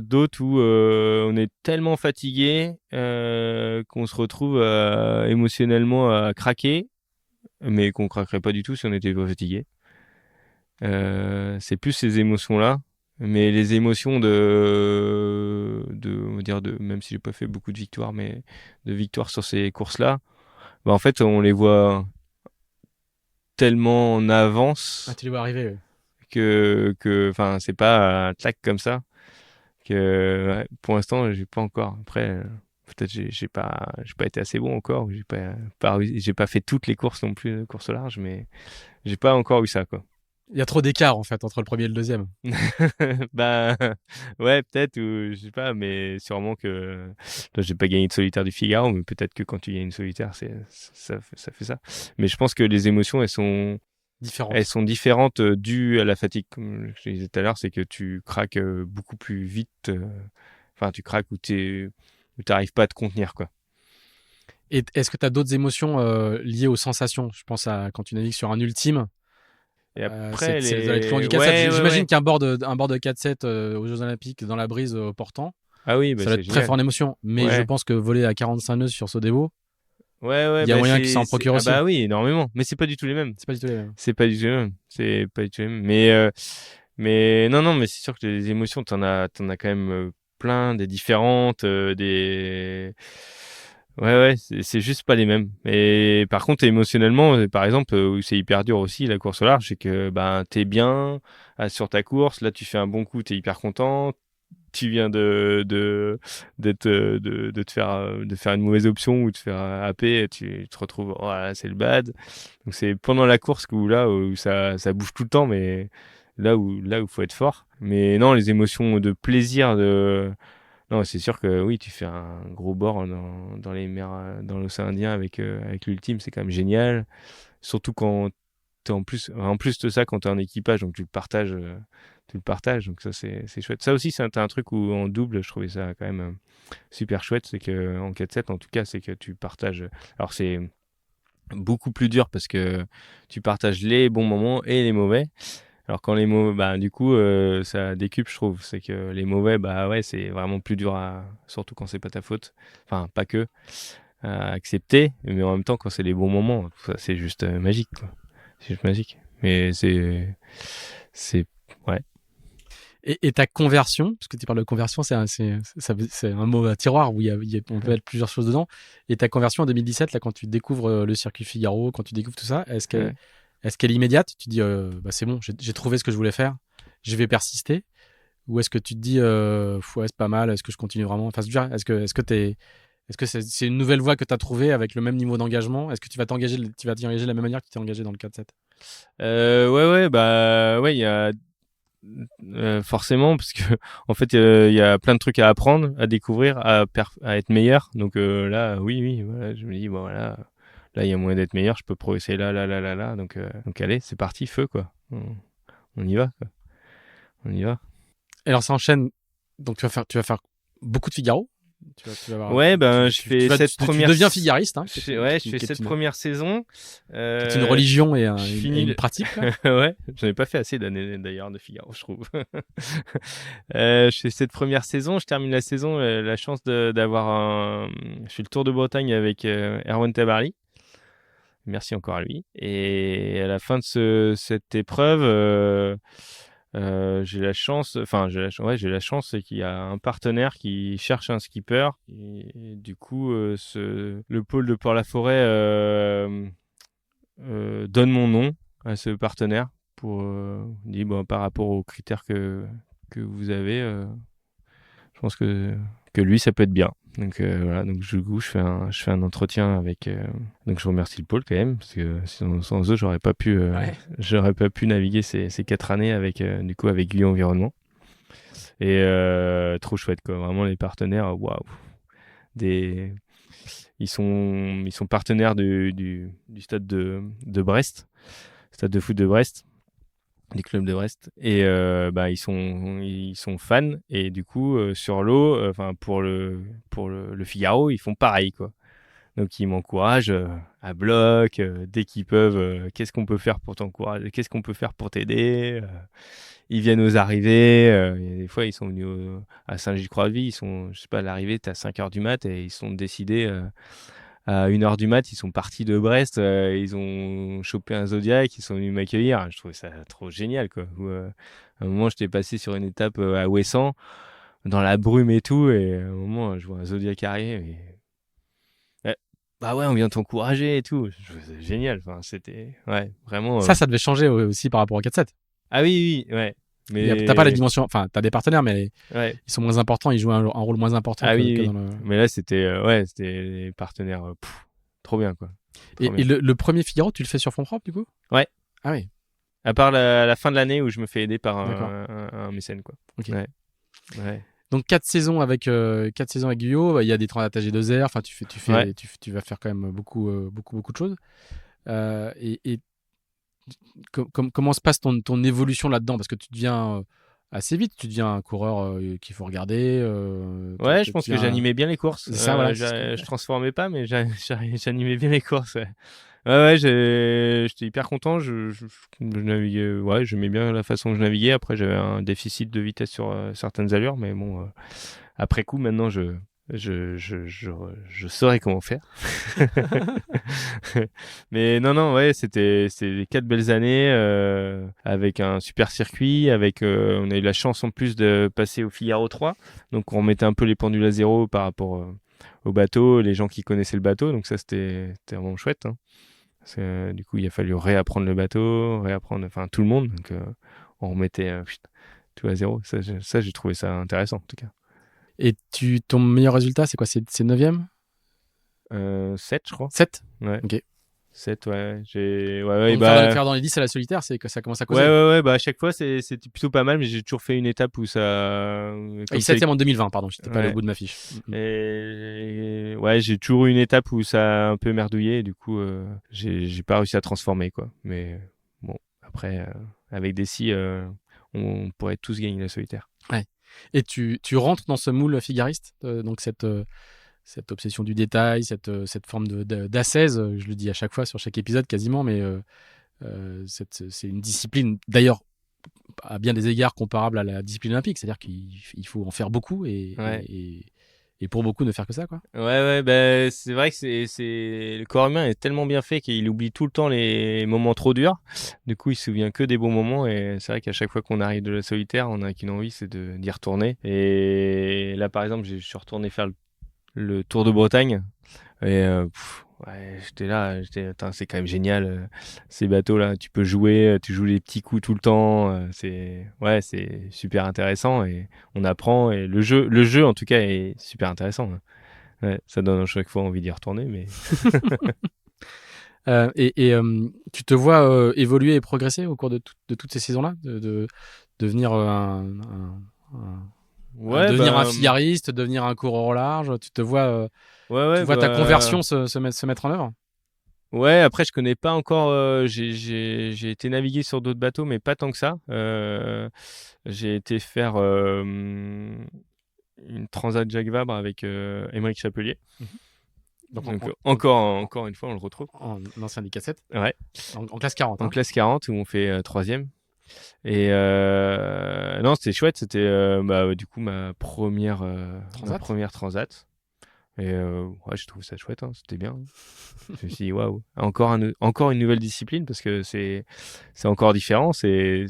d'autres où on est tellement fatigué qu'on se retrouve émotionnellement à craquer, mais qu'on craquerait pas du tout si on n'était pas fatigué. C'est plus ces émotions-là. Mais les émotions on va dire même si j'ai pas fait beaucoup de victoires, mais de victoires sur ces courses-là, bah en fait, on les voit tellement en avance Ah, tu les vois arriver. Ouais. enfin, c'est pas un clac comme ça que, ouais, pour l'instant, j'ai pas encore. Après, peut-être j'ai pas été assez bon encore, ou j'ai pas fait toutes les courses non plus, courses larges, mais j'ai pas encore eu ça, quoi. Il y a trop d'écart en fait entre le premier et le deuxième. Bah ouais, peut-être, ou je sais pas, mais sûrement que là, j'ai pas gagné de solitaire du Figaro, mais peut-être que quand tu gagnes une solitaire, ça fait ça. Mais je pense que les émotions, elles Différentes. sont différentes dues à la fatigue. Comme je disais tout à l'heure, c'est que tu craques beaucoup plus vite. Enfin, tu craques où t'arrives pas à te contenir, quoi. Et est-ce que tu as d'autres émotions liées aux sensations? Je pense à quand tu navigues sur un ultime. Et après, Ça doit être loin du 4-7. ouais, J'imagine qu'un bord de 4-7 aux Jeux Olympiques dans la brise au portant, Ah oui, bah ça doit c'est être très génial. fort en émotion. Mais je Ouais. pense que voler à 45 nœuds sur Sodebo, Ouais, il y a bah moyen que ça en procure ah aussi. bah oui, énormément. Mais c'est pas du tout les mêmes. C'est pas du tout les mêmes. C'est pas du tout les mêmes. C'est pas du tout les mêmes. Mais non, mais c'est sûr que les émotions, t'en as quand même plein, des différentes, ouais, c'est juste pas les mêmes. Et par contre, émotionnellement, par exemple, où c'est hyper dur aussi, la course au large, c'est que, ben, t'es bien sur ta course, là, tu fais un bon coup, t'es hyper content, tu viens de faire une mauvaise option ou de faire happer, et tu te retrouves, oh là, c'est le bad. Donc c'est pendant la course où ça bouge tout le temps, mais là où faut être fort. Mais non, les émotions de plaisir, non, c'est sûr que oui, tu fais un gros bord dans les mers, dans l'océan Indien avec l'ultime, c'est quand même génial. Surtout quand t'es en plus de ça, quand t'es en équipage, donc tu le partages, donc ça c'est chouette. Ça aussi, c'est un truc où en double, je trouvais ça quand même super chouette, c'est que en 4-7, en tout cas, c'est que tu partages. Alors c'est beaucoup plus dur parce que tu partages les bons moments et les mauvais. Alors quand les mauvais, bah du coup ça décuple, je trouve. C'est que les mauvais, bah ouais, c'est vraiment plus dur surtout quand c'est pas ta faute. Enfin, pas que à accepter, mais en même temps quand c'est les bons moments, ça c'est juste magique, quoi. C'est juste magique. Mais c'est ouais. Et ta conversion, parce que tu parles de conversion, c'est un mot à tiroir où on peut mettre plusieurs choses dedans. Et ta conversion en 2017, là, quand tu découvres le circuit Figaro, quand tu découvres tout ça, est-ce qu'elle est immédiate? Tu te dis, bah, c'est bon, j'ai trouvé ce que je voulais faire, je vais persister? Ou est-ce que tu te dis, ouais, c'est pas mal, est-ce que je continue vraiment? Enfin, est-ce que c'est une nouvelle voie que tu as trouvée avec le même niveau d'engagement? Est-ce que tu vas t'y engager de la même manière que tu t'es engagé dans le 4-7? Ouais, bah ouais, il y a forcément, parce que en fait il y a plein de trucs à apprendre, à découvrir, à être meilleur. Donc là oui, voilà, je me dis bon voilà, là il y a moyen d'être meilleur, je peux progresser là. Donc allez, c'est parti, feu quoi. On y va quoi. On y va. Et alors ça enchaîne, donc tu vas faire beaucoup de Figaro. Tu vas avoir, Ouais, ben je fais cette tu première. deviens figariste, hein, Je fais cette première saison. C'est une religion et une pratique. Ouais, j'en ai pas fait assez d'années d'ailleurs de Figaro, je trouve. Je fais cette première saison, je termine la saison, la chance d'avoir je fais le Tour de Bretagne avec Erwan Tabarly. Merci encore à lui. Et à la fin de cette épreuve, j'ai la chance, j'ai la chance, c'est qu'il y a un partenaire qui cherche un skipper. Et du coup, le pôle de Port-la-Forêt donne mon nom à ce partenaire pour dire bon, par rapport aux critères que vous avez, je pense que lui ça peut être bien. Donc voilà, donc du coup je fais un entretien avec donc je remercie le pôle quand même parce que sans eux j'aurais pas pu naviguer ces 4 années avec du coup avec Guy Environnement. Et trop chouette quoi, vraiment les partenaires, waouh. Ils sont partenaires du stade de Brest, stade de foot de Brest, du club de Brest. Et bah ils sont fans, et du coup sur l'eau, enfin pour le Figaro, ils font pareil quoi. Donc ils m'encouragent à bloc, dès qu'ils peuvent. Qu'est-ce qu'on peut faire pour t'encourager? Qu'est-ce qu'on peut faire pour t'aider? Ils viennent aux arrivées. Et des fois, ils sont venus à Saint-Gilles-Croix-de-Vie. Ils sont, je sais pas, à l'arrivée, t'es à 5h du mat et ils sont décidés à 1h du mat. Ils sont partis de Brest. Ils ont chopé un Zodiac. Ils sont venus m'accueillir. Je trouvais ça trop génial, quoi. À un moment, j'étais passé sur une étape à Ouessant, dans la brume et tout. Et à un moment, je vois un Zodiac arriver. Bah ouais, on vient t'encourager et tout. C'est génial. Enfin, c'était ouais, vraiment. Ça devait changer aussi par rapport au 4-7. Ah oui, ouais. Mais t'as pas la dimension, enfin t'as des partenaires, mais ouais. ils sont moins importants, ils jouent un rôle moins important que dans le. Mais là c'était c'était les partenaires, trop bien quoi. Et le premier Figaro, tu le fais sur fond propre du coup? Ouais. Ah oui. À part la fin de l'année où je me fais aider par un mécène quoi. Ok. Ouais. Donc 4 saisons avec Guyot, il y a des trains d'attaché 2 heures, enfin tu vas faire quand même beaucoup de choses. Et comment se passe ton évolution là-dedans? Parce que tu deviens assez vite, tu deviens un coureur qu'il faut regarder. Ouais, je pense que j'animais bien les courses. C'est ça, voilà. Je transformais pas, mais j'animais bien les courses. Ouais, j'étais hyper content. Je naviguais, ouais, j'aimais bien la façon dont je naviguais. Après, j'avais un déficit de vitesse sur certaines allures, mais bon, après coup, maintenant, je saurais comment faire. Mais non, ouais, c'était 4 belles années avec un super circuit, on a eu la chance en plus de passer au Figaro 3, donc on mettait un peu les pendules à zéro par rapport au bateau, les gens qui connaissaient le bateau, donc ça c'était vraiment chouette, hein. Du coup il a fallu réapprendre le bateau, enfin tout le monde, donc on remettait tout à zéro. Ça j'ai trouvé ça intéressant en tout cas. Et ton meilleur résultat, c'est quoi? C'est 9e? 7, je crois. 7? Ouais. Ok. 7, ouais. Donc, faire dans les 10 à la solitaire, c'est que ça commence à causer. Ouais, bah à chaque fois, c'était plutôt pas mal, mais j'ai toujours fait une étape où ça. Et 7e en 2020, pardon, j'étais pas allé au bout de ma fiche. Et ouais, j'ai toujours eu une étape où ça a un peu merdouillé, et du coup, j'ai pas réussi à transformer, quoi. Mais bon, après, avec des scies, on pourrait tous gagner la solitaire. Ouais. Et tu rentres dans ce moule figariste, donc cette obsession du détail, cette forme d'ascèse, je le dis à chaque fois sur chaque épisode quasiment, mais c'est une discipline d'ailleurs à bien des égards comparable à la discipline olympique. C'est-à-dire qu'il faut en faire beaucoup Ouais. et pour beaucoup ne faire que ça, quoi. Ouais, bah, c'est vrai que le corps humain est tellement bien fait qu'il oublie tout le temps les moments trop durs. Du coup, il se souvient que des bons moments et c'est vrai qu'à chaque fois qu'on arrive de la solitaire, on a qu'une envie, c'est d'y retourner. Et là, par exemple, je suis retourné faire le Tour de Bretagne et ouais, putain, c'est quand même génial ces bateaux là, tu peux jouer, tu joues les petits coups tout le temps, c'est super intéressant et on apprend et le jeu en tout cas est super intéressant. Hein. Ouais, ça donne à chaque fois envie d'y retourner mais Tu te vois évoluer et progresser au cours de toutes ces saisons-là, de devenir ouais devenir un bah figariste, devenir un coureur au large. Tu ouais vois ta bah conversion se mettre en œuvre. ouais, après je connais pas encore j'ai été naviguer sur d'autres bateaux mais pas tant que ça. J'ai été faire une Transat Jacques Vabre avec Émeric Chapelier. Mhm. Donc Donc encore une fois, on le retrouve. en ancien des cassettes, Ouais, en classe 40. en Hein. classe 40 où on fait troisième. Et non, c'était chouette. C'était du coup ma Transat. première transat. Et ouais, je trouve ça chouette. Hein, c'était bien. Je me suis dit waouh, encore une nouvelle discipline parce que c'est encore différent. C'est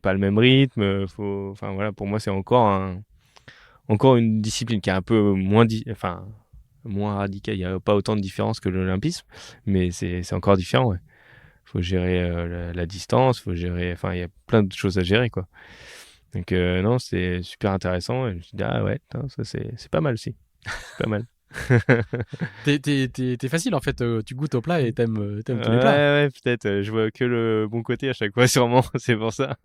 pas le même rythme. Enfin voilà, pour moi c'est encore une discipline qui est un peu moins radical. Il n'y a pas autant de différence que l'olympisme, mais c'est encore différent. Ouais. Faut gérer la distance, faut gérer. Enfin, il y a plein de choses à gérer, quoi. Donc non, c'est super intéressant. Et je me suis dit ah ouais, putain, ça c'est pas mal aussi, c'est pas mal. T'es facile en fait. Tu goûtes au plat et t'aimes tous les plats. Ouais, peut-être. Je vois que le bon côté à chaque fois, sûrement. C'est pour ça.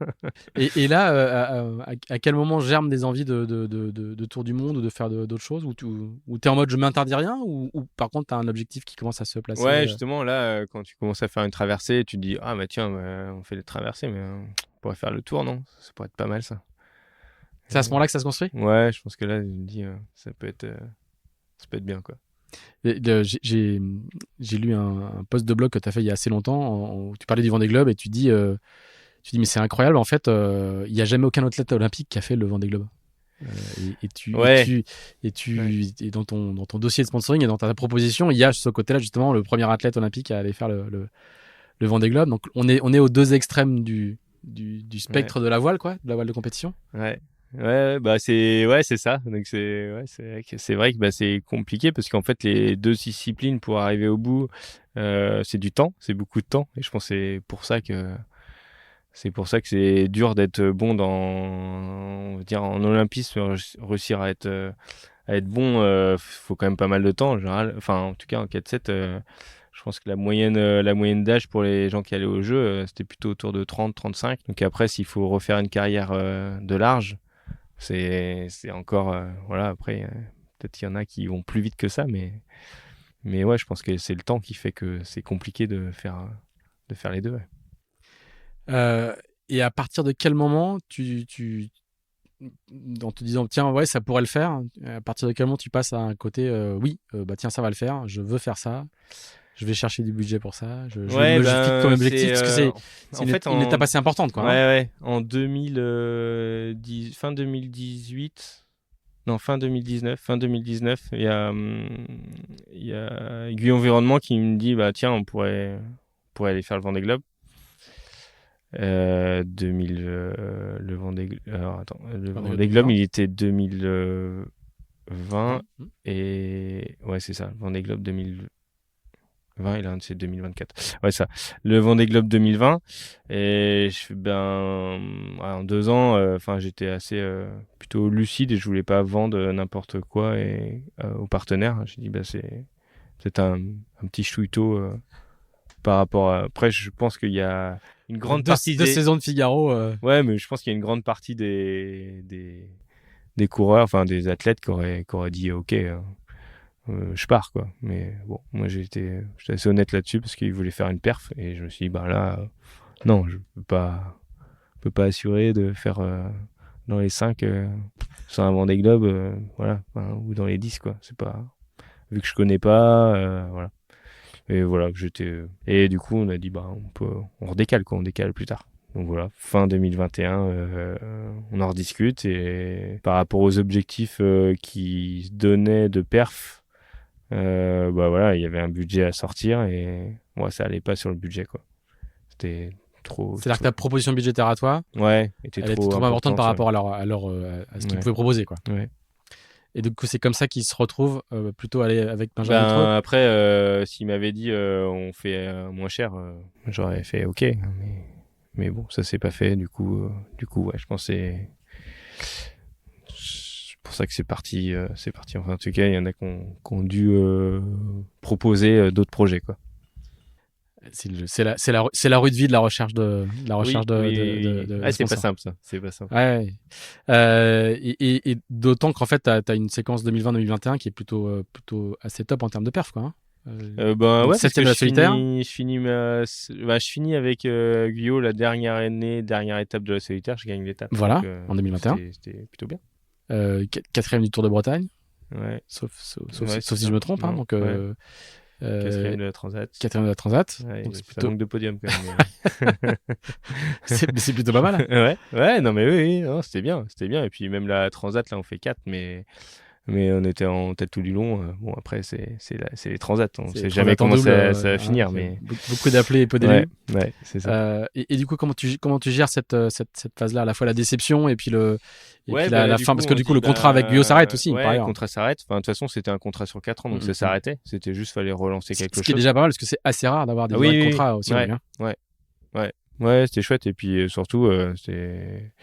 Et là, à quel moment germent des envies de tour du monde ou de faire d'autres choses, ou t'es en mode je m'interdis rien, ou par contre t'as un objectif qui commence à se placer Ouais, justement, là, quand tu commences à faire une traversée, tu te dis ah bah tiens, on fait des traversées, mais on pourrait faire le tour, non? Ça pourrait être pas mal ça. C'est à ce moment-là que ça se construit. Ouais, je pense que là, je me dis, ça peut être bien, quoi. J'ai lu un post de blog que tu as fait il y a assez longtemps où tu parlais du Vendée Globe et tu dis mais c'est incroyable en fait, il n'y a jamais aucun athlète olympique qui a fait le Vendée Globe. Ouais, ouais, Et dans ton dossier de sponsoring et dans ta proposition, il y a ce côté-là justement le premier athlète olympique à aller faire le Vendée Globe. Donc on est aux deux extrêmes du ouais, spectre de la voile, quoi, de la voile de compétition. ouais. Bah c'est ça. Donc c'est vrai que bah, c'est compliqué parce qu'en fait les deux disciplines pour arriver au bout, c'est du temps, c'est beaucoup de temps. Et je pense que c'est pour ça que c'est dur d'être bon on va dire en olympisme, réussir à être bon, faut quand même pas mal de temps en général. Enfin, en tout cas, en 4-7, je pense que la moyenne d'âge pour les gens qui allaient au jeu, c'était plutôt autour de 30-35. Donc après, s'il faut refaire une carrière de large, c'est encore, voilà, après, peut-être qu'il y en a qui vont plus vite que ça, mais ouais, je pense que c'est le temps qui fait que c'est compliqué de faire les deux. Ouais. Euh, et à partir de quel moment en te disant tiens ouais ça pourrait le faire, à partir de quel moment tu passes à un côté oui bah tiens ça va le faire, je veux faire ça, je vais chercher du budget pour ça, je Ouais, me fixe comme ben, objectif parce que c'est en fait, une étape assez importante ouais, quoi. Hein. ouais, en 2010, fin 2018, non, fin 2019, il y a Guy Environnement qui me dit, bah, tiens, on pourrait aller faire le Vendée Globe. 2000, le alors, attends, le Vendée Globe Vendée Globe, 2020. il était 2020 20. et ouais, c'est ça, le Vendée Globe 2020 et là c'est 2024. Ouais, ça. Le Vendée Globe 2020 et ouais, en 2 ans, enfin j'étais assez plutôt lucide et je voulais pas vendre n'importe quoi et aux partenaires. J'ai dit bah c'est peut-être un petit chouïto par rapport à. Après, je pense qu'il y a une grande partie Deux des. saisons de Figaro. Ouais, mais je pense qu'il y a une grande partie des coureurs, enfin des athlètes qui auraient dit OK, je pars quoi. Mais bon, moi j'étais assez honnête là-dessus parce qu'ils voulaient faire une perf et je me suis dit bah là, non, je peux pas assurer de faire dans les 5 sur un Vendée Globe, voilà, enfin, ou dans les 10 quoi. C'est pas vu que je connais pas, voilà. Et voilà, et du coup on a dit bah on redécale quoi, on décale plus tard. Donc voilà, fin 2021, on en rediscute et par rapport aux objectifs qui se donnaient de perf, bah voilà, il y avait un budget à sortir et moi ça allait pas sur le budget quoi. C'était trop. C'est-à-dire que ta proposition budgétaire à toi, Ouais, était elle était trop trop importante par ouais. rapport à ce qu'ils Ouais. pouvaient proposer, quoi. Ouais. Et du coup, c'est comme ça qu'ils se retrouvent plutôt aller avec Benjamin Métro. Ben après, s'il m'avait dit on fait moins cher, j'aurais fait ok, hein, mais bon, ça s'est pas fait. Du coup, ouais, je pense que c'est pour ça que c'est parti. C'est parti. Enfin, en tout cas, il y en a qui ont dû proposer d'autres projets, quoi. C'est la rue de vie de la recherche Oui, oui. de C'est pas sponsors. simple ça. C'est pas simple. Ouais. Et d'autant qu'en fait, t'as une séquence 2020-2021 qui est plutôt assez top en termes de perf, quoi. Hein. Ben Donc ouais, parce que septième de la solitaire. je finis avec Guyot la dernière étape de la solitaire. Je gagne l'étape. Voilà, Donc, en 2021. C'était plutôt bien. Quatrième du Tour de Bretagne, Ouais. sauf Ouais, si c'est je me ça. trompe. Hein, Non, donc, ouais. Quatrième de la Transat. quatrième de la Transat. Ouais, Donc c'est ça plutôt, manque de podium quand même. c'est plutôt pas mal. Ouais, non mais oui, non, c'était bien. Et puis même la Transat, là, on fait 4, mais on était en tête tout du long. Bon, après, c'est les Transats. On C'est sait jamais Transat en comment double, ça va finir, hein, mais beaucoup d'appelés et peu ouais, d'élus. ouais, c'est ça. Et du coup, comment tu gères cette phase-là, à la fois la déception et puis Ouais, la du fin, coup, parce que on du coup, dit, le contrat avec Guyot s'arrête aussi, par ouais, le ailleurs. contrat s'arrête. Enfin, de toute façon, c'était un contrat sur 4 ans, donc ça s'arrêtait. C'était juste, fallait relancer Ce quelque qui est chose. déjà pas mal, parce que c'est assez rare d'avoir des Ah durées de oui, contrat aussi ouais, longues. Hein. ouais, c'était chouette. Et puis surtout, c'est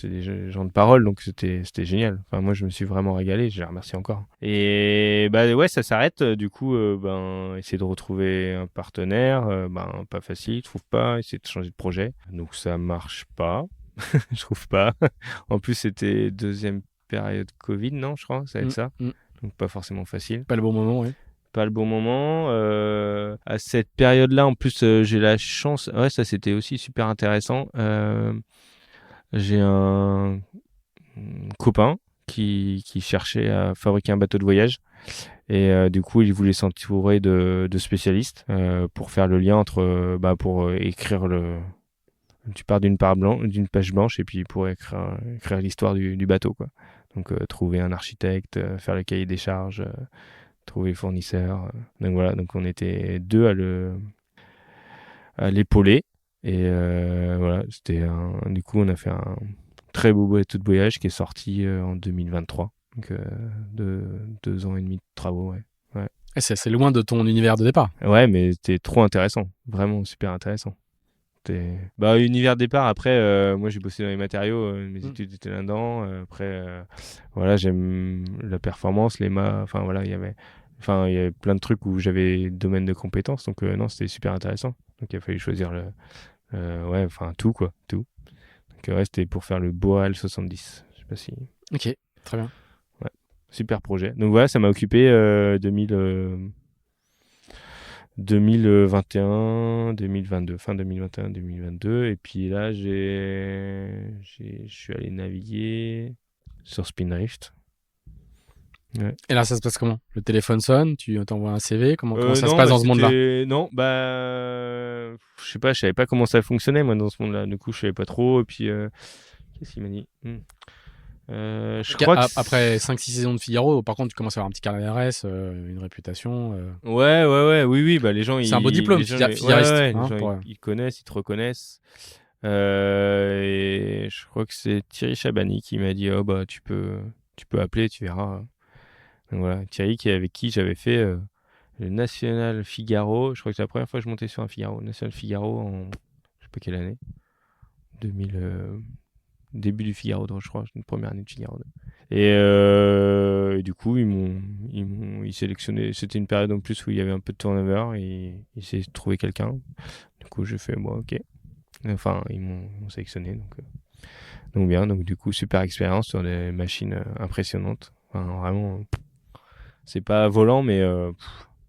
des gens de parole, donc c'était génial. Enfin, moi, je me suis vraiment régalé. Je les remercie encore. Et bah ouais, ça s'arrête. Du coup, ben, essayer de retrouver un partenaire, ben, pas facile, je trouve pas. Essayer de changer de projet. Donc ça marche pas. Je trouve pas. En plus, c'était deuxième période Covid, non, je crois, ça va être ça. Mm. Donc pas forcément facile. Pas le bon moment, oui. Pas le bon moment. À cette période-là, en plus, j'ai la chance. Ouais, ça c'était aussi super intéressant. J'ai un copain qui cherchait à fabriquer un bateau de voyage. Et du coup, il voulait s'entourer de spécialistes pour faire le lien entre, pour écrire le. Tu pars d'une page blanche et puis pour écrire l'histoire du bateau, quoi. Donc trouver un architecte, faire le cahier des charges, trouver les fournisseurs. Donc voilà, donc on était deux à l'épauler. Et voilà, du coup, on a fait un très beau bateau de voyage qui est sorti en 2023. Donc 2 ans et demi de travaux, ouais. Et c'est assez loin de ton univers de départ. Ouais, mais c'était trop intéressant, vraiment super intéressant. Univers de départ, après, moi j'ai bossé dans les matériaux, mes études étaient là-dedans. Après, voilà, j'aime la performance, enfin voilà, il y avait plein de trucs où j'avais domaine de compétences, donc non, c'était super intéressant. Donc il a fallu choisir ouais, enfin tout quoi, tout. Donc ouais, c'était pour faire le Boreal 70. Je sais pas si. Ok, très bien. Ouais, super projet. Donc voilà, ça m'a occupé 2021, 2022, fin 2021, 2022. Et puis là, je suis allé naviguer sur Spindrift. Ouais. Et là, ça se passe comment? Le téléphone sonne, tu t'envoies un CV, comment ça se Non, passe dans ce monde-là? Non, je sais pas, je savais pas comment ça fonctionnait moi dans ce monde-là. Du coup, je savais pas trop. Et puis, qu'est-ce qu'il m'a dit? Je crois que Après 5-6 saisons de Figaro, par contre, tu commences à avoir un petit carnet d'adresse, une réputation. Ouais, oui, bah les gens C'est un beau diplôme, les gens, figariste. les Hein, gens, ils connaissent, ils te reconnaissent. Et je crois que c'est Thierry Chabani qui m'a dit, oh bah tu peux appeler, tu verras. Donc voilà, Thierry avec qui j'avais fait le National Figaro. Je crois que c'est la première fois que je montais sur un Figaro, National Figaro en je sais pas quelle année, 2000. Début du Figaro 2, je crois, une première année de Figaro 2. Et du coup, ils sélectionné. C'était une période en plus où il y avait un peu de turnover et ils essayaient de trouver quelqu'un. Du coup, j'ai fait, bon, ok. Enfin, ils m'ont sélectionné. Donc bien, donc du coup, super expérience sur des machines impressionnantes. Enfin, vraiment, c'est pas volant, mais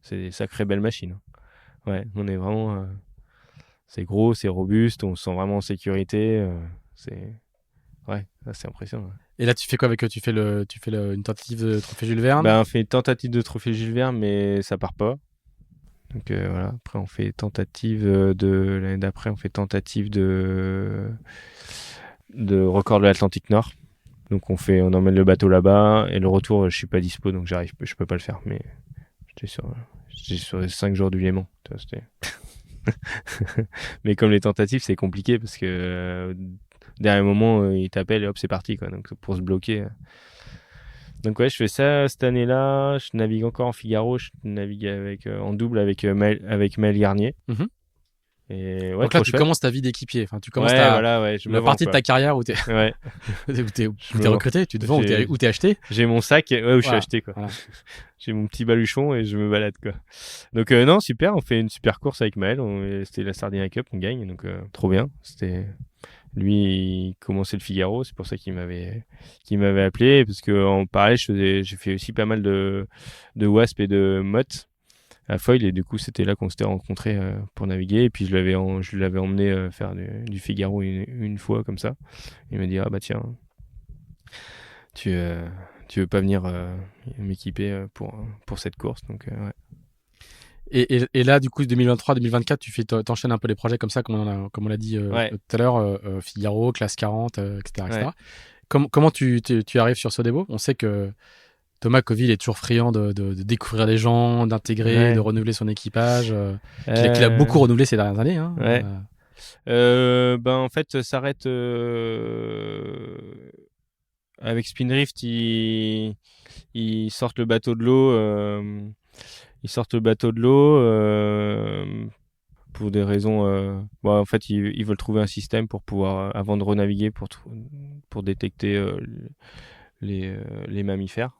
c'est des sacrées belles machines. Ouais, on est vraiment. C'est gros, c'est robuste, on se sent vraiment en sécurité. Ouais, c'est impressionnant. Ouais. Et là, tu fais quoi avec eux? Tu fais une tentative de trophée Jules Verne? On fait une tentative de trophée Jules Verne, mais ça part pas. Donc voilà, après on fait tentative l'année d'après, on fait tentative de record de l'Atlantique Nord. Donc on emmène le bateau là-bas et le retour, je suis pas dispo, donc je peux pas le faire. Mais j'étais sur les 5 jours du Léman. Tu vois, mais comme les tentatives, c'est compliqué parce que dernier moment, ils t'appellent et hop, c'est parti, quoi. Donc pour se bloquer. Donc ouais, je fais ça cette année-là. Je navigue encore en Figaro. Je navigue en double avec Maël Garnier. Mhm. Et ouais, Donc là, trop tu chouette. commences ta vie d'équipier. Enfin, tu commences Ouais, voilà, ouais, je me la vends, partie de quoi. ta carrière où t'es Ouais, où je t'es me vends. recruté, tu te vends, où t'es acheté. J'ai mon sac, où je suis Voilà, acheté, quoi. voilà. J'ai mon petit baluchon et je me balade, quoi. Donc non, super, on fait une super course avec Maël. C'était la Sardinia Cup, on gagne, donc trop bien. Lui, il commençait le Figaro, c'est pour ça qu'il m'avait appelé, parce que en parallèle, j'ai fait aussi pas mal de wasp et de mott à Foyle, et du coup, c'était là qu'on s'était rencontrés pour naviguer. Et puis je l'avais emmené faire du Figaro une fois comme ça. Il m'a dit, ah bah tiens, tu, euh, tu veux pas venir m'équiper pour cette course, donc ouais. Et là, du coup, 2023-2024, t'enchaînes un peu les projets comme ça, comme on l'a dit Ouais, tout à l'heure, Figaro, Classe 40, etc., ouais. etc. Comment tu arrives sur Sodebo? On sait que Thomas Coville est toujours friand de découvrir les gens, d'intégrer, de Ouais. renouveler son équipage, qu'il a Euh, beaucoup renouvelé ces dernières années. Hein. ouais. Ben en fait, ça s'arrête avec Spindrift. Ils sortent le bateau de l'eau. Ils sortent le bateau de l'eau pour des raisons. Bon, en fait, ils veulent trouver un système pour pouvoir, avant de renaviguer, pour détecter les mammifères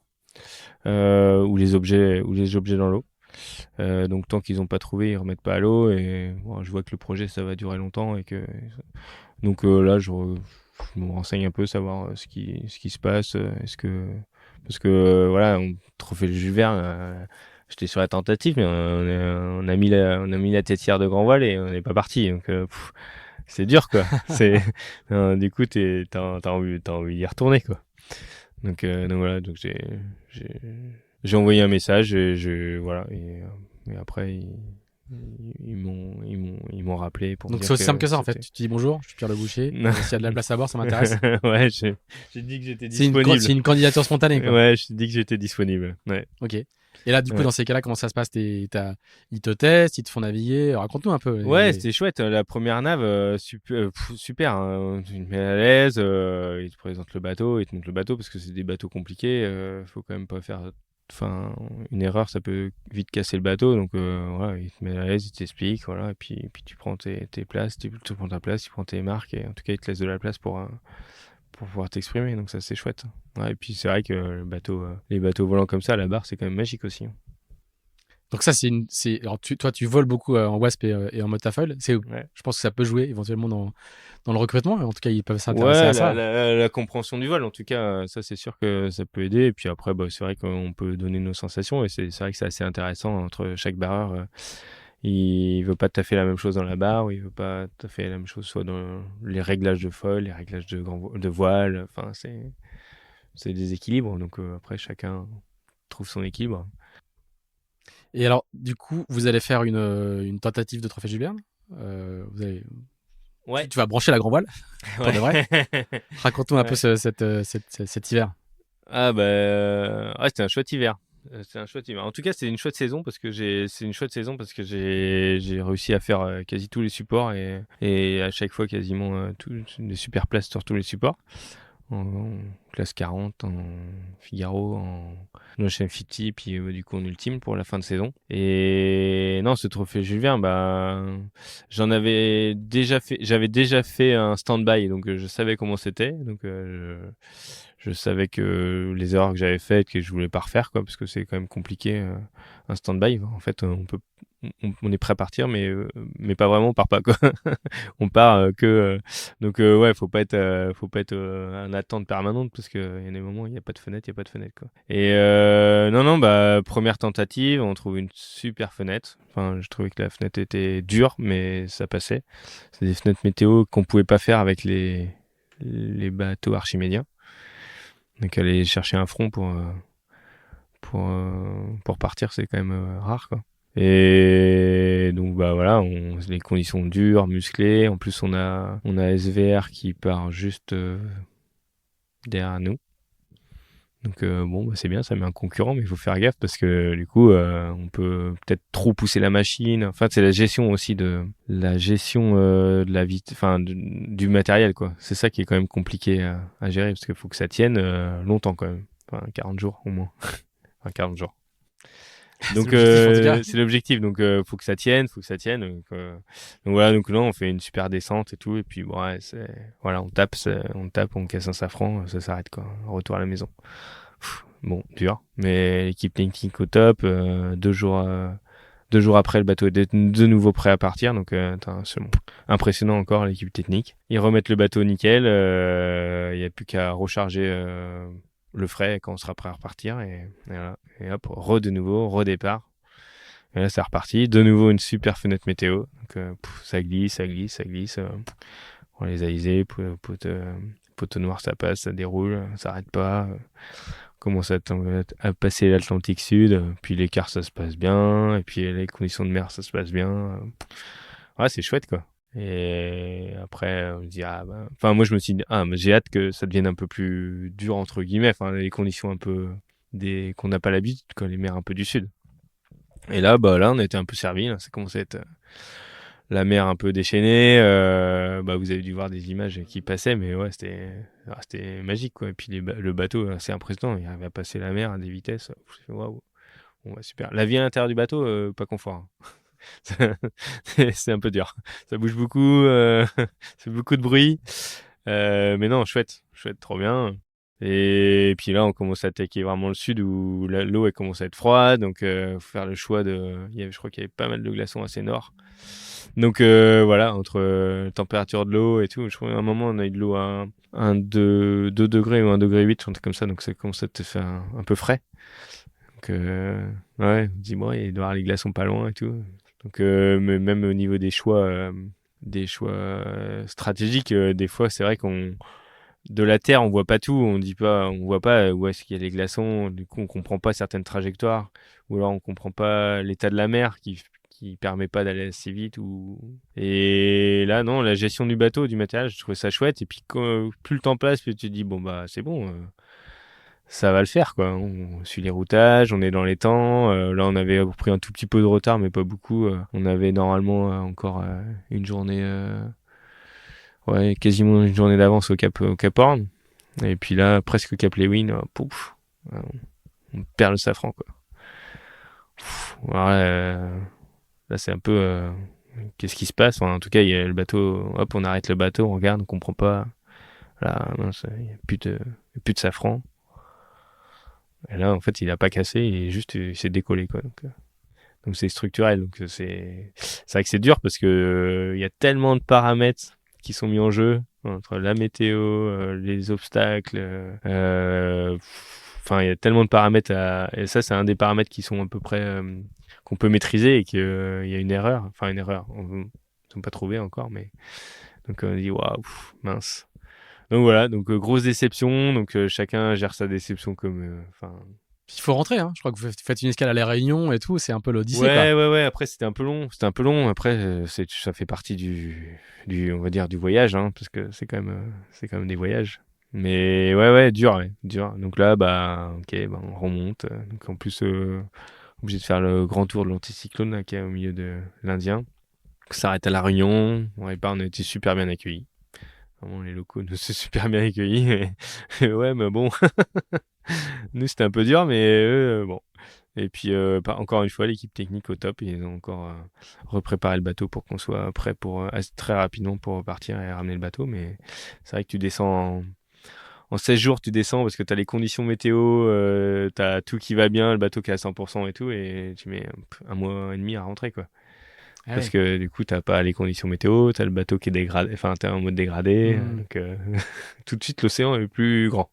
ou les objets dans l'eau. Donc tant qu'ils n'ont pas trouvé, ils remettent pas à l'eau. Et bon, je vois que le projet, ça va durer longtemps et que donc là, je me renseigne un peu, savoir ce qui se passe. Parce que voilà, on trophée le Jules Verne. J'étais sur la tentative, mais on a mis la têtière de grand voile et on n'est pas parti. Donc c'est dur, quoi. Du coup, t'as envie d'y retourner, quoi. Donc voilà, donc j'ai envoyé un message et voilà, et après ils m'ont rappelé pour me Donc dire c'est aussi simple que que ça, en fait. c'était. Tu te dis bonjour, je suis Pierre Le Boucher, s'il y a de la place à bord, ça m'intéresse. Ouais, j'ai dit que j'étais C'est disponible. une candidature spontanée, quoi. Ouais, j'ai dit que j'étais disponible. Ouais. Ok. Et là, du coup, Ouais. dans ces cas-là, comment ça se passe? Ils te testent, ils te font naviguer. Raconte-nous un peu. Ouais, c'était chouette. La première nave, super. Hein. Tu te mets à l'aise, ils te présentent le bateau, ils te montrent le bateau parce que c'est des bateaux compliqués. Faut quand même pas faire. Enfin, une erreur, ça peut vite casser le bateau. Donc voilà, ils te mettent à l'aise, ils t'expliquent, voilà. Et puis tu prends tes places, tu prends ta place, tu prends tes marques. Et en tout cas, ils te laissent de la place pour pouvoir t'exprimer. Donc ça, c'est chouette. Ouais, et puis c'est vrai que les bateaux volants comme ça à la barre, c'est quand même magique aussi. Donc ça, alors toi, tu voles beaucoup en Wasp et en Motafoil. Ouais. Je pense que ça peut jouer éventuellement dans le recrutement. En tout cas, ils peuvent s'intéresser Ouais, à la, ça. la, la compréhension du vol, en tout cas, ça c'est sûr que ça peut aider. Et puis après, bah, c'est vrai qu'on peut donner nos sensations et c'est vrai que c'est assez intéressant entre chaque barreur. Il veut pas tout à fait la même chose dans la barre, ou il veut pas tout à fait la même chose soit dans les réglages de foil, les réglages de voile. Enfin, c'est des équilibres. Donc après, chacun trouve son équilibre. Et alors, du coup, vous allez faire une tentative de trophée Jules Verne. Ouais. Tu vas brancher la grand voile pour de vrai. Ouais. Raconte-nous un peu Ouais. cet hiver. Ah bah ouais, c'était un chouette hiver. C'est un chouette hiver. En tout cas, c'est une chouette saison parce que j'ai réussi à faire quasi tous les supports et à chaque fois quasiment des super places sur tous les supports. En classe 40, en Figaro, en Ocean 50, puis du coup en ultime pour la fin de saison. Et non, ce trophée Jules Verne, bah, j'avais déjà fait un stand-by, donc je savais comment c'était. Donc je savais que les erreurs que j'avais faites, que je voulais pas refaire, quoi, parce que c'est quand même compliqué un stand-by. En fait, on est prêt à partir, mais pas vraiment, on part pas, quoi. On part donc ouais, faut pas être en attente permanente parce que il y a des moments où il y a pas de fenêtre, quoi. Et non, bah première tentative, on trouve une super fenêtre. Enfin, je trouvais que la fenêtre était dure, mais ça passait. C'est des fenêtres météo qu'on pouvait pas faire avec les bateaux archimédiens. Donc aller chercher un front pour partir, c'est quand même rare, quoi. Et donc bah voilà, les conditions dures, musclées. En plus on a SVR qui part juste derrière nous. Donc bon, bah, c'est bien, ça met un concurrent, mais il faut faire gaffe parce que du coup, on peut peut-être trop pousser la machine. Enfin, c'est la gestion de la vie, enfin du matériel quoi. C'est ça qui est quand même compliqué à gérer parce qu'il faut que ça tienne longtemps quand même. Enfin, 40 jours au moins. Enfin, 40 jours. C'est Donc l'objectif en tout cas. c'est l'objectif. Donc faut que ça tienne, faut que ça tienne. Donc voilà, donc là on fait une super descente et tout et puis bon, ouais, voilà, on tape, on casse un safran, ça s'arrête quoi. Retour à la maison. Bon, dur, mais l'équipe technique au top. 2 jours après, le bateau est de nouveau prêt à partir. Donc, c'est bon. Impressionnant encore l'équipe technique. Ils remettent le bateau nickel. Il n'y a plus qu'à recharger le frais quand on sera prêt à repartir. Et voilà. Et hop, de nouveau, redépart. Et là, c'est reparti. De nouveau, une super fenêtre météo. Donc, ça glisse, ça glisse, ça glisse. On les alizés, poteau noir, ça passe, ça déroule, ça s'arrête pas. Commence à passer l'Atlantique Sud, puis l'écart ça se passe bien, et puis les conditions de mer ça se passe bien. Ouais, c'est chouette quoi. Et après, on se dit, enfin, moi je me suis dit, mais j'ai hâte que ça devienne un peu plus dur entre guillemets, enfin, les conditions un peu qu'on n'a pas l'habitude, quoi, les mers un peu du sud. Et là, là, on a été un peu servi, là, ça commençait à être la mer un peu déchaînée. Vous avez dû voir des images qui passaient, mais ouais, c'était magique, quoi. Et puis le bateau, c'est impressionnant. Il arrive à passer la mer à des vitesses. Waouh, bon, super. La vie à l'intérieur du bateau, pas confort, hein. C'est un peu dur. Ça bouge beaucoup, c'est beaucoup de bruit. Mais non, chouette, chouette, trop bien. Et puis là, on commence à attaquer vraiment le sud où l'eau elle commence à être froide, donc faut faire le choix je crois qu'il y avait pas mal de glaçons assez nord. Donc voilà, entre température de l'eau et tout, je crois qu'à un moment on a eu de l'eau à 2 degrés ou 1 degré 8, un truc comme ça, donc ça commence à te faire un peu frais. Donc ouais, dis-moi, il doit y avoir les glaçons pas loin et tout. Donc mais même au niveau des choix stratégiques, des fois c'est vrai qu'on de la terre on voit pas tout, on voit pas où est-ce qu'il y a les glaçons, du coup on comprend pas certaines trajectoires, ou alors on comprend pas l'état de la mer qui permet pas d'aller assez vite et là non, la gestion du bateau, du matériel, je trouvais ça chouette, et puis plus le temps passe, plus tu te dis bon bah c'est bon, ça va le faire quoi. On suit les routages, on est dans les temps. Là on avait pris un tout petit peu de retard mais pas beaucoup. On avait normalement encore une journée, ouais, quasiment une journée d'avance au Cap Horn. Et puis là presque au Cap Lewin, pouf, on perd le safran quoi. Alors là c'est un peu qu'est-ce qui se passe. Enfin, en tout cas il y a le bateau, hop, on arrête le bateau, on regarde, on comprend pas. Là mince, il y a plus de safran. Et là, en fait, il a pas cassé, il s'est décollé, quoi. Donc c'est structurel. Donc c'est vrai que c'est dur parce que il y a tellement de paramètres qui sont mis en jeu entre la météo, les obstacles. Enfin, il y a tellement de paramètres et ça, c'est un des paramètres qui sont à peu près qu'on peut maîtriser, et qu'il y a une erreur. Enfin, une erreur. On ne l'a pas trouvé encore, mais donc on dit waouh, mince. Donc voilà, donc grosse déception. Donc chacun gère sa déception comme, enfin. Il faut rentrer, hein. Je crois que vous faites une escale à la Réunion et tout, c'est un peu l'Odyssée, quoi. Ouais. Après, c'était un peu long. Après, ça fait partie on va dire, du voyage, hein, parce que c'est quand même des voyages. Mais ouais, dur, ouais, dur. Donc là, ok, on remonte. Donc en plus, obligé de faire le grand tour de l'anticyclone là, qui est au milieu de l'Indien. On s'arrête à La Réunion. On a été super bien accueillis. Vraiment, les locaux nous sont super bien accueillis. Ouais, mais bon, nous c'était un peu dur, mais bon. Et puis encore une fois, l'équipe technique au top. Ils ont encore repréparé le bateau pour qu'on soit prêt très rapidement pour repartir et ramener le bateau. Mais c'est vrai que tu descends en 16 jours, tu descends parce que tu as les conditions météo, tu as tout qui va bien, le bateau qui est à 100% et tout, et tu mets un mois et demi à rentrer, quoi. Ah Parce ouais. que du coup, t'as pas les conditions météo, t'as le bateau qui est dégradé, enfin, t'es en mode dégradé, donc tout de suite, l'océan est plus grand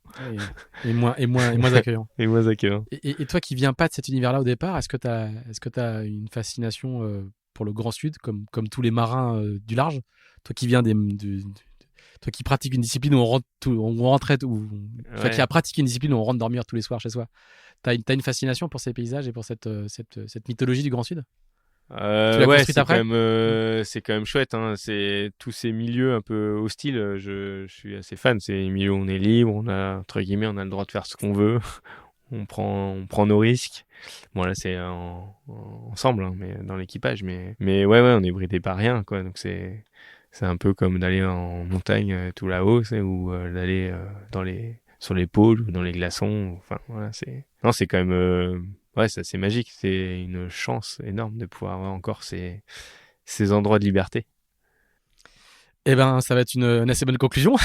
Et moins accueillant. et moins accueillant. Et toi qui viens pas de cet univers-là au départ, est-ce que tu as une fascination pour le Grand Sud, comme tous les marins du large? Toi qui viens toi qui pratiques une discipline où on rentrait, toi qui Ouais. as pratiqué une discipline où on rentre dormir tous les soirs chez soi, t'as une fascination pour ces paysages et pour cette mythologie du Grand Sud? l'as Ouais, construite après? c'est quand même chouette, hein. C'est tous ces milieux un peu hostiles, je suis assez fan. C'est les milieux où on est libre, on a, entre guillemets, on a le droit de faire ce qu'on veut. On prend nos risques. Bon, là, c'est ensemble, hein, mais dans l'équipage. Mais ouais, on est bridé par rien, quoi. Donc c'est un peu comme d'aller en montagne tout là-haut, ou d'aller sur les pôles ou dans les glaçons. Enfin, voilà, non, c'est quand même, ouais, c'est assez magique. C'est une chance énorme de pouvoir avoir encore ces endroits de liberté. Eh ben, ça va être une assez bonne conclusion.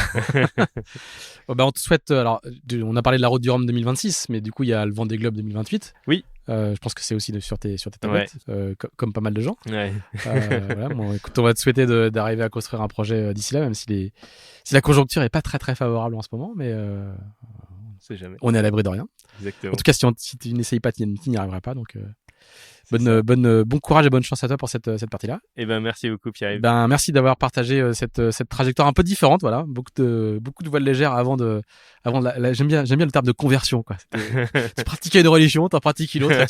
On te souhaite. Alors, on a parlé de la Route du Rhum 2026, mais du coup, il y a le Vendée Globe 2028. Oui. Je pense que c'est aussi sur tes tablettes, comme pas mal de gens. Ouais. Voilà, bon, écoute, on va te souhaiter d'arriver à construire un projet d'ici là, même si la conjoncture est pas très très favorable en ce moment, mais C'est jamais. on est à l'abri de rien. Exactement. En tout cas, si tu n'essayes pas, tu n'y arriveras pas. Donc, bon courage et bonne chance à toi pour cette partie-là. Eh ben, merci beaucoup, Pierre-Yves. Ben, merci d'avoir partagé cette trajectoire un peu différente. Voilà, beaucoup de voiles légères avant de j'aime bien le terme de conversion, quoi. Tu pratiquais une religion, t'en pratiques une autre,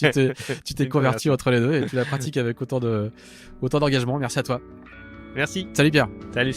tu t'es converti entre les deux et tu la pratiques avec autant d'engagement. Merci à toi. Merci. Salut Pierre. Salut.